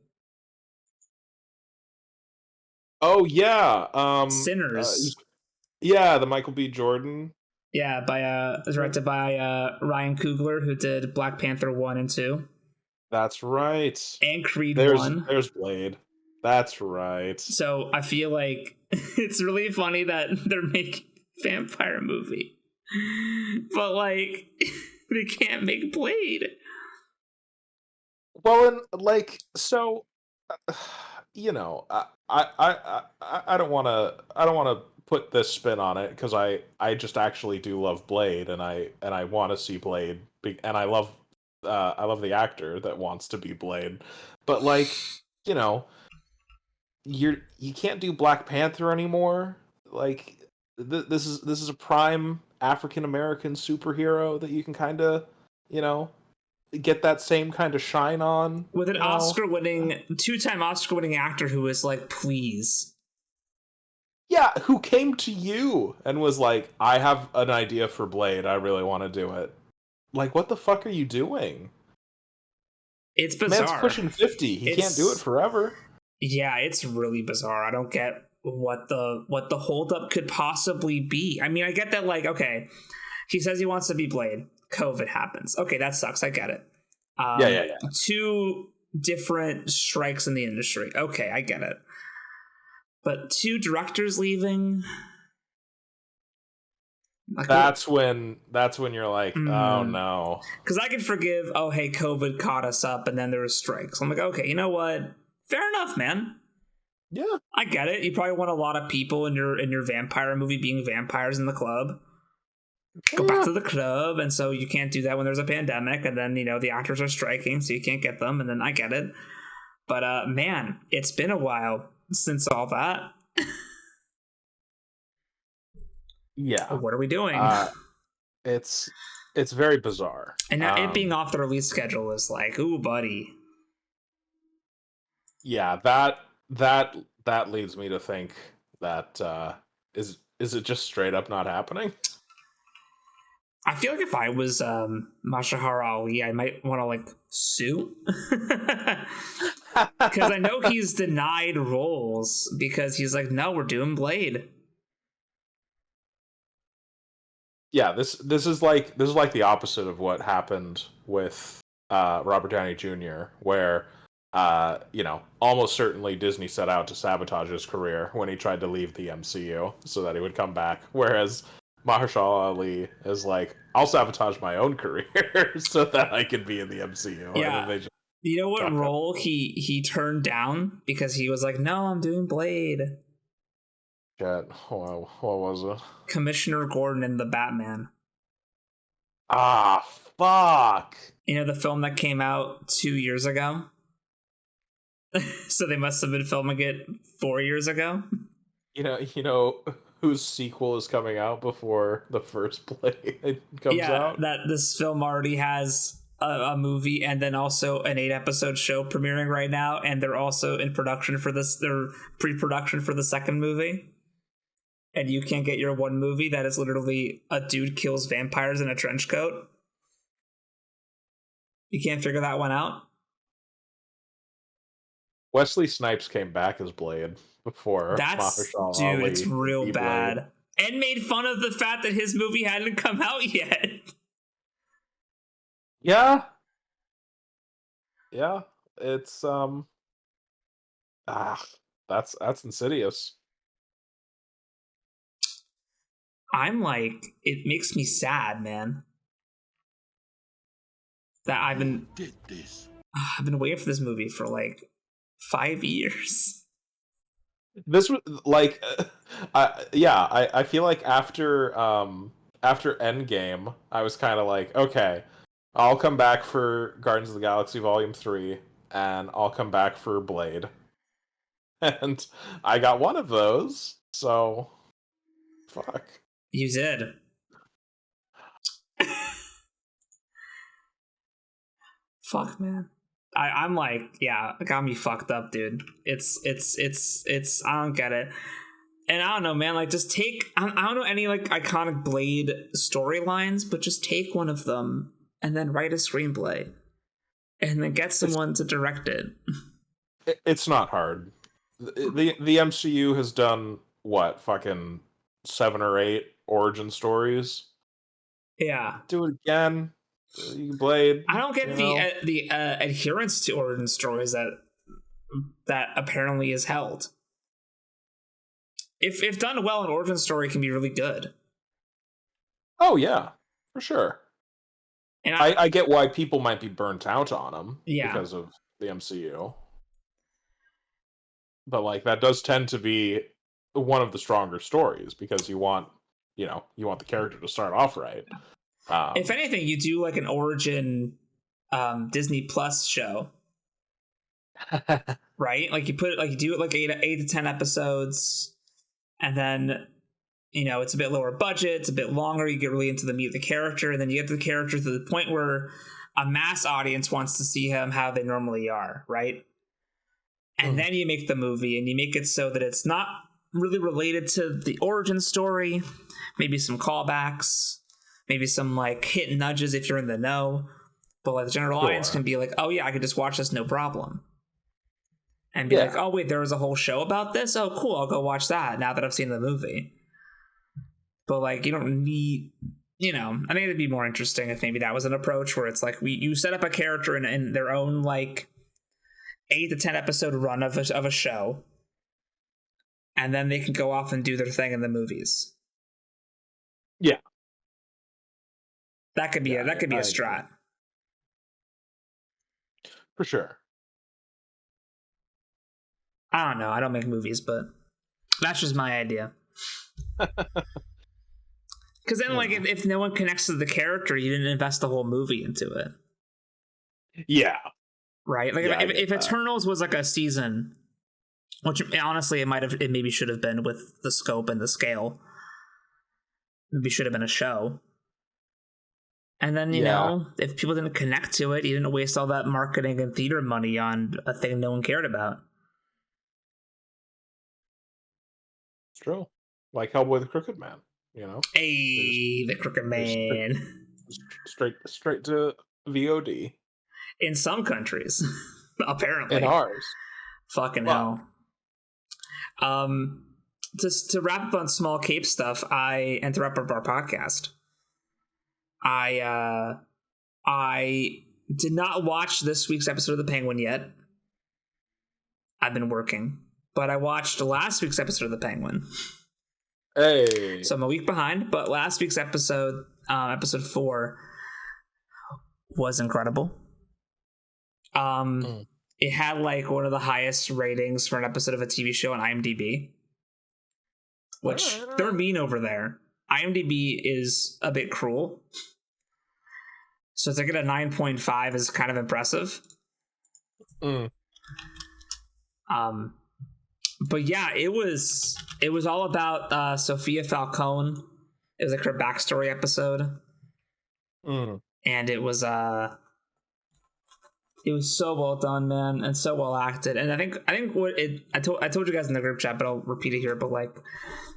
Oh yeah, Sinners. The Michael B. Jordan. Yeah, directed by Ryan Coogler, who did Black Panther 1 and 2. That's right. And Creed 1. There's Blade. That's right. So I feel like it's really funny that they're making a vampire movie, but like they can't make Blade. Well, and like so, I don't want to put this spin on it because I just actually do love Blade, and I want to see Blade, and I love the actor that wants to be Blade, but like you can't do Black Panther anymore. Like this is a prime African American superhero that you can kind of get that same kind of shine on with an two-time Oscar-winning actor who is like, please. Yeah, who came to you and was like, I have an idea for Blade. I really want to do it. Like, what the fuck are you doing? It's bizarre. Man's pushing 50. He can't do it forever. Yeah, it's really bizarre. I don't get what the holdup could possibly be. I mean, I get that, like, okay, he says he wants to be Blade. COVID happens. Okay, that sucks. I get it. Yeah. Two different strikes in the industry. Okay, I get it. But two directors leaving. That's when you're like, oh no. Because I can forgive, oh hey, COVID caught us up, and then there was strikes. I'm like, okay, you know what? Fair enough, man. Yeah, I get it. You probably want a lot of people in your vampire movie being vampires in the club. Go back to the club, and so you can't do that when there's a pandemic, and then the actors are striking, so you can't get them, and then I get it. But man, it's been a while since all that. Yeah. What are we doing? It's very bizarre. And now it being off the release schedule is like, ooh, buddy. Yeah, that leads me to think that is it just straight up not happening? I feel like if I was Mashahar Ali, I might want to like sue. Because I know he's denied roles because he's like, no, we're doing Blade. Yeah, this is like the opposite of what happened with Robert Downey Jr., where almost certainly Disney set out to sabotage his career when he tried to leave the MCU so that he would come back. Whereas Mahershala Ali is like, I'll sabotage my own career so that I can be in the MCU. Yeah. And then they just You know what Chuck role he turned down because he was like, no, I'm doing Blade. what was it? Commissioner Gordon in the Batman. Ah, fuck. You know, the film that came out 2 years ago? So they must have been filming it 4 years ago? You know whose sequel is coming out before the first Blade comes out? That this film already has a movie and then also an 8-episode show premiering right now, and they're also in production for this. They're pre-production for the second movie. And you can't get your one movie that is literally a dude kills vampires in a trench coat. You can't figure that one out? Wesley Snipes came back as Blade before That's, Mahershala dude, Ali it's real beat bad. Blade. And made fun of the fact that his movie hadn't come out yet. Yeah. It's that's insidious. I'm like, it makes me sad, man. That I've been waiting for this movie for like 5 years. This was like, I feel like after Endgame, I was kind of like, okay, I'll come back for Guardians of the Galaxy Volume 3, and I'll come back for Blade. And I got one of those, so fuck. You did. Fuck, man. I'm like, yeah, it got me fucked up, dude. It's I don't get it. And I don't know, man, like just take, I don't know any like iconic Blade storylines, but just take one of them and then write a screenplay and then get someone to direct it. It's not hard. The MCU has done what, fucking 7 or 8 origin stories. Yeah. Do it again. Blade. I don't get the adherence to origin stories that apparently is held. If done well, an origin story can be really good. Oh yeah, for sure. And I get why people might be burnt out on them because of the MCU. But like that does tend to be one of the stronger stories because you want the character to start off right. If anything, you do like an origin Disney Plus show, right? Like you do it like 8 to 10 episodes, and then it's a bit lower budget, it's a bit longer. You get really into the meat of the character, and then you get the character to the point where a mass audience wants to see him how they normally are, right? And then you make the movie, and you make it so that it's not really related to the origin story. Maybe some callbacks. Maybe some like hit nudges if you're in the know, but like the general audience can be like, oh yeah, I can just watch this no problem. And be like, oh wait, there was a whole show about this? Oh cool, I'll go watch that now that I've seen the movie. But like you don't need, I think it'd be more interesting if maybe that was an approach where it's like you set up a character in their own like 8 to 10 episode run of a show, and then they can go off and do their thing in the movies. Yeah. That could be a strat. For sure. I don't know. I don't make movies, but that's just my idea. Because then, like, if no one connects to the character, you didn't invest the whole movie into it. Yeah. Right? Like, if Eternals was like a season, which honestly, it maybe should have been with the scope and the scale. Maybe should have been a show. And then, if people didn't connect to it, you didn't waste all that marketing and theater money on a thing no one cared about. It's true. Like Hellboy the Crooked Man, Hey, the Crooked Man. Straight to VOD. In some countries, apparently. In ours. Fucking hell. Just to wrap up on small cape stuff, and to wrap up our podcast, I did not watch this week's episode of The Penguin yet. I've been working, but I watched last week's episode of The Penguin. Hey. So I'm a week behind, but last week's episode, episode 4, was incredible. It had like one of the highest ratings for an episode of a TV show on IMDb, which they're mean over there. IMDb is a bit cruel. So to get a 9.5 is kind of impressive. But yeah, it was all about Sophia Falcone. It was like her backstory episode. And it was so well done, man, and so well acted. And I think what I told you guys in the group chat, but I'll repeat it here. But like,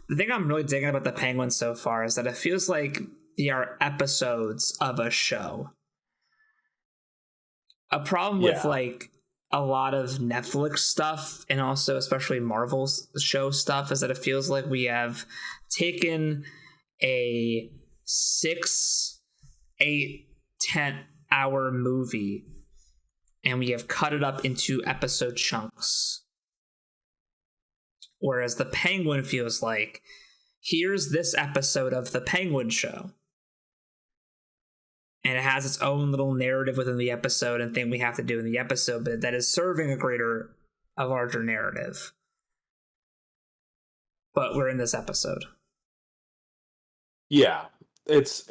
the thing I'm really digging about The Penguin so far is that it feels like they are episodes of a show. A problem with like a lot of Netflix stuff, and also especially Marvel's show stuff, is that it feels like we have taken a 6, 8, 10-hour movie and we have cut it up into episode chunks. Whereas The Penguin feels like, here's this episode of The Penguin Show. And it has its own little narrative within the episode and thing we have to do in the episode, but that is serving a larger narrative. But we're in this episode. Yeah, it's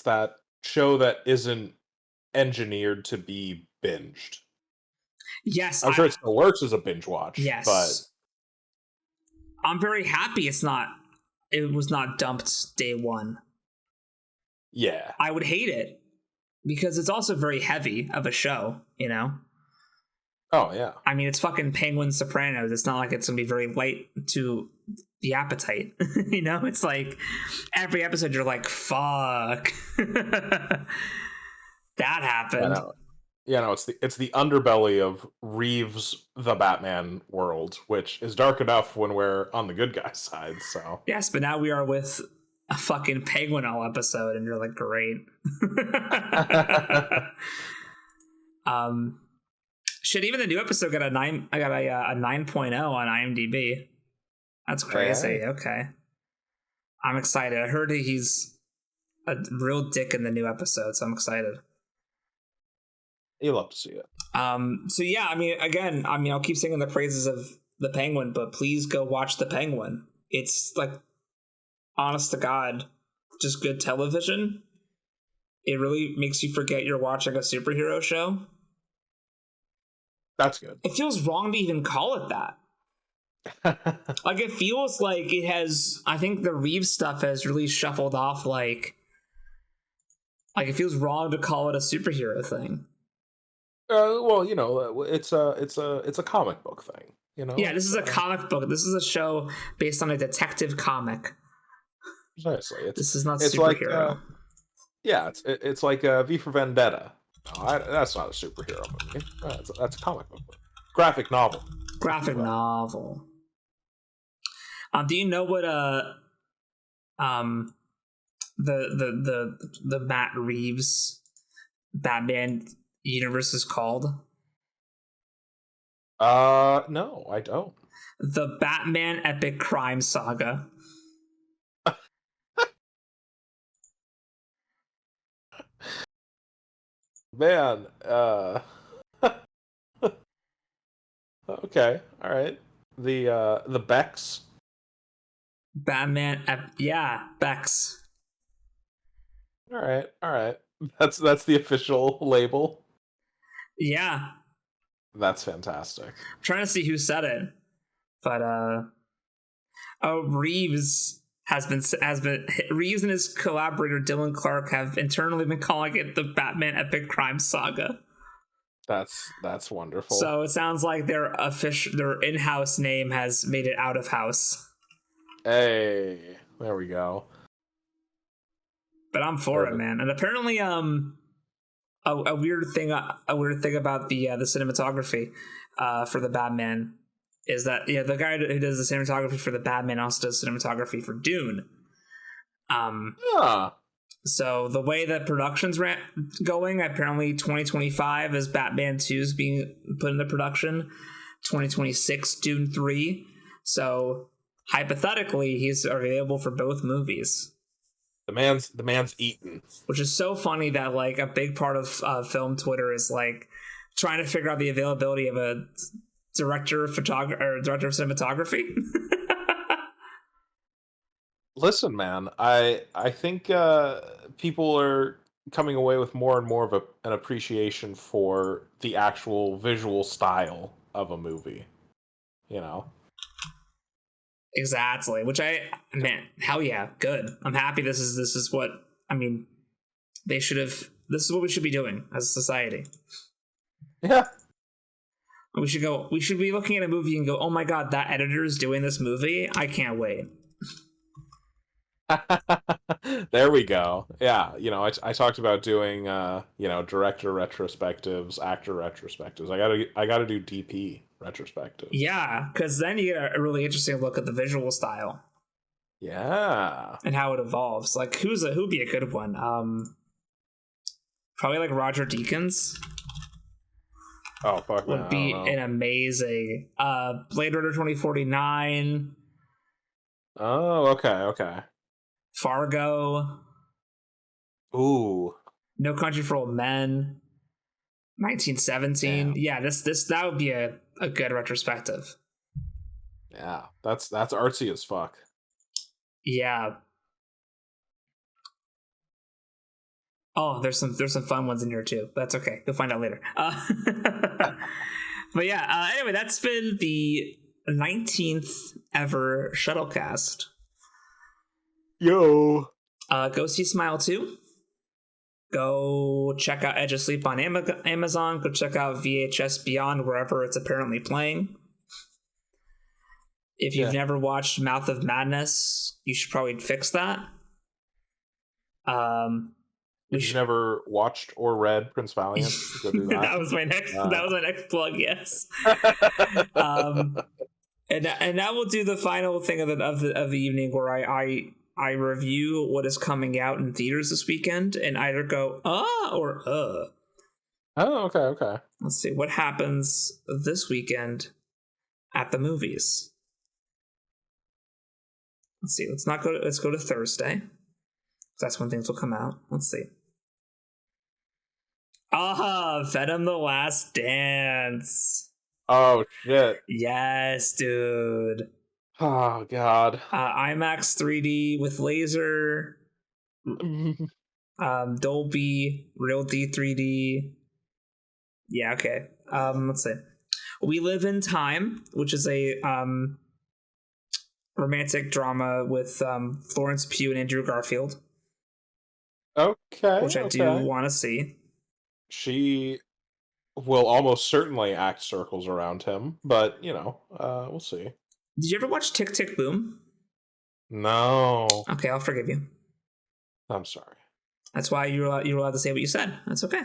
that show that isn't engineered to be binged. Yes, I'm sure it still works as a binge watch. Yes, but I'm very happy it was not dumped day one. Yeah, I would hate it because it's also very heavy of a show, you know? Oh, yeah. I mean, it's fucking Penguin Sopranos. It's not like it's going to be very light to the appetite, you know? It's like every episode you're like, fuck. That happened. It's the underbelly of Reeves the Batman world, which is dark enough when we're on the good guy's side, so. Yes, but now we are with a fucking Penguin all episode, and you're like, great. Shit, even the new episode got a 9.0 on IMDb. That's crazy. Okay. I'm excited. I heard he's a real dick in the new episode, so I'm excited. You love to see it. So yeah, I mean, again, I'll keep singing the praises of The Penguin, but please go watch The Penguin. It's like, honest to God, just good television. It really makes you forget you're watching a superhero show. That's good. It feels wrong to even call it that. Like, it feels like it has, I think the Reeves stuff has really shuffled off, like it feels wrong to call it a superhero thing. Well, you know, it's a comic book thing, you know. Yeah, this is a comic book. This is a show based on a detective comic. Precisely. This is not superhero. It's like V for Vendetta. No, that's not a superhero movie. That's a comic book. Graphic novel. Graphic novel. Do you know what the Matt Reeves Batman universe is called? No, I don't. The Batman Epic Crime Saga. Man, okay, all right. The Bex. Batman, Bex. All right. That's the official label. Yeah. That's fantastic. I'm trying to see who said it, but Reeves Reeves and his collaborator Dylan Clark have internally been calling it the Batman Epic Crime Saga. That's wonderful. So it sounds like their in-house name has made it out of house. Hey, there we go. But I'm for it, man. And apparently, a weird thing about the cinematography for the Batman is that the guy who does the cinematography for the Batman also does cinematography for Dune. So the way that production's going, apparently 2025 is Batman 2 is being put into production. 2026 Dune 3. So hypothetically, he's available for both movies. The man's eaten. Which is so funny that like a big part of film Twitter is like trying to figure out the availability of a director of cinematography. Listen, man, I think people are coming away with more and more of an appreciation for the actual visual style of a movie. You know? Exactly. Which hell yeah, good. I'm happy this is what, I mean, this is what we should be doing as a society. Yeah. We should be looking at a movie and go, oh my god, that editor is doing this movie? I can't wait. There we go. Yeah, I talked about doing director retrospectives, actor retrospectives. I gotta do DP retrospective. Yeah, because then you get a really interesting look at the visual style. Yeah, and how it evolves. Like who'd be a good one? Probably like Roger Deakins. Oh fuck, would be an amazing Blade Runner 2049. Oh, okay. Fargo. Ooh. No Country for Old Men. 1917. Yeah, that would be a good retrospective. Yeah, that's artsy as fuck. Yeah. Oh, there's some fun ones in here too. That's okay. You'll find out later. But yeah. Anyway, that's been the 19th ever Shuttlecast. Yo. Go see Smile 2. Go check out Edge of Sleep on Amazon. Go check out VHS Beyond wherever it's apparently playing. If you've never watched Mouth of Madness, you should probably fix that. If you've never watched or read Prince Valiant, go do that. That was my next plug. Yes. And that will do the final thing of the evening, where I review what is coming out in theaters this weekend and either go or Oh, okay. Let's see what happens this weekend at the movies. Let's see. Let's go to Thursday. That's when things will come out. Let's see. Venom: The Last Dance. Oh shit. Yes, dude. Oh god. IMAX 3D with laser. Dolby, Real D 3D. Yeah, okay. Let's see. We Live in Time, which is a romantic drama with Florence Pugh and Andrew Garfield. Okay. Which I do want to see. She will almost certainly act circles around him, but we'll see. Did you ever watch Tick Tick Boom? No. Okay, I'll forgive you. I'm sorry. That's why you're allowed to say what you said. That's okay.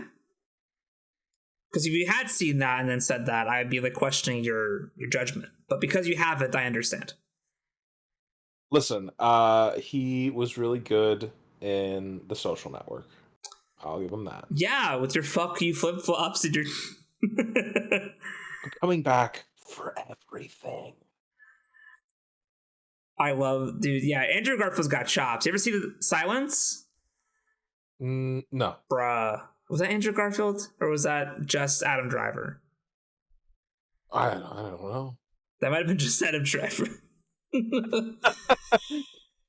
Because if you had seen that and then said that, I'd be like questioning your judgment. But because you haven't, I understand. Listen, he was really good in The Social Network. I'll give him that. Yeah, with your fuck you flip-flops and your... I'm coming back for everything. I love... Dude, yeah, Andrew Garfield's got chops. You ever see The Silence? No. Bruh. Was that Andrew Garfield? Or was that just Adam Driver? I don't know. That might have been just Adam Driver.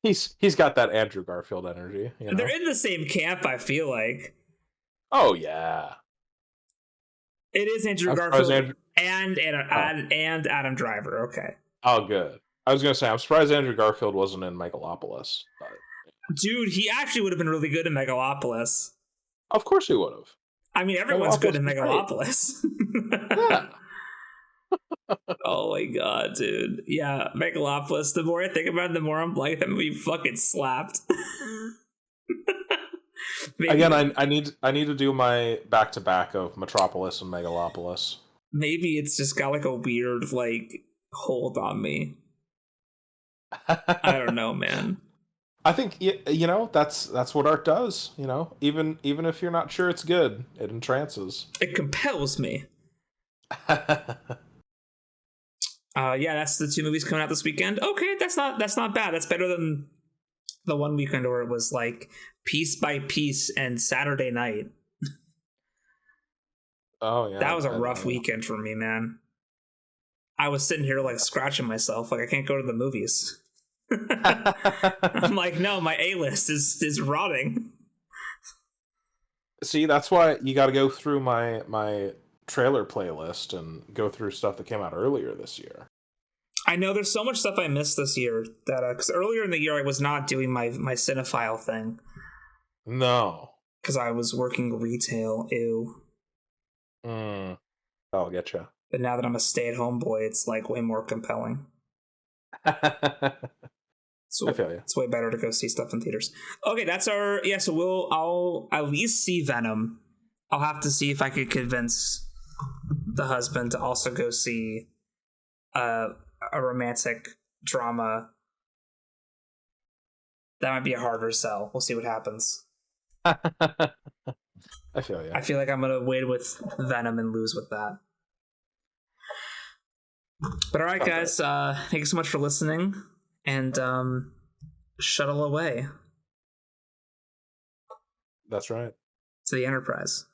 He's got that Andrew Garfield energy. They're in the same camp, I feel like. Oh yeah, it is Andrew Garfield and Adam Driver. Okay. Oh, good. I was gonna say I'm surprised Andrew Garfield wasn't in Megalopolis. But... Dude, he actually would have been really good in Megalopolis. Of course he would have. I mean, everyone's good in Megalopolis. Yeah. Oh my god, dude. Yeah, Megalopolis. The more I think about it, the more I'm like, that movie fucking slapped. Again, I need to do my back-to-back of Metropolis and Megalopolis. Maybe it's just got like a weird like hold on me. I don't know, man. I think you know that's what art does. You know, even if you're not sure it's good, it entrances. It compels me. Yeah, that's the 2 movies coming out this weekend. Okay, that's not bad. That's better than the one weekend where it was like piece by piece and Saturday night. Oh yeah, That was a rough weekend for me, man. I was sitting here like scratching myself, like I can't go to the movies. I'm like, no, my A-list is rotting. See, that's why you got to go through my trailer playlist and go through stuff that came out earlier this year. I know there's so much stuff I missed this year that because earlier in the year I was not doing my cinephile thing. No, because I was working retail. Ew. I'll get you. But now that I'm a stay-at-home boy, it's like way more compelling. So I feel you. It's way better to go see stuff in theaters. Okay, that's our So I'll at least see Venom. I'll have to see if I could convince the husband to also go see a romantic drama. That might be a harder sell. We'll see what happens. I feel you. I feel like I'm gonna win with Venom and lose with that. But all right, guys. Thank you so much for listening, and shuttle away. That's right. To the Enterprise.